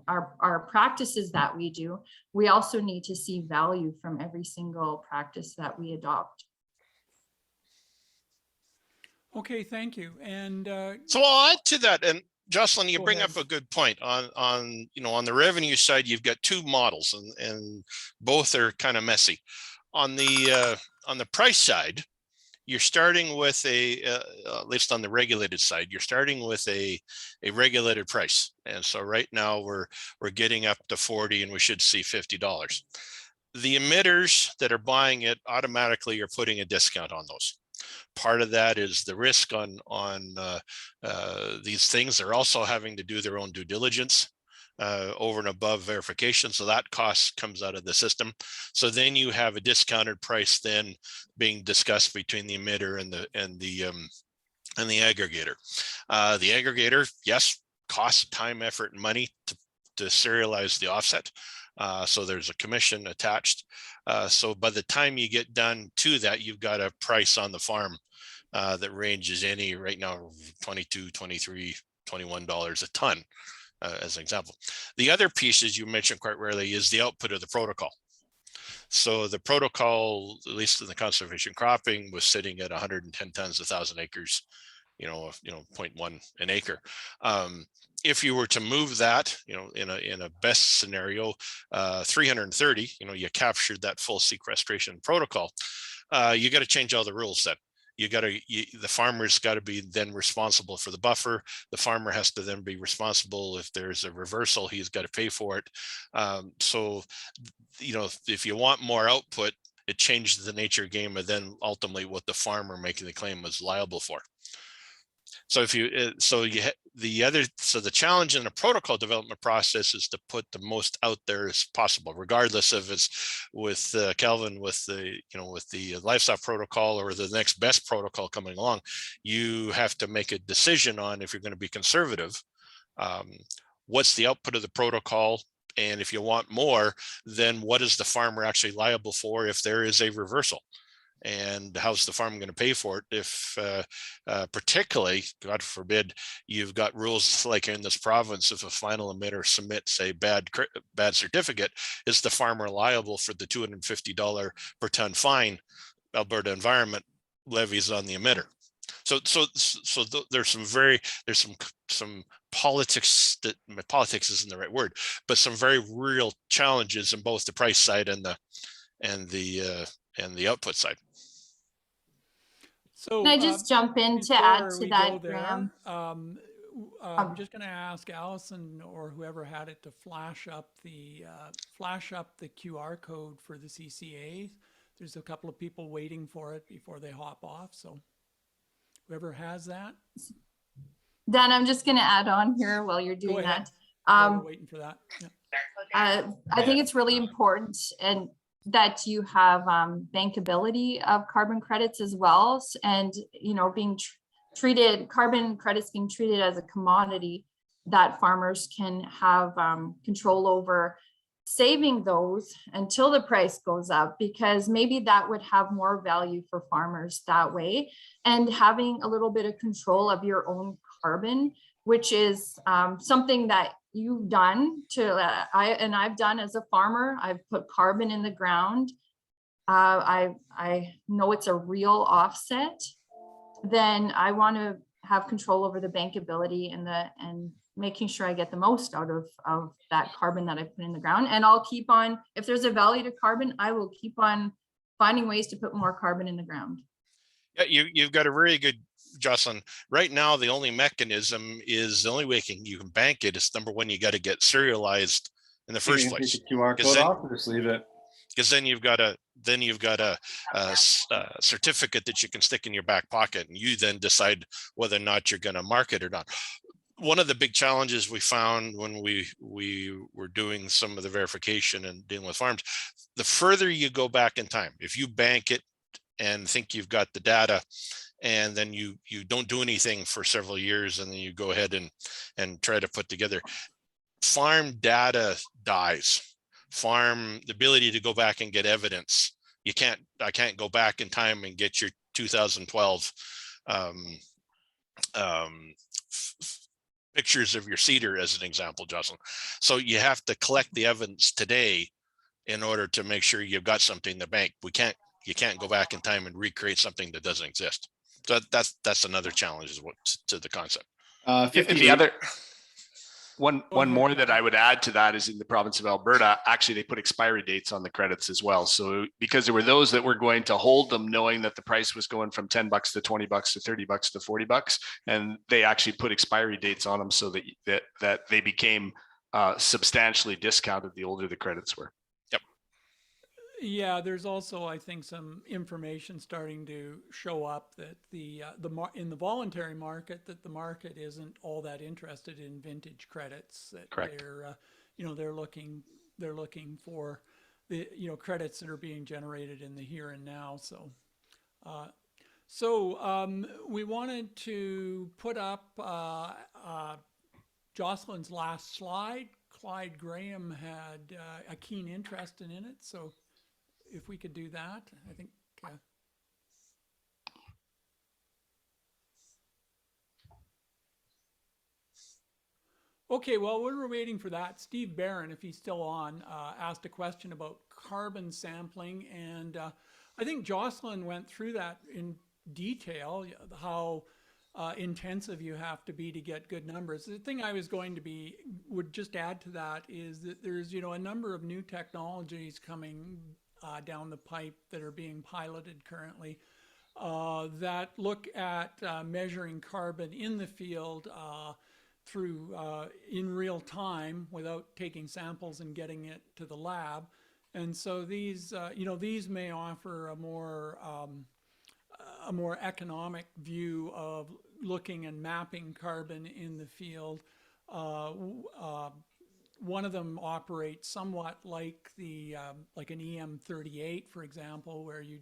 our practices that we do. We also need to see value from every single practice that we adopt. Okay, thank you. And so I'll add to that. And Jocelyn, you Go bring ahead. up a good point on on the revenue side. You've got two models, and both are kind of messy. On the price side, you're starting with at least on the regulated side, you're starting with a regulated price, and so right now we're getting up to 40, and we should see $50. The emitters that are buying it automatically are putting a discount on those. Part of that is the risk on these things. They're also having to do their own due diligence over and above verification. So that cost comes out of the system. So then you have a discounted price then being discussed between the emitter and the aggregator. The aggregator, yes, costs time, effort, and money to serialize the offset. So there's a commission attached. So by the time you get done to that, you've got a price on the farm that ranges right now, $22, $23, $21 a ton, as an example. The other piece, as you mentioned quite rarely, is the output of the protocol. So the protocol, at least in the conservation cropping, was sitting at 110 tons, 1,000 acres, 0.1 an acre. If you were to move that, in a best scenario, 330, you captured that full sequestration protocol. You got to change all the rules then. The farmer's got to be then responsible for the buffer. The farmer has to then be responsible if there's a reversal, he's got to pay for it. So, if you want more output, it changes the nature of game, and then ultimately what the farmer making the claim was liable for. So the challenge in the protocol development process is to put the most out there as possible, regardless if it's with Kelvin, with the livestock protocol or the next best protocol coming along. You have to make a decision on, if you're going to be conservative, what's the output of the protocol, and if you want more, then what is the farmer actually liable for if there is a reversal? And how's the farm going to pay for it if particularly, God forbid, you've got rules like in this province, if a final emitter submits a bad certificate, is the farmer liable for the $250 per ton fine Alberta Environment levies on the emitter? So there's some politics politics isn't the right word, but some very real challenges in both the price side and the output side. So Can I just jump in to add before to we that, go there, Graham? I'm just going to ask Allison or whoever had it to flash up the QR code for the CCA. There's a couple of people waiting for it before they hop off. So whoever has that. Dan, I'm just going to add on here while you're doing that. While we're waiting for that. Yeah. I think it's really important and that you have bankability of carbon credits as well, and being treated, carbon credits being treated as a commodity that farmers can have control over saving those until the price goes up, because maybe that would have more value for farmers that way, and having a little bit of control of your own carbon, which is something that you've done I've done as a farmer. I've put carbon in the ground. I know it's a real offset. Then I want to have control over the bankability and making sure I get the most out of that carbon that I put in the ground. And I'll keep on, if there's a value to carbon, I will keep on finding ways to put more carbon in the ground. Yeah, you've got a really good, Jocelyn. Right now, the only mechanism is, the only way you can bank it is, number one, you got to get serialized in the first place. Take the QR code off or just leave it? Because then you've got a certificate that you can stick in your back pocket, and you then decide whether or not you're going to market or not. One of the big challenges we found when we were doing some of the verification and dealing with farms, the further you go back in time, if you bank it and think you've got the data, and then you don't do anything for several years, and then you go ahead and try to put together, farm data dies. The ability to go back and get evidence. I can't go back in time and get your 2012 pictures of your cedar as an example, Jocelyn. So you have to collect the evidence today in order to make sure you've got something in the bank. You can't go back in time and recreate something that doesn't exist. So that's another challenge to the concept. And 58. the other one more that I would add to that is in the province of Alberta, actually they put expiry dates on the credits as well. So because there were those that were going to hold them knowing that the price was going from $10 to $20 to $30 to $40, and they actually put expiry dates on them so that they became substantially discounted the older the credits were. Yeah, there's also, I think, some information starting to show up that in the voluntary market, that the market isn't all that interested in vintage credits. That Correct. They're, they're looking for the, credits that are being generated in the here and now. So, we wanted to put up Jocelyn's last slide. Clyde Graham had a keen interest in it, so if we could do that, I think. Okay, well, we're waiting for that. Steve Barron, if he's still on, asked a question about carbon sampling. And I think Jocelyn went through that in detail, how intensive you have to be to get good numbers. The thing I was would just add to that is that there's, a number of new technologies coming down the pipe that are being piloted currently that look at measuring carbon in the field through in real time without taking samples and getting it to the lab. And so these, these may offer a more economic view of looking and mapping carbon in the field. One of them operates somewhat like like an EM38, for example, where you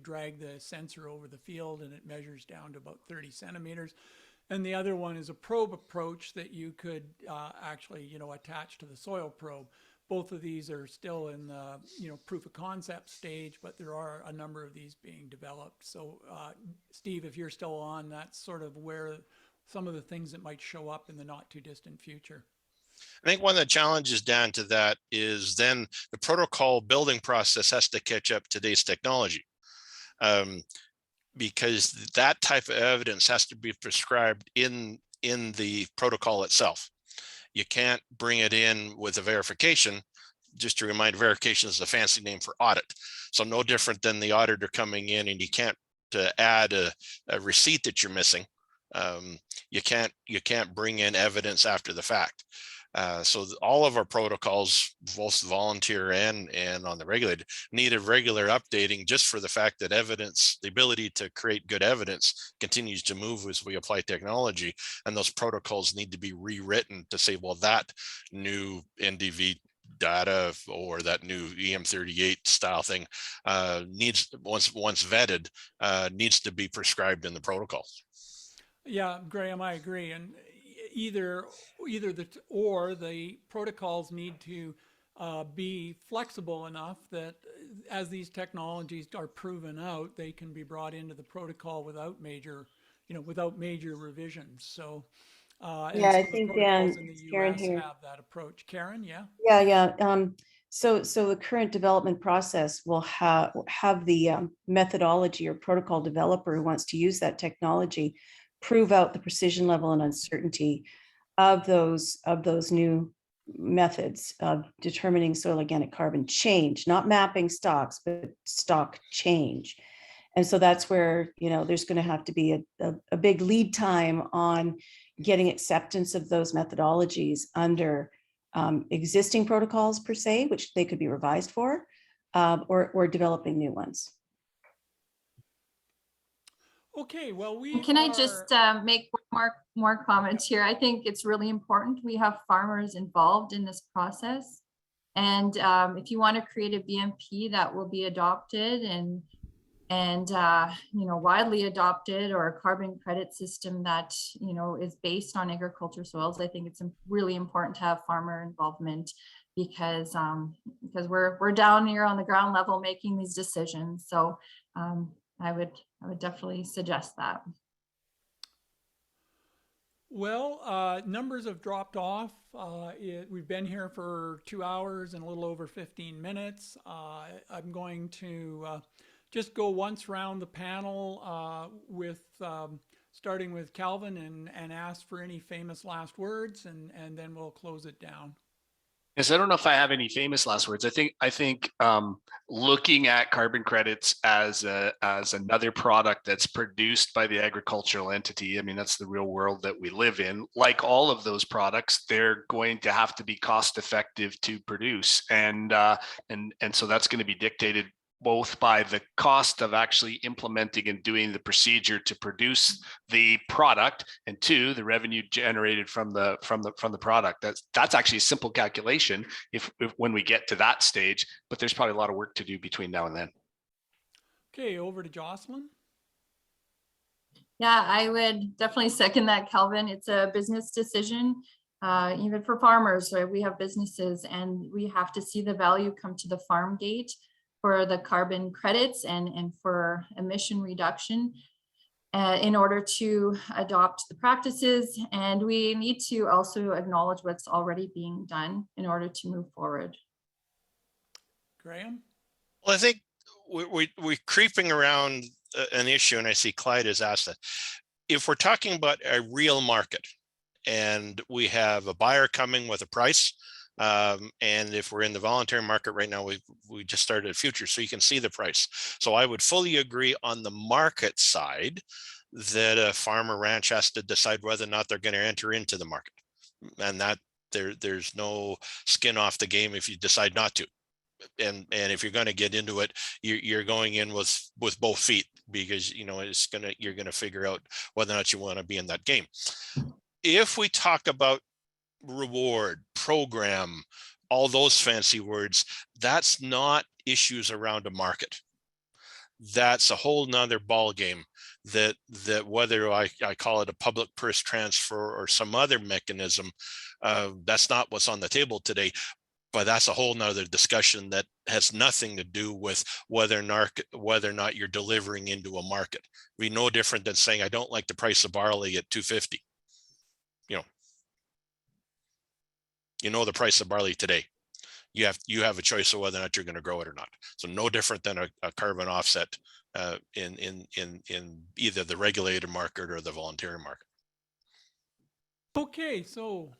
drag the sensor over the field and it measures down to about 30 centimeters. And the other one is a probe approach that you could actually attach to the soil probe. Both of these are still in the proof of concept stage, but there are a number of these being developed. So Steve, if you're still on, that's sort of where some of the things that might show up in the not too distant future. I think one of the challenges, Dan, to that is then the protocol building process has to catch up to today's technology, because that type of evidence has to be prescribed in the protocol itself. You can't bring it in with a verification. Just to remind, verification is a fancy name for audit. So no different than the auditor coming in and you can't add a receipt that you're missing. You can't bring in evidence after the fact. So all of our protocols, both volunteer and on the regulated, need a regular updating just for the fact that evidence, the ability to create good evidence continues to move as we apply technology. And those protocols need to be rewritten to say, well, that new NDV data or that new EM38 style thing needs, once vetted, needs to be prescribed in the protocols. Yeah, Graham, I agree. And either the protocols need to be flexible enough that as these technologies are proven out, they can be brought into the protocol without major revisions. So Yeah, I think Dan, in the Karen US here. have that approach. Karen, yeah. Yeah. So the current development process will have the methodology or protocol developer who wants to use that technology prove out the precision level and uncertainty of those new methods of determining soil organic carbon change, not mapping stocks, but stock change. And so that's where, there's going to have to be a big lead time on getting acceptance of those methodologies under existing protocols per se, which they could be revised for, or developing new ones. Okay, well, Can I just make more comments here? I think it's really important we have farmers involved in this process. And if you want to create a BMP that will be adopted and widely adopted, or a carbon credit system that is based on agriculture soils, I think it's really important to have farmer involvement because we're down here on the ground level making these decisions. So I would definitely suggest that. Well, numbers have dropped off. We've been here for 2 hours and a little over 15 minutes. I'm going to just go once around the panel with starting with Calvin and ask for any famous last words, and then we'll close it down. Yes, I don't know if I have any famous last words. I think looking at carbon credits as another product that's produced by the agricultural entity. I mean, that's the real world that we live in. Like all of those products, they're going to have to be cost effective to produce, and so that's going to be dictated both by the cost of actually implementing and doing the procedure to produce the product, and two, the revenue generated from the product. That's actually a simple calculation if when we get to that stage, but there's probably a lot of work to do between now and then. Okay, over to Jocelyn. Yeah, I would definitely second that, Calvin. It's a business decision, even for farmers, right? We have businesses and we have to see the value come to the farm gate for the carbon credits and for emission reduction in order to adopt the practices. And we need to also acknowledge what's already being done in order to move forward. Graham? Well, I think we're creeping around an issue, and I see Clyde has asked that. If we're talking about a real market and we have a buyer coming with a price, and if we're in the voluntary market right now, we just started a future, so you can see the price. So I would fully agree on the market side that a farm or ranch has to decide whether or not they're going to enter into the market, and that there's no skin off the game if you decide not to. And if you're going to get into it, you're going in with both feet, because you're going to figure out whether or not you want to be in that game. If we talk about reward, program, all those fancy words, that's not issues around a market. That's a whole nother ball game that whether I call it a public purse transfer or some other mechanism, that's not what's on the table today. But that's a whole nother discussion that has nothing to do with whether or not you're delivering into a market. It'd be no different than saying, I don't like the price of barley at $2.50. You know the price of barley today. You have a choice of whether or not you're going to grow it or not. So no different than a carbon offset in either the regulated market or the voluntary market. Okay, so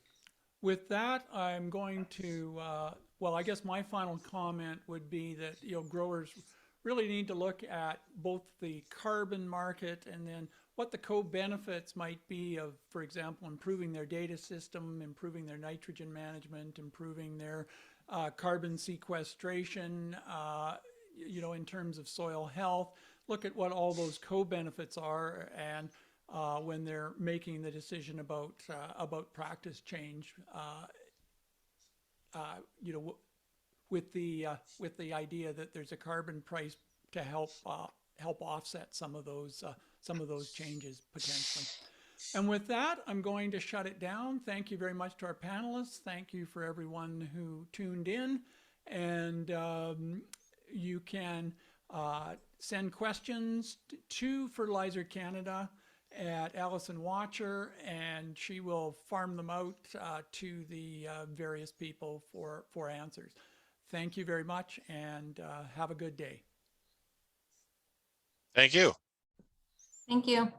with that, I'm going to, well, I guess my final comment would be that, growers really need to look at both the carbon market and then what the co-benefits might be of, for example, improving their data system, improving their nitrogen management, improving their carbon sequestration, in terms of soil health. Look at what all those co-benefits are, and when they're making the decision about practice change, with the idea that there's a carbon price to help offset some of those changes potentially. And with that, I'm going to shut it down. Thank you very much to our panelists. Thank you for everyone who tuned in. And you can send questions to Fertilizer Canada at Allison Watcher, and she will farm them out to the various people for answers. Thank you very much, and have a good day. Thank you. Thank you.